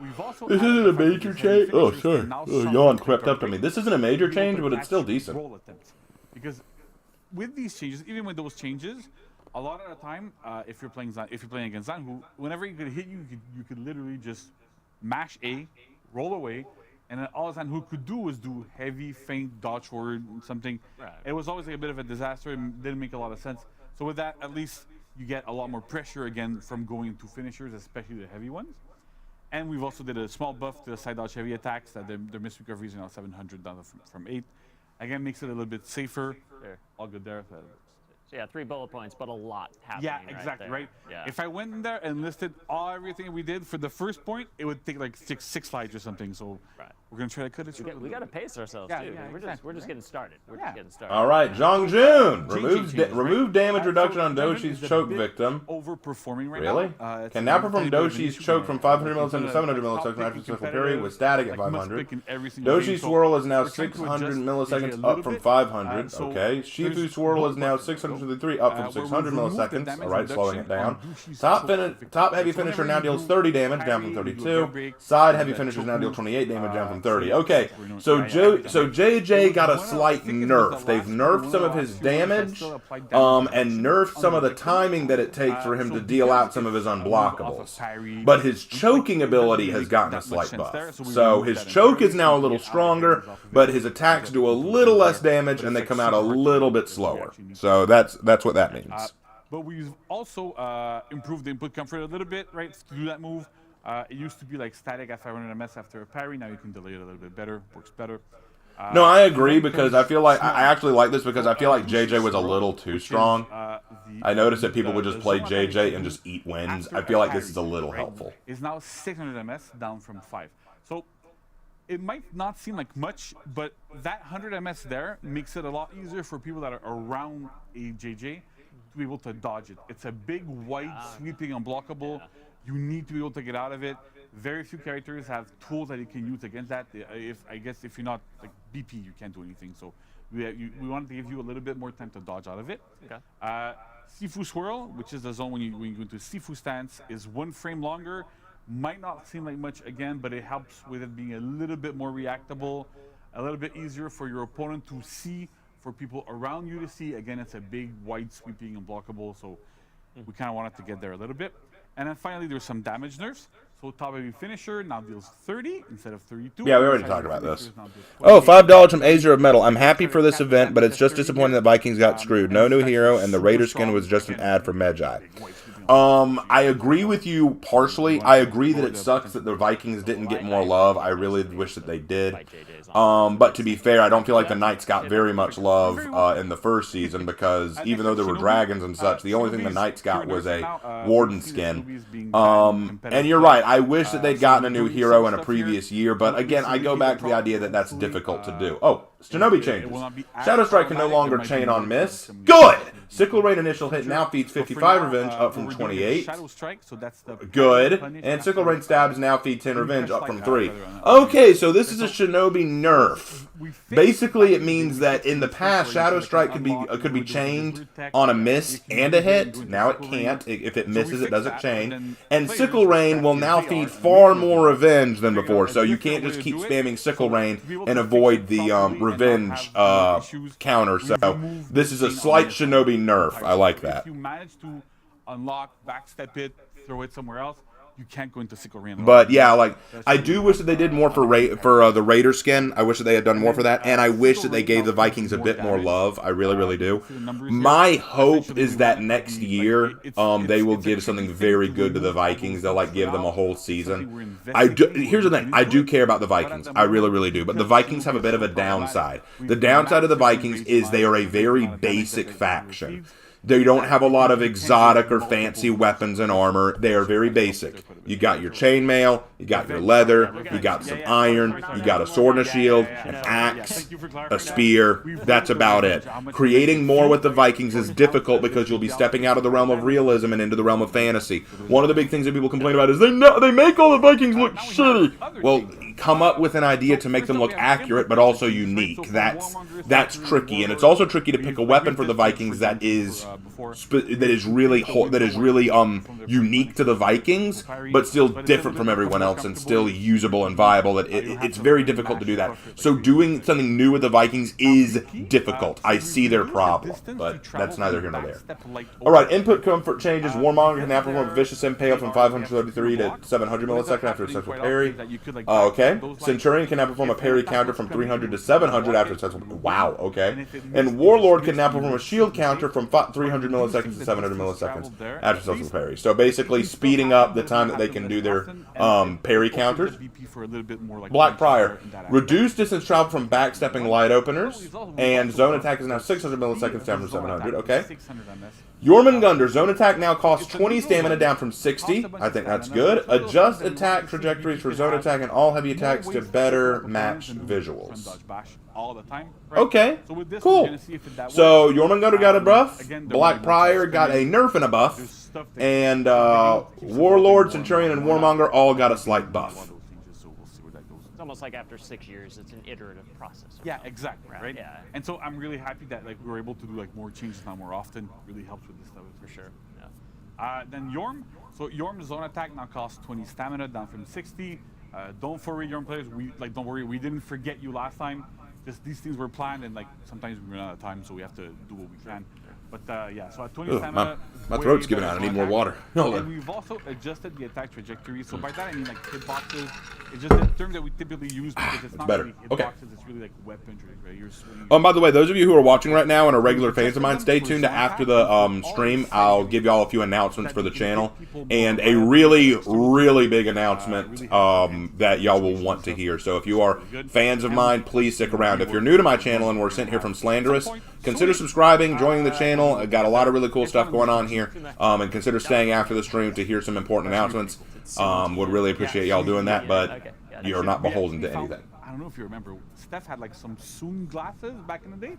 We've also This isn't a major change. Oh, sorry. Oh, yawn crept up to me. This isn't a major change, but it's still decent. Roll attempts. Because with these changes, even with those changes, a lot of the time, if you're playing against Zanhu, whenever he could hit you, you could literally just mash A, roll away, and then all Zanhu could do was do heavy, feint, dodge forward, something. Right. It was always like a bit of a disaster. It didn't make a lot of sense. So with that, at least you get a lot more pressure again from going to finishers, especially the heavy ones. And we've also did a small buff to the side dodge heavy attacks that their miss recoveries are now 700 down from 8. Again, makes it a little bit safer. There. All good there. So yeah, 3 bullet points, but a lot happening. Yeah, exactly, right? Yeah. If I went in there and listed everything we did for the first point, it would take like six slides or something. So we're going to try to cut it short. We got to pace ourselves too. We're just getting started. We're just getting started. All right, Zhongjun remove damage reduction on Doshi's choke victim. Overperforming right Really? now. Can now perform Doshi's choke from 500 milliseconds to 700 milliseconds after successful parry with static at 500. Doshi's swirl is now 600 milliseconds up from 500. Okay. Shifu swirl is now 653 up from 600 milliseconds. All right, slowing it down. Top heavy finisher now deals 30 damage, down from 32. Side heavy finishers now deal 28 damage, down from 30. Okay, so JJ got a slight nerf. They've nerfed some of his damage, and nerfed some of the timing that it takes for him to deal out some of his unblockables. But his choking ability has gotten a slight buff. So his choke is now a little stronger, but his attacks do a little less damage, and they come out a little bit slower. So that's what that means. But we've also improved the input comfort a little bit, right, to do that move. It used to be like static at 500 ms after a parry. Now you can delay it a little bit better. Works better. No, I agree, because I feel like I actually like this because I feel like JJ was a little too strong. I noticed that people would just play JJ and just eat wins. I feel like this is a little helpful. Is now 600 ms down from 5. So it might not seem like much, but that 100 ms there makes it a lot easier for people that are around a JJ to be able to dodge it. It's a big, wide, sweeping, unblockable. You need to be able to get out of it. Very few characters have tools that you can use against that. I guess if you're not like BP, you can't do anything. So we wanted to give you a little bit more time to dodge out of it. Okay. Sifu Swirl, which is the zone when you go into Sifu stance, is 1 frame longer. Might not seem like much again, but it helps with it being a little bit more reactable, a little bit easier for your opponent to see, for people around you to see. Again, it's a big, wide, sweeping, unblockable, so we kind of wanted to get there a little bit. And then finally, there's some damage nerfs. So top heavy finisher now deals 30 instead of 32. Yeah, we already talked about this. Oh, $5 from Azure of Metal. I'm happy for this event, but it's just disappointing that Vikings got screwed. No new hero, and the Raider skin was just an ad for Magi. I agree with you partially. I agree that it sucks that the Vikings didn't get more love. I really wish that they did. But to be fair, I don't feel like the Knights got very much love in the first season, because even though there were dragons and such, the only thing the Knights got was a Warden skin. And you're right. I wish that they'd gotten a new hero in a previous year, but again, I go back to the idea that that's difficult to do. Oh, Shinobi changes. Shadow Strike can no longer chain on miss. Good! Sickle Rain initial hit now feeds 55 revenge, up from 28. Good. And Sickle Rain stabs now feed 10 revenge, up from 3. Okay, so this is a Shinobi nerf. Basically, it means that in the past, Shadow Strike could be chained on a miss and a hit. Now it can't. If it misses, it doesn't chain. And Sickle Rain will now feed far more revenge than before, so you can't just keep spamming Sickle Rain and avoid the revenge counter. So this is a slight Shinobi nerf. I like that. If you manage to unlock, backstep it, throw it somewhere else, you can't go into Sickle Rain. But yeah, like, I do wish that they did more for the Raider skin. I wish that they had done more for that, and I wish that they gave the Vikings a bit more love. I really, really do. My hope is that next year, they will give something very good to the Vikings. They'll like give them a whole season. Here's the thing: I do care about the Vikings. I really, really do. But the Vikings have a bit of a downside. The downside of the Vikings is they are a very basic faction. They don't have a lot of exotic or fancy weapons and armor. They are very basic. You got your chainmail, you got your leather, you got some iron, you got a sword and a shield, an axe, a spear. That's about it. Creating more with the Vikings is difficult because you'll be stepping out of the realm of realism and into the realm of fantasy. One of the big things that people complain about is they make all the Vikings look shitty. Well, come up with an idea to make them look accurate but also unique. That's tricky, and it's also tricky to pick a weapon for the Vikings that is really unique to the Vikings, but still different from everyone else and still usable and viable. It's very difficult to do that. So doing something new with the Vikings is difficult. I see their problem, but that's neither here nor there. All right, input comfort changes. Warmonger can now perform a vicious impale from 533 to 700 millisecond after a successful parry. Okay. Centurion can now perform a parry counter from 300 to 700 after a successful. Wow. Okay. And Warlord can now perform a shield counter from 300 milliseconds to 700 milliseconds after a successful parry. So basically, speeding up the time that they can do their parry counters. Black Prior, reduced distance travel from backstepping light openers, and zone attack is now 600 milliseconds down from 700. Okay. Jormungandr, zone attack now costs 20 stamina down from 60. I think that's good. Adjust attack trajectories for zone attack and all heavy attacks to better match visuals. Okay, cool. So Jormungandr got a buff, Black Prior got a nerf and a buff, and Warlord, Centurion, and Warmonger all got a slight buff. It's almost like after 6 years, it's an iterative process. Yeah, exactly, right? Yeah. And so I'm really happy that like we were able to do like more changes now more often. Really helps with this stuff for sure. Yeah. Then Yorm. So Yorm's zone attack now costs 20 stamina down from 60. Don't worry, Yorm players. Don't worry. We didn't forget you last time. Just these things were planned, and like sometimes we run out of time, so we have to do what we can. But yeah, so at 20 stamina, my throat's giving out. I need more water. And we've also adjusted the attack trajectory. So by that I mean like hitboxes. It's just a term that we typically use because it's not really hitboxes. It's really like weaponry, right? By the way, those of you who are watching right now and are regular fans of mine, stay tuned to after the stream. I'll give y'all a few announcements for the channel and a really, really big announcement that y'all will want to hear. So if you are fans of mine, please stick around. If you're new to my channel and were sent here from Slanderous, consider subscribing, joining the channel. I've got a lot of really cool stuff going on here, and consider staying after the stream to hear some important announcements. Would really appreciate y'all doing that, but you're not beholden to anything. I don't know if you remember, Steph had like some Soon glasses back in the day.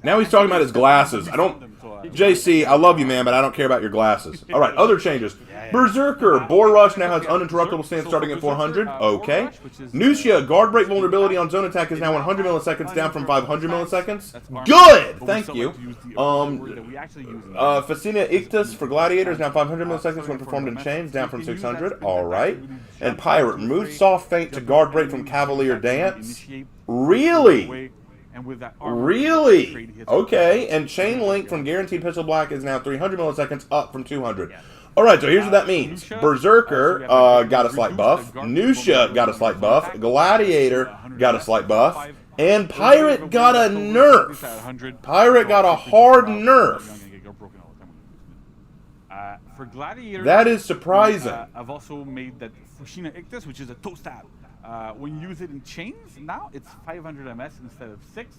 Now he's talking about his glasses. JC, I love you, man, but I don't care about your glasses. All right, other changes. Berserker, Boar Rush now has uninterruptible stance starting at 400. Okay. Nuxia, guard break vulnerability on zone attack is now 100 milliseconds down from 500 milliseconds. Good! Thank you. Fascina Ictus for Gladiator is now 500 milliseconds when performed in chains, down from 600. All right. And Pirate, removes soft feint to guard break from Cavalier Dance. Really? Really? Okay. And Chain Link from Guaranteed Pistol Black is now 300 milliseconds, up from 200. All right, so here's what that means. Berserker got a slight buff. Nuxia got a slight buff. Gladiator got a slight buff. And Pirate got a nerf. Pirate got a hard nerf. For Gladiator, that is surprising. I've also made that Fushina Ictus, which is a toe stab. When you use it in chains, now it's 500 ms instead of 6.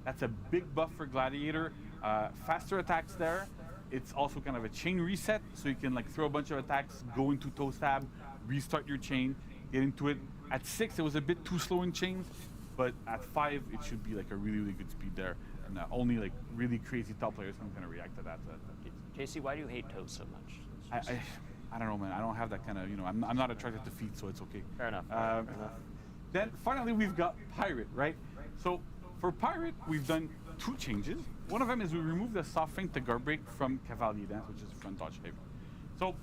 That's a big buff for Gladiator. Faster attacks there. It's also kind of a chain reset, so you can like throw a bunch of attacks, go into toe stab, restart your chain, get into it. At 6, it was a bit too slow in chains, but at 5, it should be like a really, really good speed there. And only like really crazy top players can kind of react to that. JC, why do you hate toes so much? I don't know, man. I don't have that kind of, I'm not attracted to feet, so it's okay. Fair enough. Then finally we've got Pirate, right? So for Pirate, we've done 2 changes. One of them is we removed the soft feint to guard break from Cavalier Dance, which is front dodge heavy. So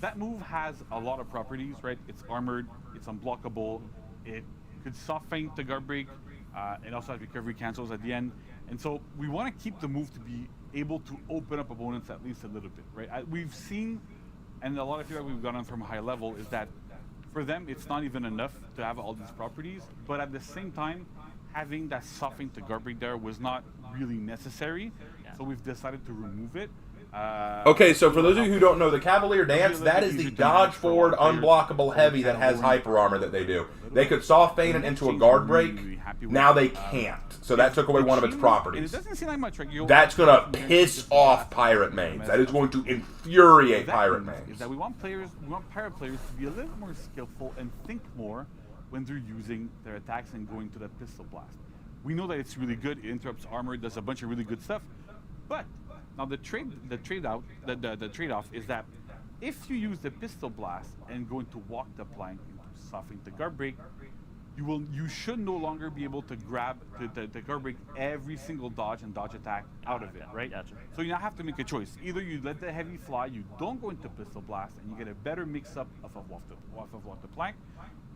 that move has a lot of properties, right? It's armored, it's unblockable, it could soft feint to guard break, it also has recovery cancels at the end. And so we want to keep the move to be able to open up opponents at least a little bit, right? We've seen, and a lot of feedback we've gotten from a high level is that for them, it's not even enough to have all these properties, but at the same time, having that soft feint to guard break there was not really necessary, so we've decided to remove it. Okay, so for those of you who don't know, the Cavalier Dance, that is the dodge forward unblockable heavy that has hyper armor that they do. They could soft feint it into a guard break. Now they can't. So that took away one of its properties. That's going to piss off Pirate mains. That is going to infuriate Pirate mains. We want Pirate players to be a little more skillful and think more when they're using their attacks and going to that pistol blast. We know that it's really good. It interrupts armor. It does a bunch of really good stuff. But now the trade-off is that if you use the pistol blast and go into walk the plank into softening the guard break, you should no longer be able to grab the guard break every single dodge and dodge attack out of it, right? Gotcha. So you now have to make a choice. Either you let the heavy fly, you don't go into pistol blast, and you get a better mix-up off of the plank,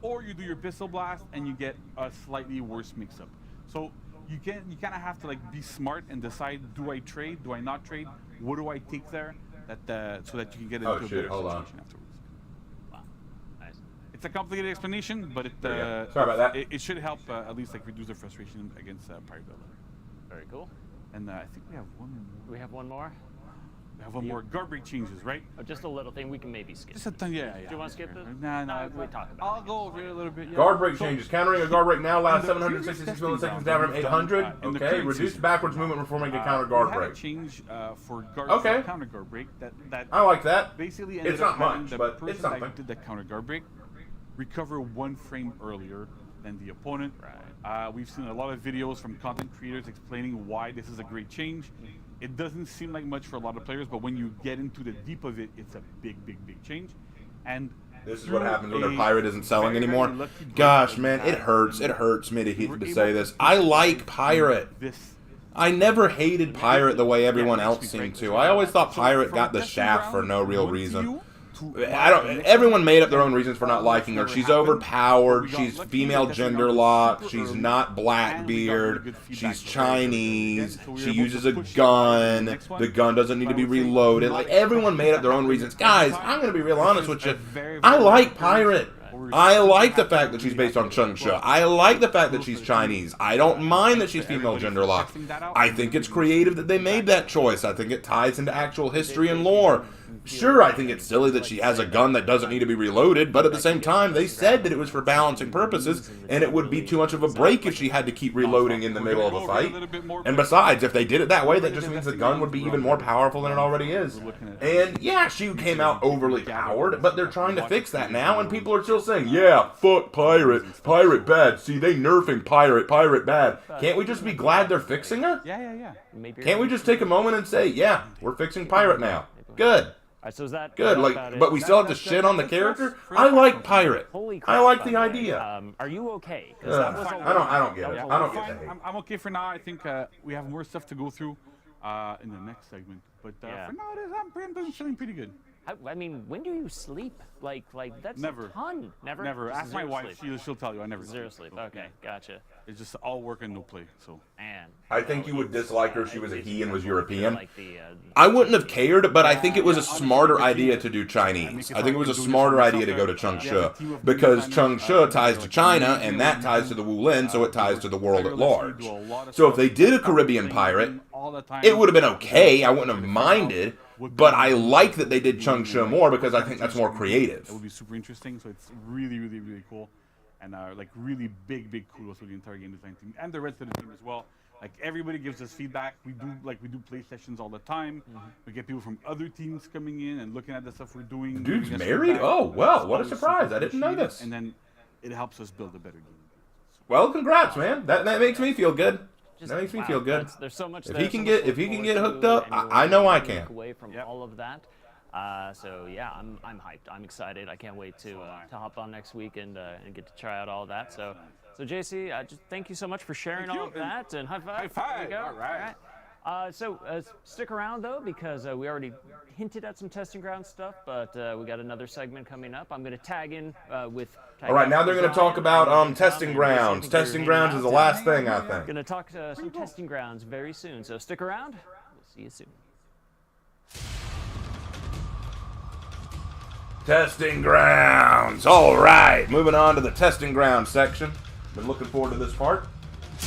or you do your pistol blast and you get a slightly worse mix-up. So you kind of have to like be smart and decide: do I trade? Do I not trade? What do I take there? So that you can get into a better situation afterwards. It's a complicated explanation, but sorry about that. It should help at least like reduce the frustration against Pirate Battle. Very cool. And I think we have one more. We have one more. We have one more guard break changes, right? Oh, just a little thing we can maybe skip. Just a ton, yeah. Do you want to skip this? No, we talk about I'll go over it a little bit. Yeah. Guard break changes. Countering a guard break now lasts 766 milliseconds down from 800. Okay. Reduced backwards movement when forming a counter guard break. Change for counter guard break. That I like that. Basically, it's not much, but it's something. That did the counter guard break recover 1 frame earlier than the opponent. Right. We've seen a lot of videos from content creators explaining why this is a great change. It doesn't seem like much for a lot of players, but when you get into the deep of it, it's a big change. And this is what happens when their pirate isn't selling anymore. Gosh, man, it hurts. It hurts me to say this. I like pirate. I never hated pirate the way everyone else seemed to. I always thought pirate got the shaft for no real reason. Everyone made up their own reasons for not liking her. She's overpowered. She's female gender locked. She's not Blackbeard. She's Chinese. She uses a gun. The gun doesn't need to be reloaded. Like, everyone made up their own reasons. Guys, I'm gonna be real honest with you. I like pirate. I like the fact that she's based on Chungsha. I like the fact that she's Chinese. I don't mind that she's female gender locked. I think it's creative that they made that choice. I think it ties into actual history and lore. Sure, I think it's silly that she has a gun that doesn't need to be reloaded, but at the same time, they said that it was for balancing purposes, and it would be too much of a break if she had to keep reloading in the middle of a fight. And besides, if they did it that way, that just means the gun would be even more powerful than it already is. And yeah, she came out overly powered, but they're trying to fix that now, and people are still saying, yeah, fuck pirate, pirate bad, see, they nerfing pirate, pirate bad. Can't we just be glad they're fixing her? Yeah. Can't we just take a moment and say, yeah, we're fixing pirate now? Good. So is that good? Like, but we still have to shit on the character. I like pirate. I like the idea. Are you okay? I don't get it. I don't get it. I'm okay for now. I think we have more stuff to go through in the next segment. But for now, I'm feeling pretty good. I mean, when do you sleep? Like that's never. A ton. Never. Never. Ask my wife. She'll tell you. I never. Zero sleep. Okay, gotcha. It's just all work and no play. So. Man. I think you would dislike her if she was a he and was European. I wouldn't have cared, but I think it was a smarter idea to do Chinese. I think it was a smarter idea to go to Chungsha, because Chungsha ties to China, and that ties to the Wulin, so it ties to the world at large. So if they did a Caribbean pirate, it would have been okay. I wouldn't have minded. But I like that they did Chungsha more because I think that's more creative. It would be super interesting. So it's really cool, and like really big kudos to the entire game design team and the rest of the team as well. Like, everybody gives us feedback. We do play sessions all the time. We get people from other teams coming in and looking at the stuff we're doing. Dude's married? Oh, well, what a surprise! I didn't know this. And then it helps us build a better game. Well, congrats, man. That makes me feel good. That makes me feel good. There's so much. If he can get hooked up, I know I can. Away from all of that. So yeah, I'm hyped. I'm excited. I can't wait to hop on next week and get to try out all of that. So JC, just thank you so much for sharing all of that, and high five. High five. There you go. All right. So stick around though, because we already hinted at some testing ground stuff, but we got another segment coming up. I'm going to tag in with. All right, now they're going to talk about testing grounds. Testing grounds is the last thing, I think. Going to talk some testing grounds very soon, so stick around. We'll see you soon. Testing grounds. All right, moving on to the testing grounds section. Been looking forward to this part.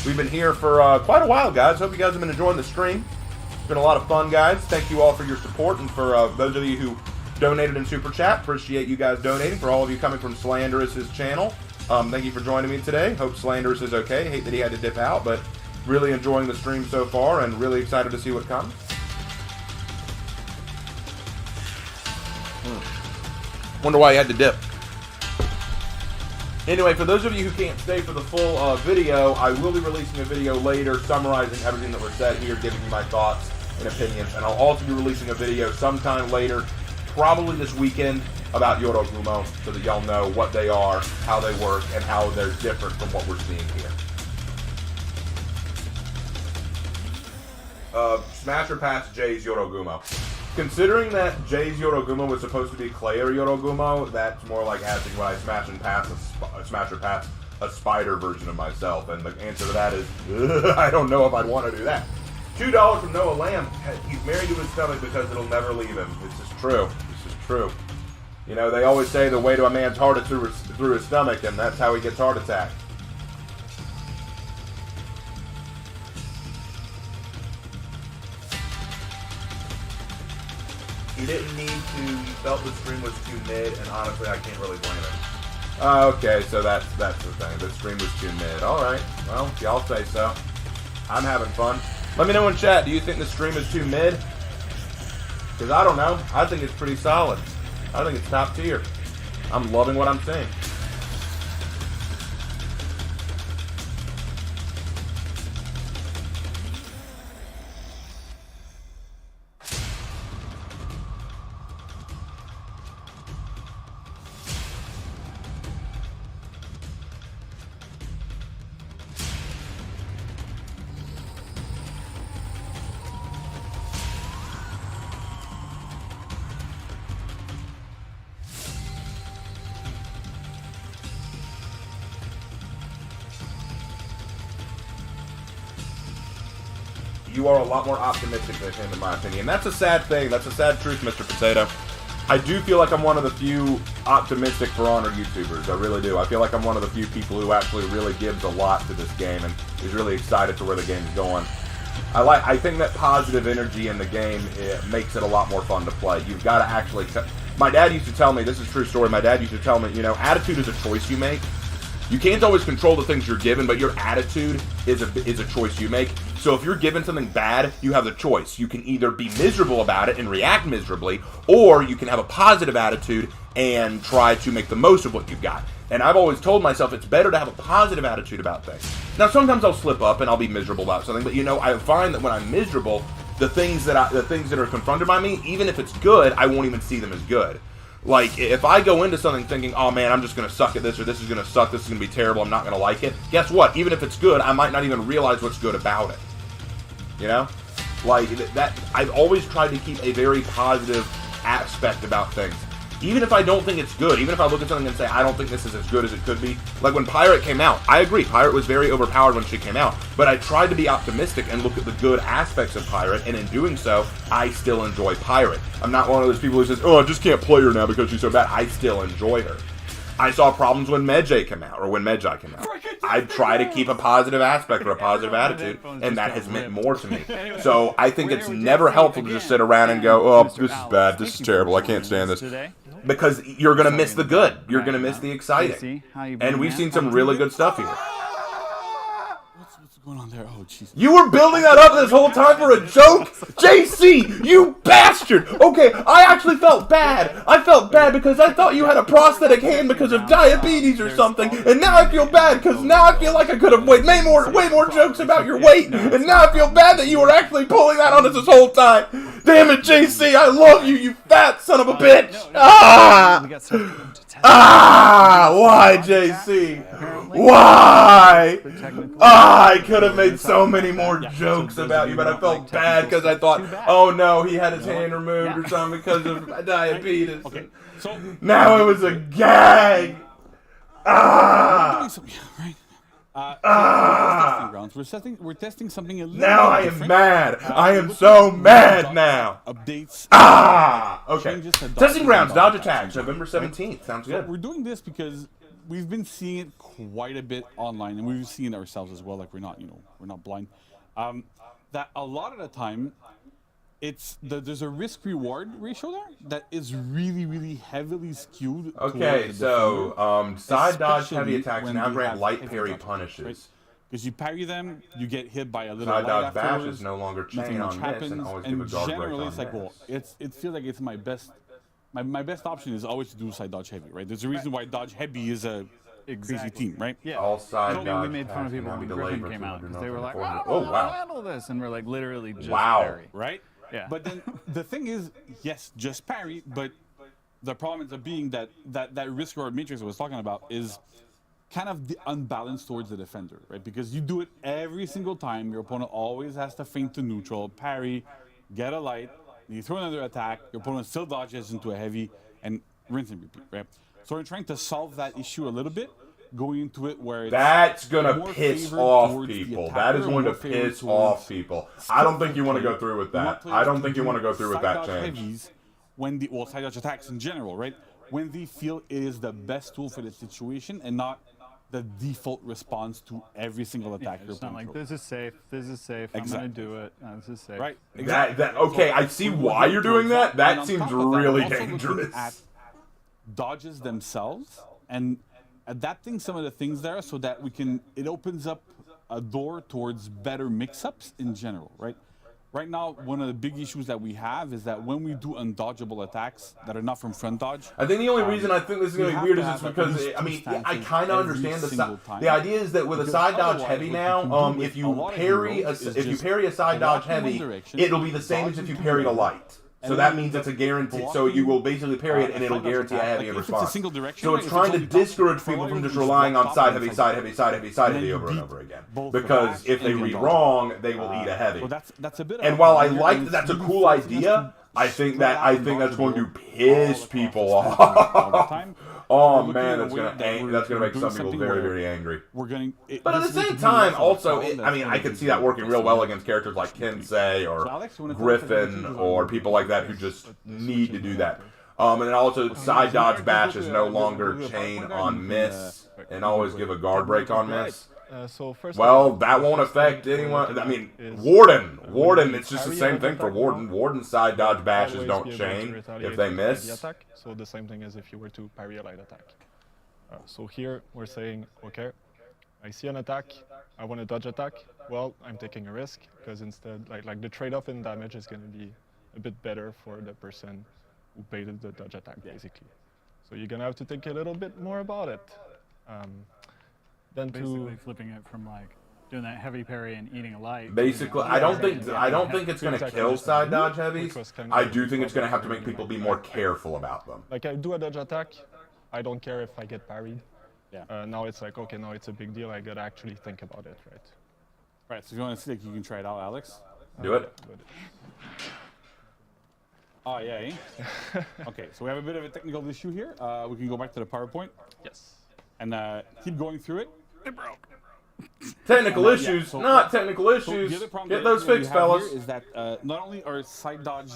We've been here for quite a while, guys. Hope you guys have been enjoying the stream. It's been a lot of fun, guys. Thank you all for your support, and for those of you who donated in Super Chat, appreciate you guys donating. For all of you coming from Slanderous's channel, thank you for joining me today. Hope Slanderous is okay. Hate that he had to dip out, but really enjoying the stream so far, and really excited to see what comes. Wonder why he had to dip. Anyway, for those of you who can't stay for the full video, I will be releasing a video later summarizing everything that was said here, giving you my thoughts and opinions. And I'll also be releasing a video sometime later, probably this weekend, about Jorogumo so that y'all know what they are, how they work, and how they're different from what we're seeing here. Smash or pass Jay's Jorogumo. Considering that Jay's Jorogumo was supposed to be Clayer Jorogumo, that's more like asking would I smash and pass smash or pass a spider version of myself, and the answer to that is I don't know if I'd want to do that. $2 from Noah Lamb. He's married to his stomach because it'll never leave him. This is true. This is true. You know, they always say the way to a man's heart is through his stomach, and that's how he gets heart attack. He didn't need to. He felt the stream was too mid, and honestly, I can't really blame him. Okay, so that's the thing. The stream was too mid. All right. Well, if y'all say so. I'm having fun. Let me know in chat. Do you think the stream is too mid? Because I don't know. I think it's pretty solid. I think it's top tier. I'm loving what I'm seeing. You are a lot more optimistic than him, in my opinion. That's a sad thing. That's a sad truth, Mr. Potato. I do feel like I'm one of the few optimistic For Honor YouTubers. I really do. I feel like I'm one of the few people who actually really gives a lot to this game and is really excited for where the game's going. I think that positive energy in the game makes it a lot more fun to play. You've got to actually... My dad used to tell me, this is a true story, my dad used to tell me, you know, attitude is a choice you make. You can't always control the things you're given, but your attitude is a choice you make. So if you're given something bad, you have the choice. You can either be miserable about it and react miserably, or you can have a positive attitude and try to make the most of what you've got. And I've always told myself it's better to have a positive attitude about things. Now, sometimes I'll slip up and I'll be miserable about something, but you know, I find that when I'm miserable, the things that are confronted by me, even if it's good, I won't even see them as good. Like, if I go into something thinking, oh man, I'm just going to suck at this, or this is going to suck, this is going to be terrible, I'm not going to like it, guess what? Even if it's good, I might not even realize what's good about it. You know? Like, I've always tried to keep a very positive aspect about things. Even if I don't think it's good, even if I look at something and say, I don't think this is as good as it could be. Like when Pirate came out, I agree, Pirate was very overpowered when she came out. But I tried to be optimistic and look at the good aspects of Pirate, and in doing so, I still enjoy Pirate. I'm not one of those people who says, oh, I just can't play her now because she's so bad. I still enjoy her. I saw problems when Medjay came out, or when Medjay came out. I try to keep a positive aspect or a positive attitude, and that has meant more to me. So I think it's never helpful to just sit around and go, oh, this is bad, this is terrible, I can't stand this. Because you're going to miss the good. You're going to miss the exciting. And we've seen some really good stuff here. What's going on there? Oh, jeez. You were building that up this whole time for a joke? JC, you bastard! Okay, I actually felt bad. I felt bad because I thought you had a prosthetic hand because of diabetes or something, and now I feel bad because now I feel like I could have made way more jokes about your weight, and now I feel bad that you were actually pulling that on us this whole time. Damn it, JC, I love you, you fat son of a bitch! Why, JC? Why? I could have made so many more jokes about you, but I felt bad because I thought, oh no, he had his hand removed or something because of diabetes. Okay, so now it was a gag. We're testing something a little now I am different. mad. I am so mad now. Updates. Okay. Testing grounds, dodge attacks, November 17th. Sounds good. We're doing this because we've been seeing it quite a bit online, and we've seen it ourselves as well. Like we're not blind. That a lot of the time, there's a risk-reward ratio there that is really heavily skewed. Okay, so side dodge heavy attacks when now you grant have light heavy parry dodge, punishes. right? Because you parry them, you get hit by a little Side light dodge bash afterwards, is no longer nothing chain much on happens, miss and always give a guard break generally on it's like, well, miss. it feels like it's my best. My best option is always to do side dodge heavy, right? There's a reason why dodge heavy is a crazy team, right? Yeah. All side dodge we made fun of attacks people can when be delayed Griffin for came out because 200 they were like, nothing oh, before- wow, handle this, and we're like literally just Wow. parry. Right? Yeah. But then the thing is, yes, just parry, but the problem ends up being that risk reward matrix I was talking about is kind of the unbalanced towards the defender, right? Because you do it every single time. Your opponent always has to feint to neutral, parry, get a light, you throw another attack, your opponent still dodges into a heavy, and rinse and repeat, right? So we're trying to solve that issue a little bit, going into it where it's that's gonna more piss favored off towards the people. attacker, That is going to more favored piss towards off people. I don't think you want to go through with we want that. players I don't to think you do want to go through with that side dodge change. heavies when the side dodge attacks in general, right? When they feel it is the best tool for the situation and not the default response to every single attack. It's not like this is safe. This is safe. Exactly. I'm gonna do it. This is safe. Right. That okay, I see why you're doing that. And That on seems top of that, really also looking dangerous. at dodges themselves and adapting some of the things there so that it opens up a door towards better mix-ups in general, right? Right now, one of the big issues that we have is that when we do undodgeable attacks that are not from front dodge, I think the only reason I think this is we going to have be weird to is have it's at because least I two mean I stances kind of every understand single time. the idea is that with a Because side dodge otherwise heavy what now, you can do if with you a lot of parry heroes is just a side dodge block in one heavy, direction, it'll be the same as dodge if you into parried a another, light. So and that then means it's a guarantee. blocking, So you will basically parry it, and it'll side dodge guarantee a attack. heavy Like, in if it's a response. single direction, So right, it's if trying it's to only top- discourage for people whatever from just reason, relying on top side and heavy, side side heavy, side heavy, side And then heavy you over and beat over again. both the Because bash if they and the read dodge. wrong, they will eat a heavy. So that's a bit of And a while I reminder, like and that that's a it's cool really forcing us idea, to I think spread out that's going to dodgeable piss all people across the off. all the time. Oh We're looking man, at a that's way gonna that we're make some doing people something very, where very angry. We're going. But at the same time, also, I mean, I could see that working real well against characters like Kensei or Griffin or people like that who just need to do that. And then also, side dodge bash is no longer chain on miss and always give a guard break on miss. Well, that won't affect anyone. I mean, Warden, it's just the same thing for Warden. Warden side dodge bashes don't chain if they miss. So the same thing as if you were to parry a light attack. So here we're saying, okay, I see an attack, I want to dodge attack. Well, I'm taking a risk because instead, like the trade-off in damage is going to be a bit better for the person who baited the dodge attack, basically. So you're going to have to think a little bit more about it. Then Basically flipping it from like doing that heavy parry and eating a light. Basically, I don't think it's going to kill side dodge heavies. I do think it's going to have to make people be more careful about them. Like I do a dodge attack, I don't care if I get parried. Yeah. Now it's like, okay, now it's a big deal. I gotta actually think about it, right? Right. So if you want to see, like, you can try it out, Alex. Do it. Oh yeah. Eh? Okay. So we have a bit of a technical issue here. We can go back to the PowerPoint. Yes. And keep going through it. It broke. Technical issues, so- not technical So issues. the other problem Get those that we fixed, have fellas. here is that not only are side dodge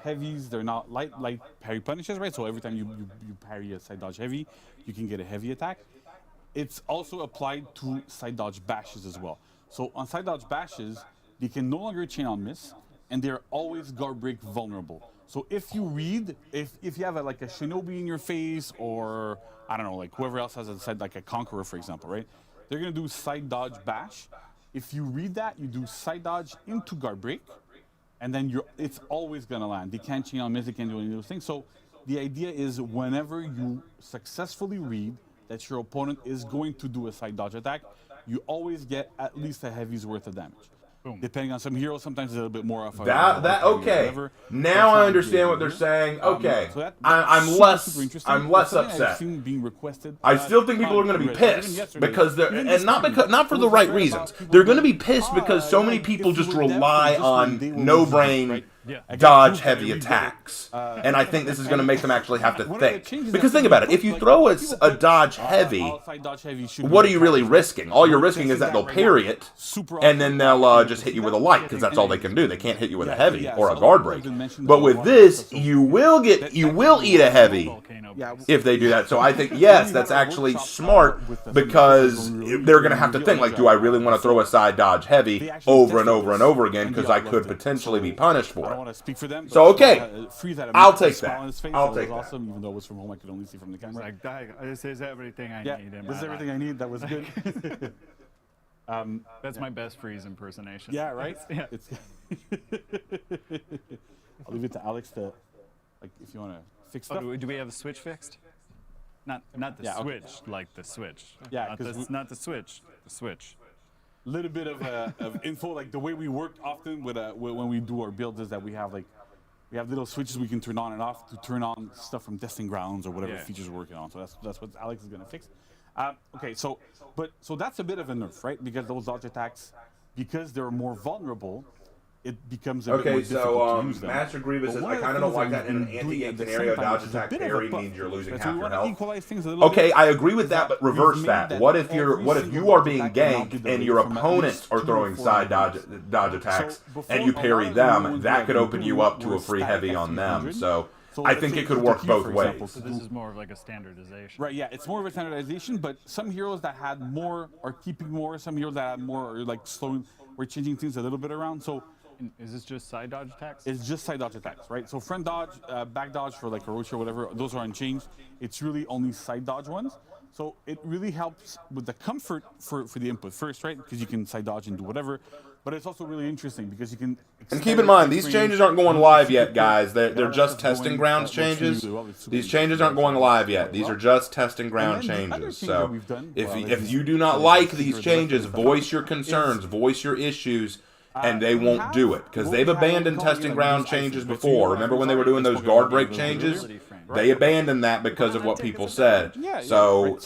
heavies, they're not light parry punishes, right? So every time you parry a side dodge heavy, you can get a heavy attack. It's also applied to side dodge bashes as well. So on side dodge bashes, they can no longer chain on miss, and they're always guard break vulnerable. So if you read, if you have like a shinobi in your face, or I don't know, like whoever else has a side, like a conqueror, for example, right? They're gonna do side dodge bash. If you read that, you do side dodge into guard break, and then it's always gonna land. They can't chain on miss, they can't do any of those things. So the idea is whenever you successfully read that your opponent is going to do a side dodge attack, you always get at least a heavy's worth of damage. Boom. Depending on some heroes, sometimes it's a little bit more of a Okay. whatever. Now That's I not understand the what they're idea. saying. Okay. So that's I'm super, less super interesting. I'm less It's something I've upset. seen being requested. I still think people are going to be pissed because they're and not for the right reasons. They're going to be pissed because so many people just rely on no brain dodge heavy attacks. And I think this is going to make them actually have to think. Because think about it, if you throw a dodge heavy, what are you really risking? All you're risking is that they'll parry it and then they'll just hit you with a light because that's all they can do. They can't hit you with a heavy or a guard break. But with this, you will eat a heavy if they do that. So I think, yes, that's actually smart because they're going to have to think, like, do I really want to throw a side dodge heavy over and over and over again because I could potentially be punished for I it. don't want to speak for them. So, okay, I'll take that. I'll take that. Awesome, even though it was from home, I could only see from the camera. Like, this is everything I need in this is my everything life. I need. That was good. That's my best freeze impersonation. Yeah, right? Yeah. It's I'll leave it to Alex to, like, if you want to fix stuff. Do we have the switch fixed? Not the switch, like the switch. Yeah, not the switch. The switch. Little bit of info, like the way we work often with when we do our builds is that we have like We have little switches we can turn on and off to turn on stuff from testing grounds or whatever Yeah. features we're working on. So that's what Alex is going to fix. Okay, so that's a bit of a nerf, right? Because those dodge attacks, because they're more vulnerable, it becomes a bit more Okay, difficult so to use them. Master Grievous But says, one I of the kind of don't things like that that in an we've been doing anti-game at the scenario. same time, Dodge which is a attack bit of a parry buff, means you're losing right? half So we your want to health. equalize things a little bit. Okay, I agree with is that, but we've reverse made that. that What if every you single are dodge being attack can now be ganked and delayed your from at opponents least are 2 throwing or 4 side minutes. dodge attacks before, and you a lot parry of the them? ones That we could had open been you doing up to were a free static heavy at on them. 300. So So I let's think say it could Hitoki, work both for example, ways. So this is more of like a standardization. Right, yeah, it's more of a standardization, but some heroes that had more are keeping more, some heroes that had more are like slowing, we're changing things a little bit around. So Is this just side dodge attacks? it's just side dodge attacks, right? So front dodge, back dodge for like Orochi or whatever, those are unchanged. It's really only side dodge ones. So it really helps with the comfort for the input first, right? Because you can side dodge and do whatever. But it's also really interesting because you can. And keep in mind, these changes aren't going live yet, guys. They're just testing grounds changes. These changes aren't going live yet. These are just testing ground changes. So if you do not like these changes, voice your concerns, voice your issues, and they won't do it. Because they've abandoned testing ground changes before. Remember when they were doing those guard break changes? They abandoned that because of what people said. So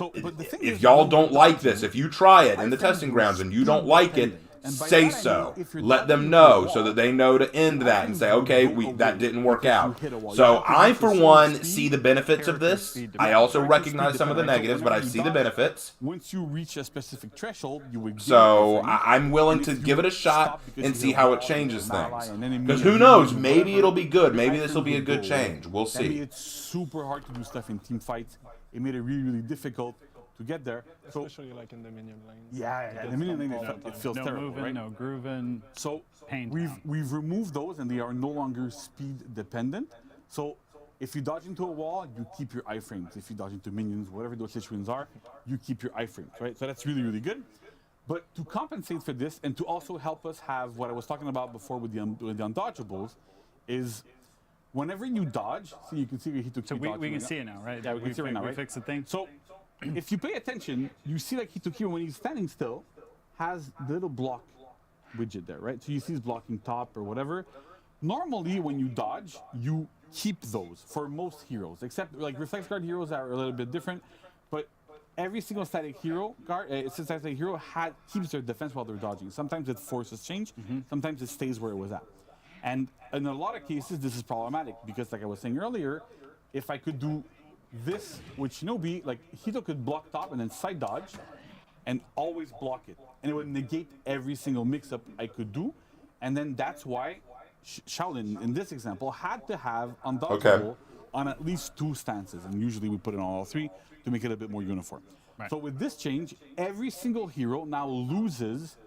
if y'all don't like this, if you try it in the testing grounds and you don't like it, say so. Let them know so that they know to end that and say, okay, that didn't work out. So I, for one, see the benefits of this. I also recognize some of the negatives, but I see the benefits. Once you reach a specific threshold, you would. So I'm willing to give it a shot and see how it changes things. Because who knows? Maybe it'll be good. Maybe this will be a good change. We'll see. It's super hard to do stuff in team fights. It made it really, really difficult to get there. So, Especially like in the minion lanes. yeah, the minion lane, it feels no terrible, moving, right? no grooving. So Pain we've removed those, and they are no longer speed dependent. So if you dodge into a wall, you keep your iframes. If you dodge into minions, whatever those situations are, you keep your iframes, right? So that's really, really good. But to compensate for this, and to also help us have what I was talking about before with the undodgeables, is whenever you dodge, so you can see Hitoki. So we can see it now, right? Yeah, we can see it right now, We right? fixed the thing. So if you pay attention, you see like Hitoki, when he's standing still, has the little block widget there, right? So you see he's blocking top or whatever. Normally, when you dodge, you keep those for most heroes, except like reflex guard heroes are a little bit different. But every single static hero keeps their defense while they're dodging. Sometimes it forces change, sometimes it stays where it was at. And in a lot of cases, this is problematic because, like I was saying earlier, if I could do this with Shinobi, like Hito could block top and then side dodge and always block it. And it would negate every single mix-up I could do. And then that's why Shaolin, in this example, had to have undodgeable on at least 2 stances. And usually we put it on all 3 to make it a bit more uniform. Right. So with this change, every single hero now loses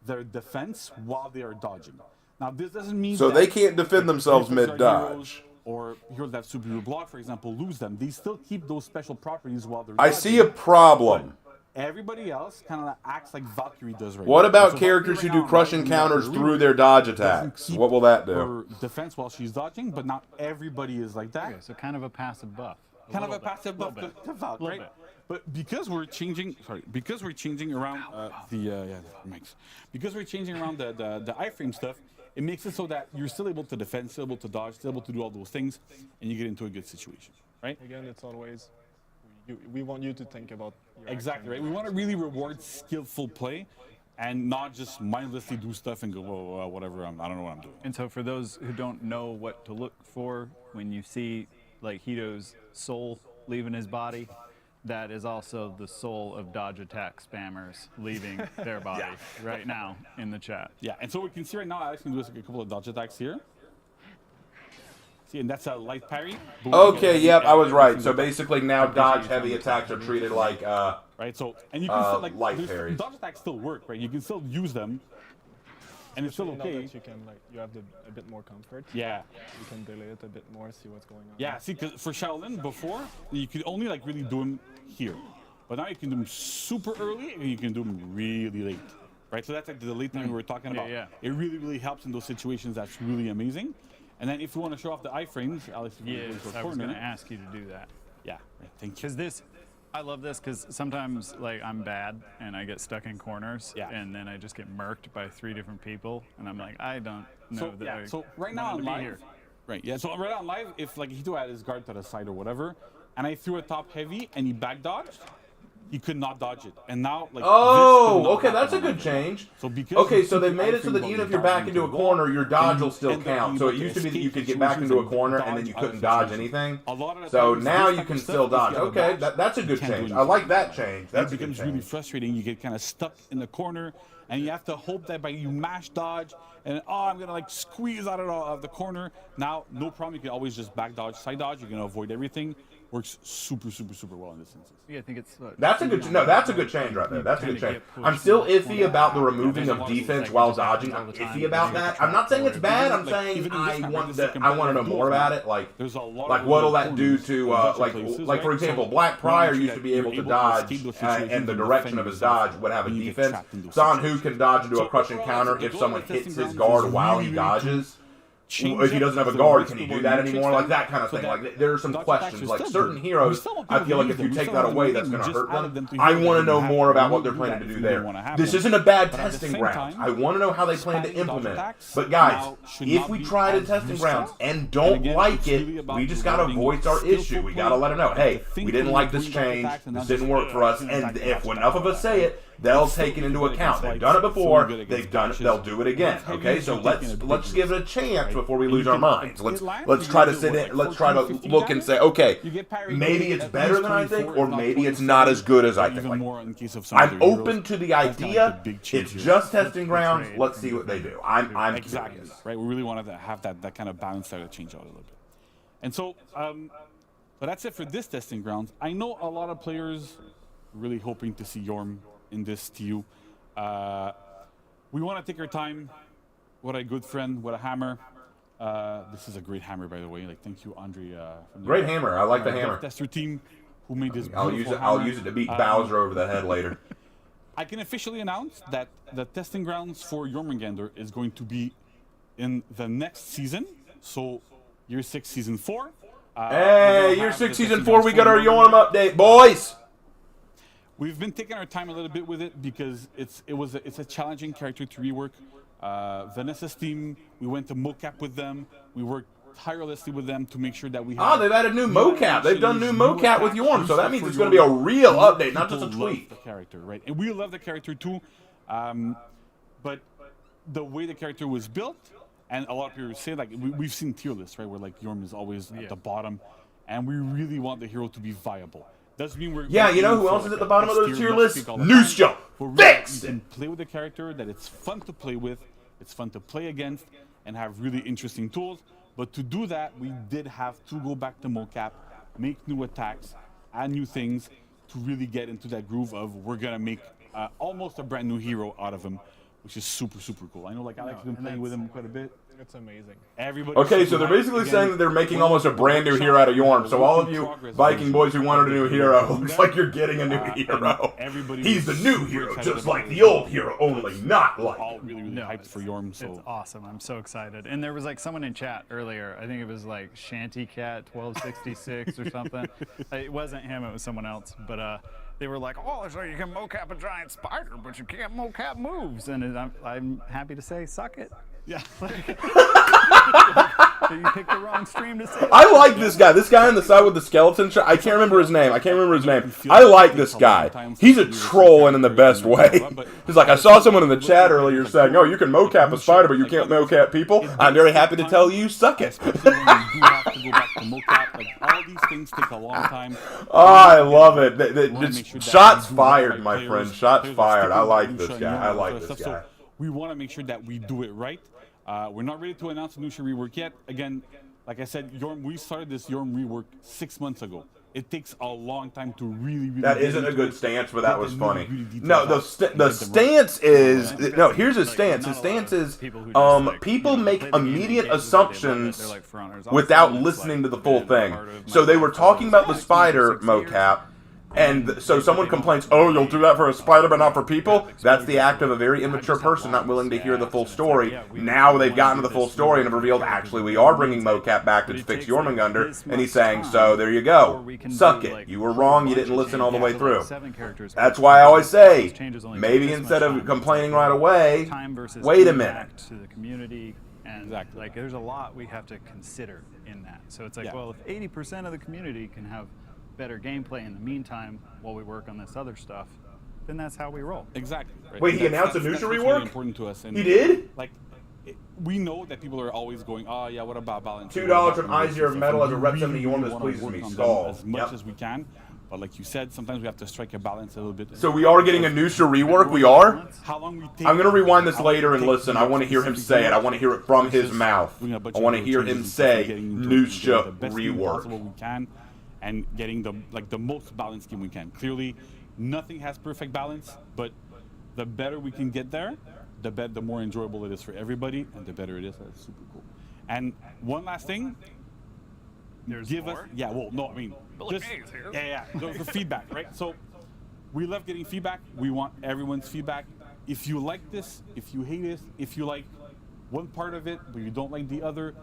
their defense while they are dodging. Now this doesn't mean So that they can't defend themselves mid-dodge. Or heroes that superior block, for example, lose them. They still keep those special properties while they're I dodging. see a problem. Everybody else kind of acts like Valkyrie does right What now. about So characters who Valkyrie do right crushing now, counters in through the their dodge doesn't attacks? keep What will that do? her defense while she's dodging, but not everybody is like that. Okay, so kind of a passive buff. Kind of a passive buff to Valk, right? But because we're changing, around because we're changing around the iframe stuff, it makes it so that you're still able to defend, still able to dodge, still able to do all those things, and you get into a good situation, right? Again, it's always, we want you to think about your Exactly, action. right? We want to really reward skillful play and not just mindlessly do stuff and go, whoa, whatever, I don't know what I'm doing. And so for those who don't know what to look for when you see like Hito's soul leaving his body, that is also the soul of dodge attack spammers leaving their body right now in the chat. Yeah, and so we can see right now, Alex can do a couple of dodge attacks here. See, and that's a light parry. Boom. Okay, yep, I was right. So basically now dodge heavy attacks are treated like right, so and you can still like light parries. dodge attacks still work, right? You can still use them, and it's still Especially now okay. that you can, like, you have a bit more comfort. Yeah. You can delay it a bit more, see what's going on. Yeah, see, because for Shaolin, before, you could only like really do them here. But now you can do them super early, and you can do them really late. Right, so that's like the late time we were talking about. Yeah. It really, really helps in those situations. That's really amazing. And then if you want to show off the iframes, Alex, if you Yes, go to I a was corner. going to ask you to do that. Yeah, right, thank you. Because this, I love this because sometimes like I'm bad and I get stuck in corners and then I just get murked by 3 different people and I'm like, I don't know So, that I so right now wanted on to be live, Right, yeah, so right on live, if like Hito had his guard to the side or whatever, and I threw a top heavy and he back dodged, he could not dodge it. And now, like, oh, okay, that's a good change. So because okay, so they made it so that even if you're back into a corner, your dodge will still count. So it used to be that you could get back into a corner and then you couldn't dodge anything. So now you can still dodge. Okay, that's a good change. I like that change. That's a good change. It becomes really frustrating. You get kind of stuck in the corner, and you have to hope that by you mash dodge, and I'm gonna like squeeze out of the corner. Now, no problem. You can always just back dodge, side dodge. You're gonna avoid everything. Works super, super, super well in this instance. Yeah, I think it's. That's a good. No, that's a good change right there. That's a good change. I'm still iffy about the removing of defense while dodging. I'm iffy about that. I'm not saying it's bad. I'm saying I want to know more about it. Like what'll that do to like for example, Black Prior used to be able to dodge, and the direction of his dodge would have a defense. San Hu can dodge into a crushing counter if someone hits his guard while he dodges. If he doesn't have a guard, can he do that anymore? Like that kind of thing. Like there are some questions. Like certain heroes, I feel like if you take that away, that's going to hurt them. I want to know more about what they're planning to do there. This isn't a bad testing ground. I want to know how they plan to implement it. But guys, if we try to testing grounds and don't like it, we just got to voice our issue. We got to let them know, hey, we didn't like this change. This didn't work for us. And if enough of us say it, they'll take it into account. They've done it before. They've done it. They'll do it again. Okay, so let's give it a chance before we lose our minds. Let's try to sit in. Let's try to look and say, okay, maybe it's better than I think, or maybe it's not as good as I think. Like, I'm open to the idea. It's just testing grounds. Let's see what they do. I'm exactly curious. Right. We really wanted to have that kind of balance there to change out a little bit. And so, but that's it for this testing grounds. I know a lot of players really hoping to see Yorm in this TU. We want to take our time. What a good friend, what a hammer. This is a great hammer, by the way. Like, thank you, Andre. Great hammer. I like the hammer. Tester team who made this I'll use it to beat Bowser over the head later. I can officially announce that the testing grounds for Jormungandr is going to be in the next season. So, Year 6, Season 4. Hey, Year 6, Season 4, we got our Yorm update, boys! We've been taking our time a little bit with it because it's a challenging character to rework. Vanessa's team, we went to mocap with them. We worked tirelessly with them to make sure that we have... they've added new mocap. They've done new mocap with Yorm, so that means it's going to be a real update, not just a tweak. The character, right? And we love the character too, but the way the character was built, and a lot of people say, like, we've seen tier lists, right, where like Yorm is always at the bottom, and we really want the hero to be viable. Doesn't mean we're you know who else is at the bottom of those tier lists? Nuxia. Fixed! You can play with the character, that it's fun to play with, it's fun to play against, and have really interesting tools. But to do that, we did have to go back to mocap, make new attacks, add new things to really get into that groove of we're going to make almost a brand new hero out of him, which is super, super cool. I know like Alex has been playing with him quite a bit. It's amazing. Okay, so they're basically saying that they're making almost a brand new hero out of Yorm. So all of you Viking boys who wanted a new hero, looks like you're getting a new hero. He's the new hero, just like the old hero, only not like. All really, really hyped for Yorm. So it's awesome. I'm so excited. And there was like someone in chat earlier. I think it was like Shanty Cat 1266 or something. It wasn't him. It was someone else. But they were like, "Oh, so you can mocap a giant spider, but you can't mocap moves." And I'm happy to say, suck it. Yeah. You picked the wrong stream to say. I like this guy. This guy on the side with the skeleton shirt. I can't remember his name. I like this guy. He's a troll and in the best way. He's like, I saw someone in the chat earlier saying, "Oh, you can mocap a spider, but you can't mocap people." I'm very happy to tell you, suck it. All these things take a long time. Oh, I love it. Shots fired, my friend. Shots fired. I like this guy. I like this guy. We want to make sure that we do it right. We're not ready to announce a Nuxia rework yet. Again, like I said, Yorm, we started this Yorm rework 6 months ago. It takes a long time to really. That isn't a good stance, but that was funny. No, the stance is no. Here's his stance. His stance is people make immediate assumptions without listening to the full thing. So they were talking about the spider mocap. And so someone complains, "Oh, you'll do that for a spider but not for people?" That's the act of a very immature person not willing to hear the full story. Now they've gotten to the full story and have revealed, actually, we are bringing mocap back to fix Jormungandr. And he's saying, so there you go. Suck it. You were wrong. You didn't listen all the way through. That's why I always say, maybe instead of complaining right away, wait a minute. And Exactly. like, there's a lot we have to consider in that. So it's like, Yeah. well, if 80% of the community can have better gameplay in the meantime while we work on this other stuff, then that's how we roll. Exactly. Right? Wait, And he announced a that's Nuxia what's rework? really important to us. And He did? Like, we know that people are always going, oh yeah, what about balance? $2 from Izir Metal as a Rep 70 Yorm that pleases me. Stall. As much Yep. as we can. But like you said, sometimes we have to strike a balance a little bit. So we are getting a Nuxia rework? We are? How long we take, I'm going to rewind this how long later we and take listen. I want to hear him specific say it. I want to hear it from his versus mouth. doing a bunch I of want to little hear changes him and stuff and say getting into Nuxia the best game possible rework. we can, and getting the most balanced game we can. Clearly, nothing has perfect balance, but the better we can get there, the more enjoyable it is for everybody, and the better it is. That's super cool. And one last thing. Give us, yeah, well, no, I mean, just, yeah, the feedback, right? So we love getting feedback. We want everyone's feedback. If you like this, if you hate it, if you like one part of it, but you don't like the other,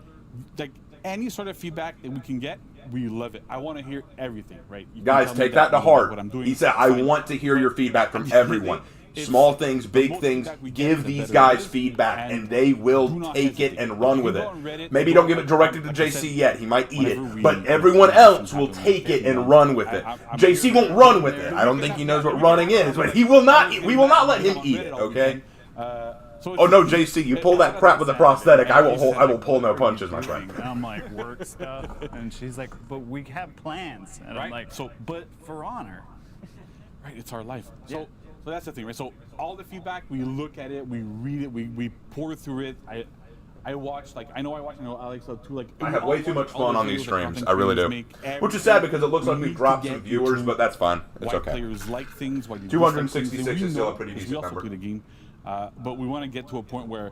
like any sort of feedback that we can get, we love it. I want to hear everything, right? You can Guys, tell me take that to you don't like heart. what I'm doing. He said, I Fine. want to hear your feedback from everyone. Small things, big things, give these guys feedback, and they will take it and run with it. Maybe don't give it directly to JC yet. He might eat it. But everyone else will take it and run with it. JC won't run with it. I don't think he knows what running is, but he will not. We will not let him eat it, okay? Oh no, JC, you pull that crap with a prosthetic. I will pull no punches, my friend. And I'm like, work stuff. And she's like, but we have plans. And I'm Right. like, but for honor. Right, it's our life. So that's the thing, right? So all the feedback, we look at it, we read it, we pour through it. I watch, like, I know Alex too, like. I have way too much fun on these streams. I really do. Which is sad because it looks like we've dropped some viewers, but that's fine. It's why okay. Players like things, why they 266 dislike things. is still a We pretty know, decent we also number. play the game, but we want to get to a point where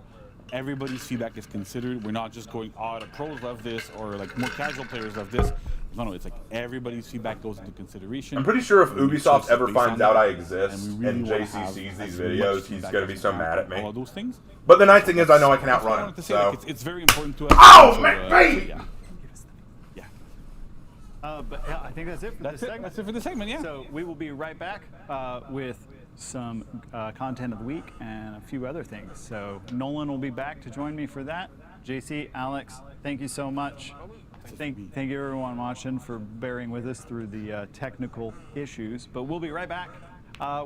everybody's feedback is considered. We're not just going, oh, the pros love this, or like more casual players love this. No, it's like everybody's feedback goes into consideration. I'm pretty sure if We make Ubisoft choices ever based finds on out that, I exist we really and wanna JC have sees as these much videos, he's feedback going to as be so we mad can, at me. all of those things. But the nice thing is I know I can That's what I outrun wanted him, to say. so... Like, it's very important to us. Ow, So, my baby! Yeah. But yeah, I think that's it for this segment. That's it for the segment, yeah. So we will be right back with some content of the week and a few other things. So Nolan will be back to join me for that. JC, Alex, thank you so much. Thank you everyone watching for bearing with us through the technical issues. But we'll be right back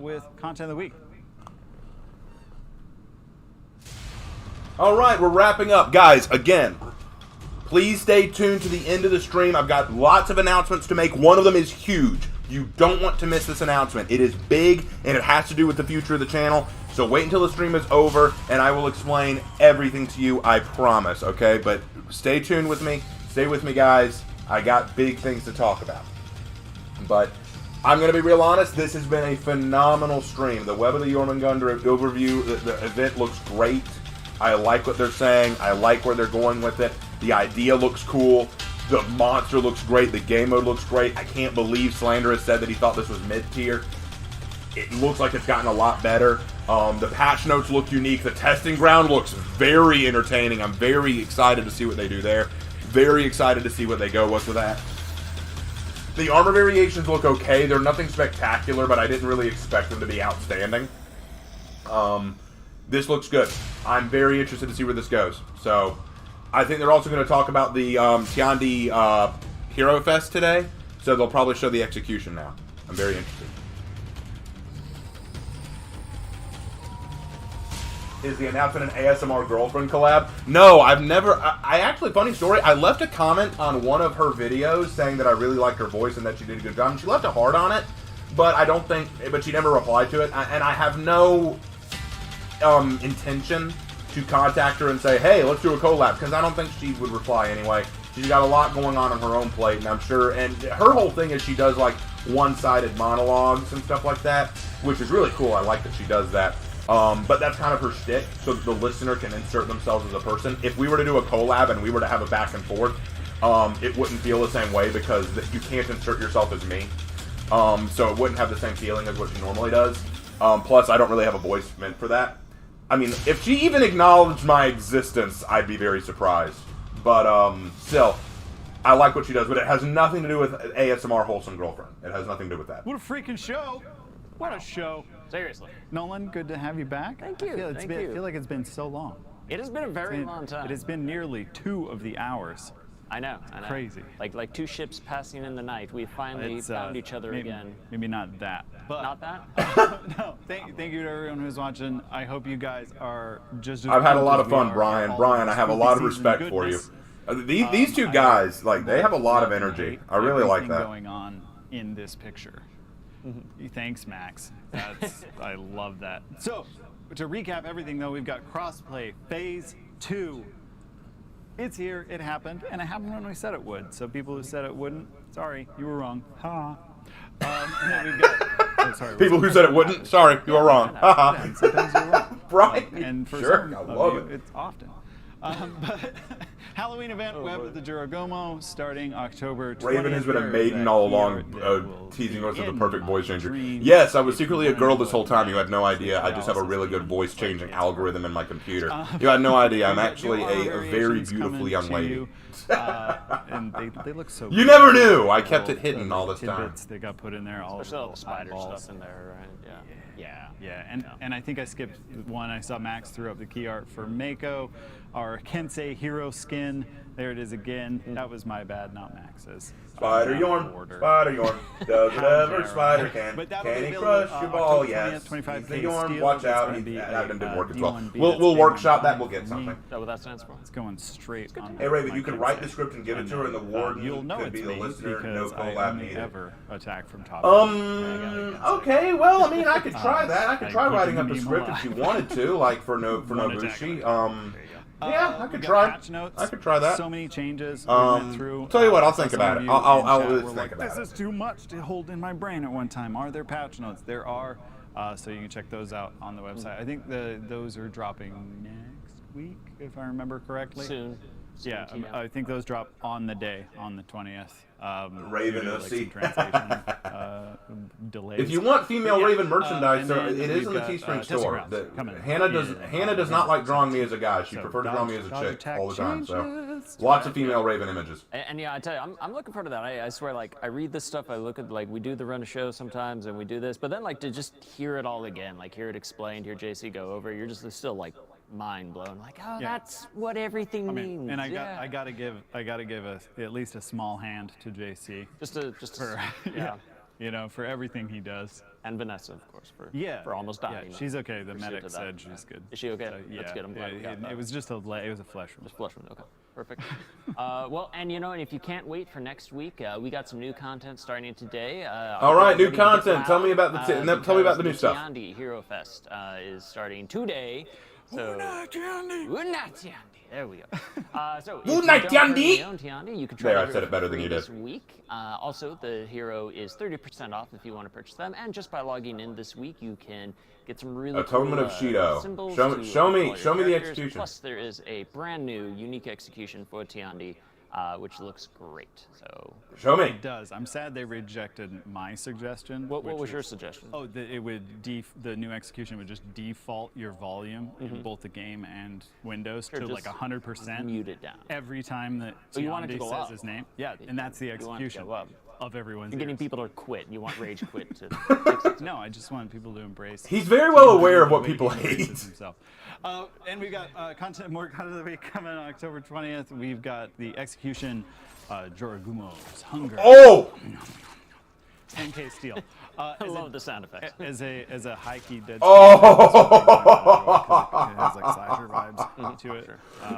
with content of the week. All right, we're wrapping up. Guys, again, please stay tuned to the end of the stream. I've got lots of announcements to make. One of them is huge. You don't want to miss this announcement. It is big, and it has to do with the future of the channel. So wait until the stream is over, and I will explain everything to you, I promise, okay? But stay tuned with me. Stay with me, guys. I got big things to talk about. But I'm going to be real honest. This has been a phenomenal stream. The Web of the Jormungandr overview, the event looks great. I like what they're saying. I like where they're going with it. The idea looks cool. The monster looks great. The game mode looks great. I can't believe Slanderous said that he thought this was mid-tier. It looks like it's gotten a lot better. The patch notes look unique. The testing ground looks very entertaining. I'm very excited to see what they do there. Very excited to see what they go with that. The armor variations look okay. They're nothing spectacular, but I didn't really expect them to be outstanding. This looks good. I'm very interested to see where this goes. So, I think they're also going to talk about the Tiandi Hero Fest today. So they'll probably show the execution now. I'm very interested. Is the announcement an ASMR girlfriend collab? No, I've never. I actually, funny story, I left a comment on one of her videos saying that I really liked her voice and that she did a good job. And she left a heart on it, but I don't think, but she never replied to it. And I have no intention to contact her and say, hey, let's do a collab, because I don't think she would reply anyway. She's got a lot going on her own plate, and I'm sure, and her whole thing is she does like one-sided monologues and stuff like that, which is really cool. I like that she does that. But that's kind of her shtick, so that the listener can insert themselves as a person. If we were to do a collab and we were to have a back and forth, it wouldn't feel the same way because you can't insert yourself as me. So it wouldn't have the same feeling as what she normally does. Plus, I don't really have a voice meant for that. I mean, if she even acknowledged my existence, I'd be very surprised. But, still, I like what she does, but it has nothing to do with ASMR Wholesome Girlfriend. It has nothing to do with that. What a freaking show! What a show! Seriously. Nolan, good to have you back. Thank you. I feel like it's been so long. It has been a very long time. It has been nearly 2 of the hours. I know. Crazy. Like 2 ships passing in the night. We finally found each other again. Maybe not that. But Not that? no, thank you to everyone who's watching. I hope you guys are just as I've had a pumped lot as of we fun, are Brian. for all Brian, this I have a spooky lot of season respect for you. goodness. These two guys, like, they have a lot of energy. I really like Everything that. going on in this picture. Thanks, Max. I love that. So, to recap everything, though, we've got crossplay phase 2. It's here. It happened, and it happened when we said it would. So people who said it wouldn't, sorry, you were wrong. Ha. And then we've got People who said it wouldn't, sorry, you were wrong. Haha. sometimes you're wrong. Brian, And for sure, some I of love you, it. it's often. But Halloween event, Web of the Jorogumo, starting October 20th. Raven has been a There's maiden that all here along, that will teasing us be as the in perfect my voice changer. dreams. Yes, I was If you secretly a wanna girl know this whole what time. You had no Max idea. I just have a analysis really good means, voice like, changing it's algorithm in my computer. You had no idea. I'm actually a very beautiful young lady. And they look so You good. never knew. I kept it Little, hidden all this time. tidbits They got put in there. All Especially all the spider eyeballs. stuff in there, right? Yeah. And I think I skipped one. I saw Max threw up the key art for Mako, our Kensei hero skin. There it is again. That was my bad, not Max's. Spider yarn, spider yarn. Does it ever? Spider can. But that'll Can be he available, crush your ball? October 20th, Yes. 25K The yarn. steel. Watch It's out. gonna be That a, didn't work as well. D1B We'll that's big workshop on that. time We'll get for something. me. Is that what that stands for? It's going straight on. Hey Raven, my you can write Kensei. the script and give it to her, and the then, warden you'll know could it's be the me listener. No because I collab only needed. ever attack from top. Okay, well, I mean, I could try that. I could try keep writing up the a meme script if you alive. wanted to, like for One attack Nobushi. There you go. Yeah, I We could got try. patch notes. I could try that. So many changes we went through. Tell you what, I'll Some think about of it. you I'll in chat just were think like, about this is too much to hold in my brain at one time. Are there patch notes? There are. So you can check those out on the website. I think those are dropping next week, if I remember correctly. Soon. Yeah, I think those drop on the day, on the 20th. Raven due to, OC. some translation delays. If you want female Yeah, Raven merchandise, and there, then it is in we've the got, Teespring testing store. grounds coming. Hannah does not like drawing me as a guy. She So prefers to draw me as a dodge chick attack all the time. So changes. lots of female Raven images. And yeah, I tell you, I'm looking forward to that. I swear, like, I read this stuff, I look at, like, we do the run of show sometimes, and we do this, but then, like, to just hear it all again, like, hear it explained, hear JC go over, you're just still, like, mind blown. Like, oh, Yeah. that's what everything means. And I yeah. gotta give at least a small hand to JC for yeah, you know, for everything he does. And Vanessa, of course, for almost Yeah, dying. she's okay. The Appreciate medic that. said she's good. Is she okay? So, yeah, That's good. I'm glad we got that. it was just it was a flesh wound. Just flush one. Okay, perfect. Well, and you know, and if you can't wait for next week, we got some new content starting today. All right, new content. Tell me about tell me about the new stuff. Tiandi Hero Fest is starting today. So, Tiandi. There we go. So, if you don't currently own Tiandi, you can try There, I the said hero it better for than free you did. this week. Also, the hero is 30% off if you want to purchase them, and just by logging in this week, you can get some really Atonement cool, of Shido. symbols Show to me call your the characters. execution. Plus, there is a brand new unique execution for Tiandi, which looks great. So Show me. It does. I'm sad they rejected my suggestion. What was your suggestion? Oh, it would the new execution would just default your volume in both the game and Windows to like just 100%. mute it down. Every time that Oh, you want it to Tiandi go says up. his name. Yeah, and that's the You want it to execution go up. of everyone's You're getting ears. people to quit. You want rage quit to fix it. No, I just want people to embrace. He's very well aware of the what way people he embraces hate. himself. And we got more content of the week coming on October 20th. We've got the execution, Jorogumo's Hunger. Oh! 10K steel. I love the sound effects. As a high key dead. Oh! It has like slasher vibes to it.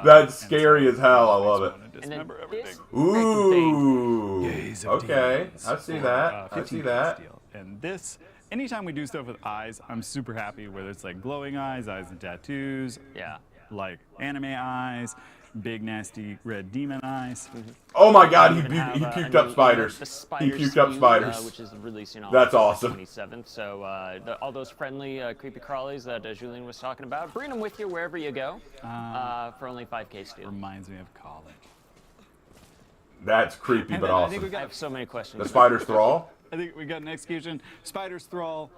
That's scary as hell. I love it. And then Dismember everything. Ooh. Gaze of Okay, demons I see for, that. I 15 see that. steel. And this, anytime we do stuff with eyes, I'm super happy. Whether it's like glowing eyes and tattoos, Yeah. like anime eyes, big nasty red demon eyes. Oh my God, he Even have, puked a up new spiders. the He spider puked up SKU, spiders. which is releasing on That's October awesome. 27th. So all those friendly creepy crawlies that Julien was talking about, bring them with you wherever you go for only 5K steel. Reminds me of college. That's creepy And but then I think we awesome. I have so many questions. The spider's thrall. I think we got an execution. Spider's Thrall.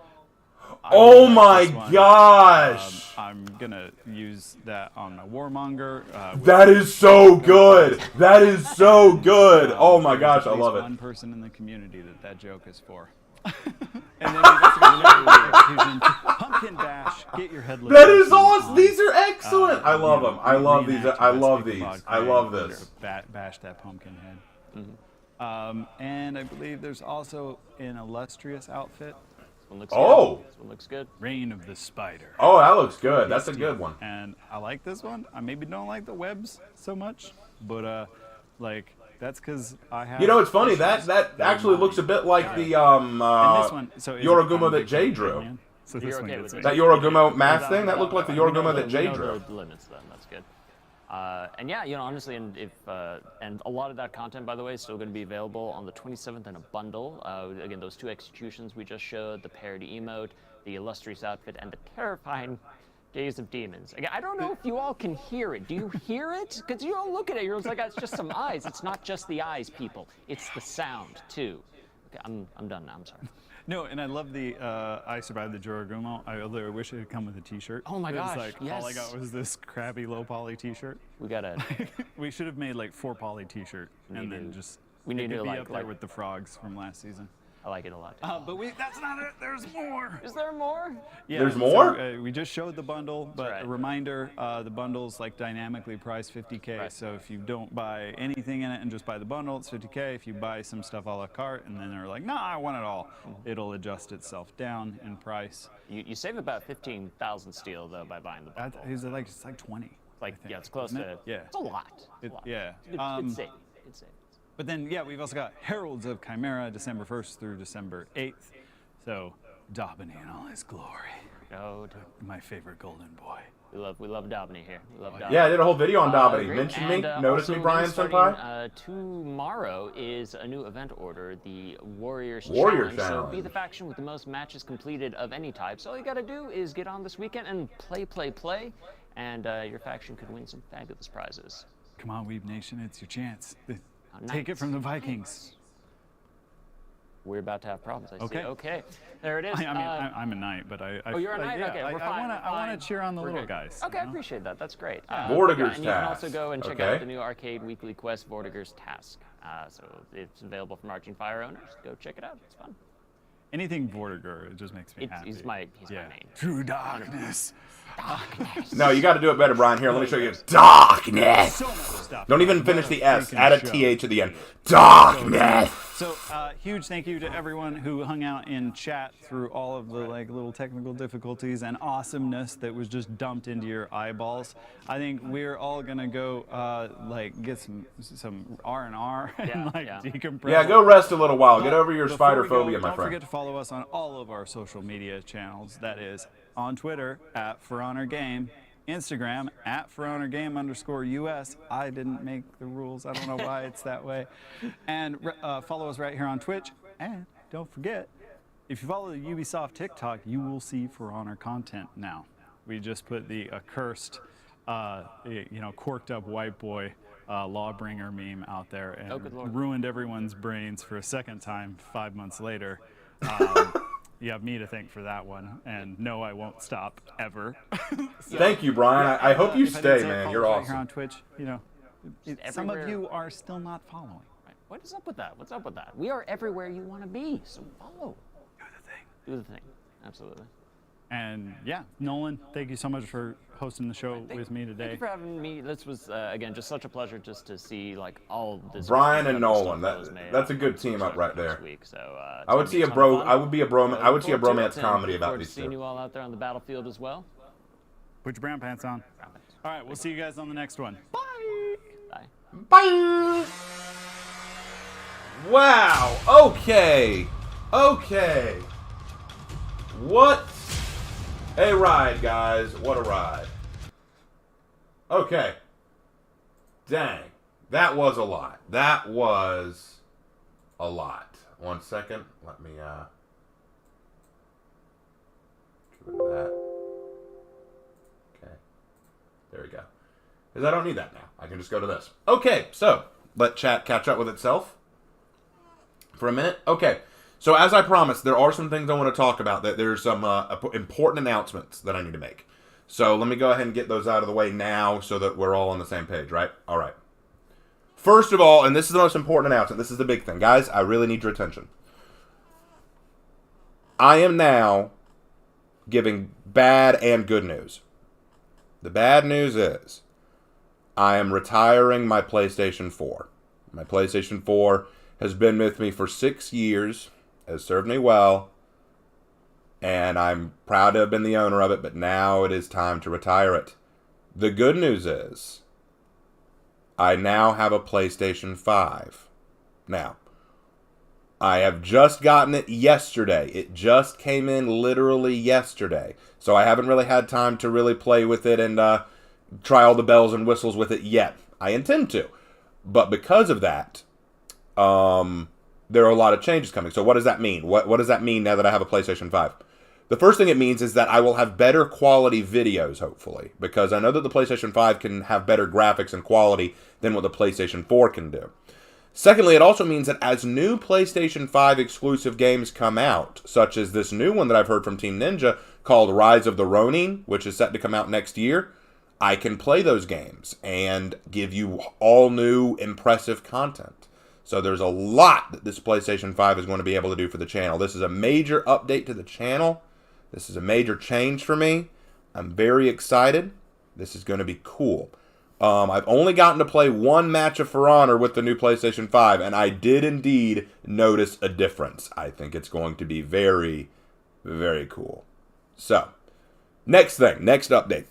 Oh my gosh! I'm gonna use that on my Warmonger. That is so good. That is so good. Oh my gosh, I love One it. person in the community that joke is for. And then we've also got another execution, Pumpkin Bash. Get your headless. That is person awesome. on. These are excellent. I love them. I love these. reenact I what love Speak these. About I Craig love or this. Bash that pumpkin head. And I believe there's also an illustrious outfit. This one looks Oh. good. This one looks good. Reign of the Spider. Oh, that looks good. That's a good one. And I like this one. I maybe don't like the webs so much, but like that's because I have. You know, it's funny issues that with actually mine. looks a bit like the And this one, so is it- Yorogumo I'm a that big Jay fan, drew. man. So You're this one okay gets with me. it? That Yorogumo mask Without thing, that looked like the Yorogumo that Jay We drew. know the limits then. That's good. And yeah, you know, honestly, and if and a lot of that content, by the way, is still going to be available on the 27th in a bundle. Again, those 2 executions we just showed, the parody emote, the illustrious outfit, and the terrifying Days of Demons. Again, I don't know if you all can hear it. Do you hear it? Because you all look at it, you're like, it's just some eyes. It's not just the eyes, people. It's the sound too. Okay, I'm done now. I'm sorry. No, and I love the I survived the Jorogumo. I wish it had come with a T-shirt. Oh my It was gosh, like, all I yes. got was this crappy low poly T-shirt. We gotta. We should have made like 4 poly T-shirt and then just we need it to, could be like- up there like- with the frogs from last season. I like it a lot. But that's not it. There's more. Is there more? Yeah, There's more? So, we just showed the bundle, but right. a reminder: the bundle's like dynamically priced 50K. Right. So if you don't buy anything in it and just buy the bundle, it's 50K. If you buy some stuff a la carte and then they're like, "No, I want it all," it'll adjust itself down in price. You save about 15,000 steel though by buying the bundle. It's like 20. Like, I think, yeah, it's close isn't to. it? Yeah. It's a lot. It's a It- lot. yeah. Good, good save. Good save. But then, yeah, we've also got Heralds of Chimera, December 1st through December 8th. So, Daubeny in all his glory. No, My favorite golden boy. we love Daubeny here. We love Daubeny. Yeah, I did a whole video on Daubeny. Great. Mention me. And, Notice also me, Brian starting, Senpai. Tomorrow is a new event order, the Warriors Warriors Challenge. So Challenge. be the faction with the most matches completed of any type. So all you got to do is get on this weekend and play, and your faction could win some fabulous prizes. Come on, Weeb Nation, it's your chance. Oh, Take it nice. from the Vikings. We're about to have problems. I see. Okay. Okay, there it is. I mean, I'm a knight, but I. Oh, you're a like, knight? yeah, Okay, we're I fine, wanna, we're I want fine. to cheer on the We're little good. guys. Okay, you I know? appreciate that. That's great. Vortigers and you can also Task. go and check Okay. out the new arcade weekly quest, Vortigers Task. So it's available for Marching Fire owners. Go check it out. It's fun. Anything Vortiger, it just makes me happy. He's my main. True darkness. No, you got to do it better, Brian. Here, let me show you. Darkness. So much stuff. Don't even finish the S. Add a Freaking show. TH at the end. Darkness. So, huge thank you to everyone who hung out in chat through all of the like little technical difficulties and awesomeness that was just dumped into your eyeballs. I think we're all gonna go like get some R&R and Yeah, like yeah. decompress. Yeah, go rest a little while. Get But over your before spider we go, phobia, my don't friend. forget to follow us on all of our social media channels. That is on Twitter @ForHonorGame, Instagram @ForHonorGame_US. I didn't make the rules. I don't know why it's that way. And follow us right here on Twitch. And don't forget, if you follow the Ubisoft TikTok, you will see For Honor content now. We just put the accursed, corked up white boy Lawbringer meme out there and Oh, good Lord. ruined everyone's brains for a second time 5 months later. You have me to thank for that one, and no, I won't stop ever. Thank you, Brian. I hope you If I didn't stay, say it, man. follow You're us right here on awesome. Twitch, some of everywhere. you are still not following. Right. What is up with that? What's up with that? We are everywhere you want to be, so follow. Do the thing. Do the thing. Absolutely. And yeah, Nolan, thank you so much for hosting the show with me Thank today. you for having me. This was again just such a pleasure just to see like all this. Brian and incredible Nolan, stuff was made that's a on good the team up show right this there. Week. So, I would see a bro. I would be a bro. I would see a bromance comedy about these Seeing two. you all out there on the battlefield as well. Put your brown pants on. All right, we'll see you guys on the next one. Bye. Bye. Wow. Okay. Okay. What a ride, guys. What a ride. Okay. Dang. That was a lot. That was a lot. 1 second. Let me, get rid of that. Okay. There we go. Because I don't need that now. I can just go to this. Okay, so let chat catch up with itself for a minute. Okay, so as I promised, there are some things I want to talk about. That there's some important announcements that I need to make. So let me go ahead and get those out of the way now so that we're all on the same page, right? All right. First of all, and this is the most important announcement. This is the big thing. Guys, I really need your attention. I am now giving bad and good news. The bad news is I am retiring my PlayStation 4. My PlayStation 4 has been with me for 6 years, has served me well, and I'm proud to have been the owner of it, but now it is time to retire it. The good news is I now have a PlayStation 5. Now, I have just gotten it yesterday. It just came in literally yesterday. So I haven't really had time to really play with it and try all the bells and whistles with it yet. I intend to. But because of that, there are a lot of changes coming. So what does that mean? What does that mean now that I have a PlayStation 5? The first thing it means is that I will have better quality videos, hopefully. Because I know that the PlayStation 5 can have better graphics and quality than what the PlayStation 4 can do. Secondly, it also means that as new PlayStation 5 exclusive games come out, such as this new one that I've heard from Team Ninja called Rise of the Ronin, which is set to come out next year, I can play those games and give you all new impressive content. So there's a lot that this PlayStation 5 is going to be able to do for the channel. This is a major update to the channel. This is a major change for me. I'm very excited. This is going to be cool. I've only gotten to play one match of For Honor with the new PlayStation 5, and I did indeed notice a difference. I think it's going to be very, very cool. So, next update.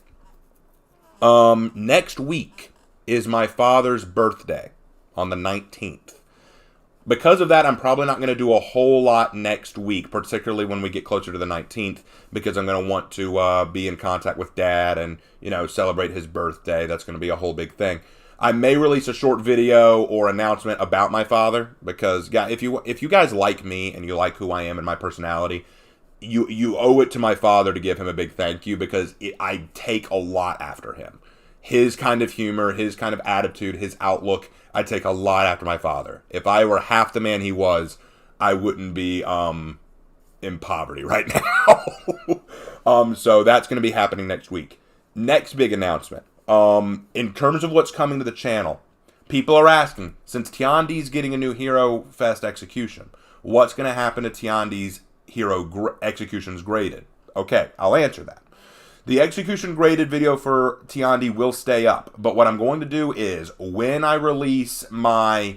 Next week is my father's birthday on the 19th. Because of that, I'm probably not going to do a whole lot next week, particularly when we get closer to the 19th, because I'm going to want to be in contact with Dad and, celebrate his birthday. That's going to be a whole big thing. I may release a short video or announcement about my father, because if you guys like me and you like who I am and my personality, you owe it to my father to give him a big thank you, because I take a lot after him. His kind of humor, his kind of attitude, his outlook, I take a lot after my father. If I were half the man he was, I wouldn't be in poverty right now. So that's going to be happening next week. Next big announcement. In terms of what's coming to the channel, people are asking, since Tiandi's getting a new Hero Fest execution, what's going to happen to Tiandi's Hero executions graded? Okay, I'll answer that. The execution graded video for Tiandi will stay up, but what I'm going to do is, when I release my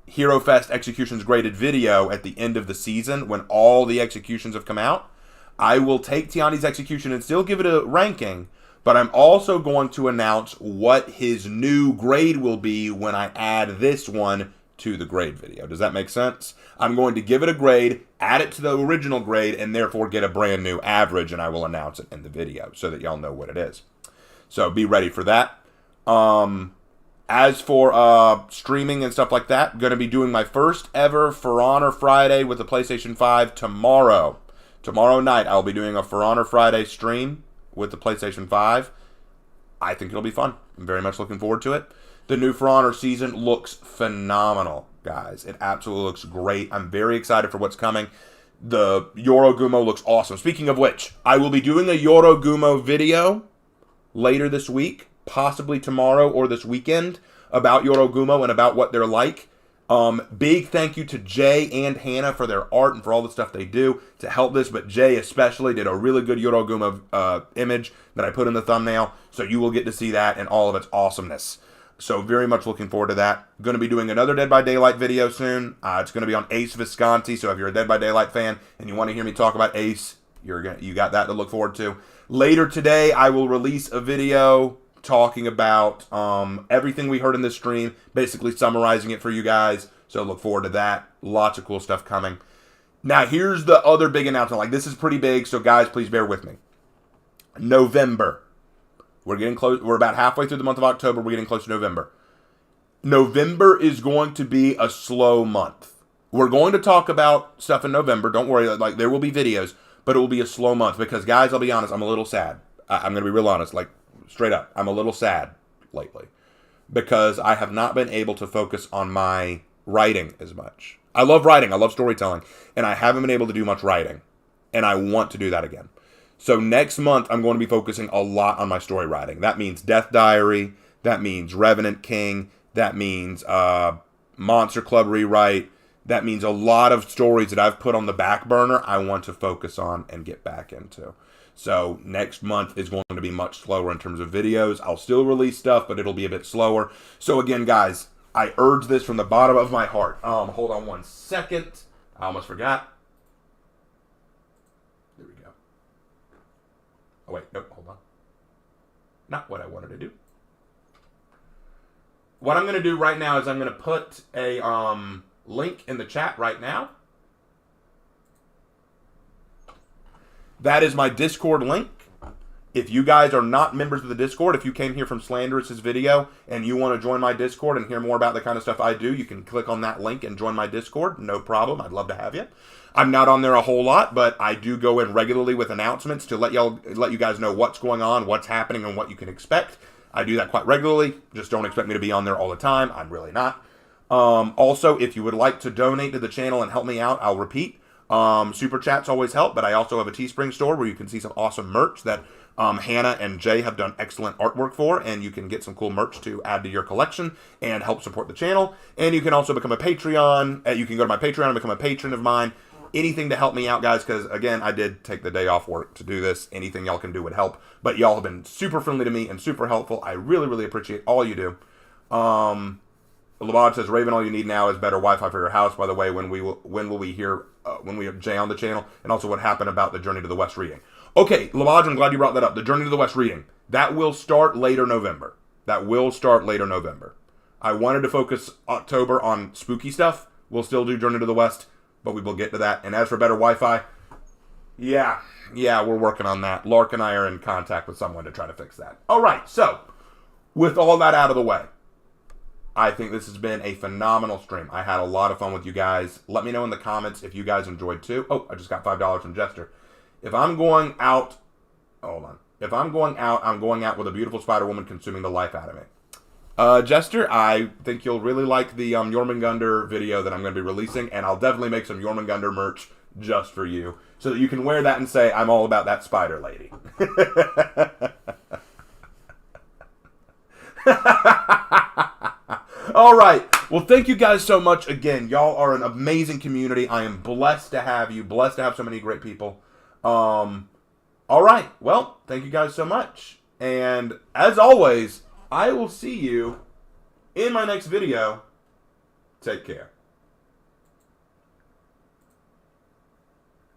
Hero Fest executions graded video at the end of the season, when all the executions have come out, I will take Tiandi's execution and still give it a ranking, but I'm also going to announce what his new grade will be when I add this one to the grade video. Does that make sense? I'm going to give it a grade, add it to the original grade, and therefore get a brand new average, and I will announce it in the video so that y'all know what it is. So be ready for that. As for streaming and stuff like that, going to be doing my first ever For Honor Friday with the PlayStation 5 tomorrow. Tomorrow night, I'll be doing a For Honor Friday stream with the PlayStation 5. I think it'll be fun. I'm very much looking forward to it. The new For Honor season looks phenomenal, guys. It absolutely looks great. I'm very excited for what's coming. The Jorogumo looks awesome. Speaking of which, I will be doing a Jorogumo video later this week, possibly tomorrow or this weekend, about Jorogumo and about what they're like. Big thank you to Jay and Hannah for their art and for all the stuff they do to help this, but Jay especially did a really good Jorogumo image that I put in the thumbnail, so you will get to see that in all of its awesomeness. So very much looking forward to that. Going to be doing another Dead by Daylight video soon. It's going to be on Ace Visconti, so if you're a Dead by Daylight fan and you want to hear me talk about Ace, you got that to look forward to. Later today, I will release a video talking about everything we heard in this stream, basically summarizing it for you guys. So look forward to that. Lots of cool stuff coming. Now, here's the other big announcement. Like, this is pretty big, so guys, please bear with me. November. We're getting close. We're about halfway through the month of October. We're getting close to November. November is going to be a slow month. We're going to talk about stuff in November. Don't worry. Like, there will be videos, but it will be a slow month because, guys, I'll be honest. I'm a little sad. I'm going to be real honest. Like, straight up. I'm a little sad lately because I have not been able to focus on my writing as much. I love writing. I love storytelling, and I haven't been able to do much writing, and I want to do that again. So next month, I'm going to be focusing a lot on my story writing. That means Death Diary. That means Revenant King. That means Monster Club rewrite. that means a lot of stories that I've put on the back burner I want to focus on and get back into. So next month is going to be much slower in terms of videos. I'll still release stuff, but it'll be a bit slower. So again, guys, I urge this from the bottom of my heart. Hold on one second. I almost forgot. There we go. Oh, wait. Nope. Hold on. Not what I wanted to do. What I'm going to do right now is I'm going to put a link in the chat right now. That is my Discord link. If you guys are not members of the Discord, if you came here from Slanderous's video and you want to join my Discord and hear more about the kind of stuff I do, you can click on that link and join my Discord. No problem. I'd love to have you. I'm not on there a whole lot, but I do go in regularly with announcements to let you guys know what's going on, what's happening, and what you can expect. I do that quite regularly. Just don't expect me to be on there all the time. I'm really not. Also, if you would like to donate to the channel and help me out, I'll repeat. Super chats always help, but I also have a Teespring store where you can see some awesome merch that Hannah and Jay have done excellent artwork for, and you can get some cool merch to add to your collection and help support the channel. And you can also become a Patreon. You can go to my Patreon and become a patron of mine. Anything to help me out, guys, because, again, I did take the day off work to do this. Anything y'all can do would help. But y'all have been super friendly to me and super helpful. I really, really appreciate all you do. Labad says, Raven, all you need now is better Wi-Fi for your house. By the way, when will we hear when we have Jay on the channel? And also what happened about the Journey to the West reading. Okay, Labad, I'm glad you brought that up. The Journey to the West reading. That will start later November. I wanted to focus October on spooky stuff. We'll still do Journey to the West, but we will get to that. And as for better Wi-Fi, yeah, we're working on that. Lark and I are in contact with someone to try to fix that. All right, so with all that out of the way, I think this has been a phenomenal stream. I had a lot of fun with you guys. Let me know in the comments if you guys enjoyed too. Oh, I just got $5 from Jester. If I'm going out, hold on. If I'm going out, I'm going out with a beautiful Spider Woman consuming the life out of me. Jester, I think you'll really like the Jormungandr video that I'm going to be releasing, and I'll definitely make some Jormungandr merch just for you, so that you can wear that and say, I'm all about that spider lady. All right. Well, thank you guys so much again. Y'all are an amazing community. I am blessed to have you, blessed to have so many great people. All right. Well, thank you guys so much. And as always, I will see you in my next video. Take care.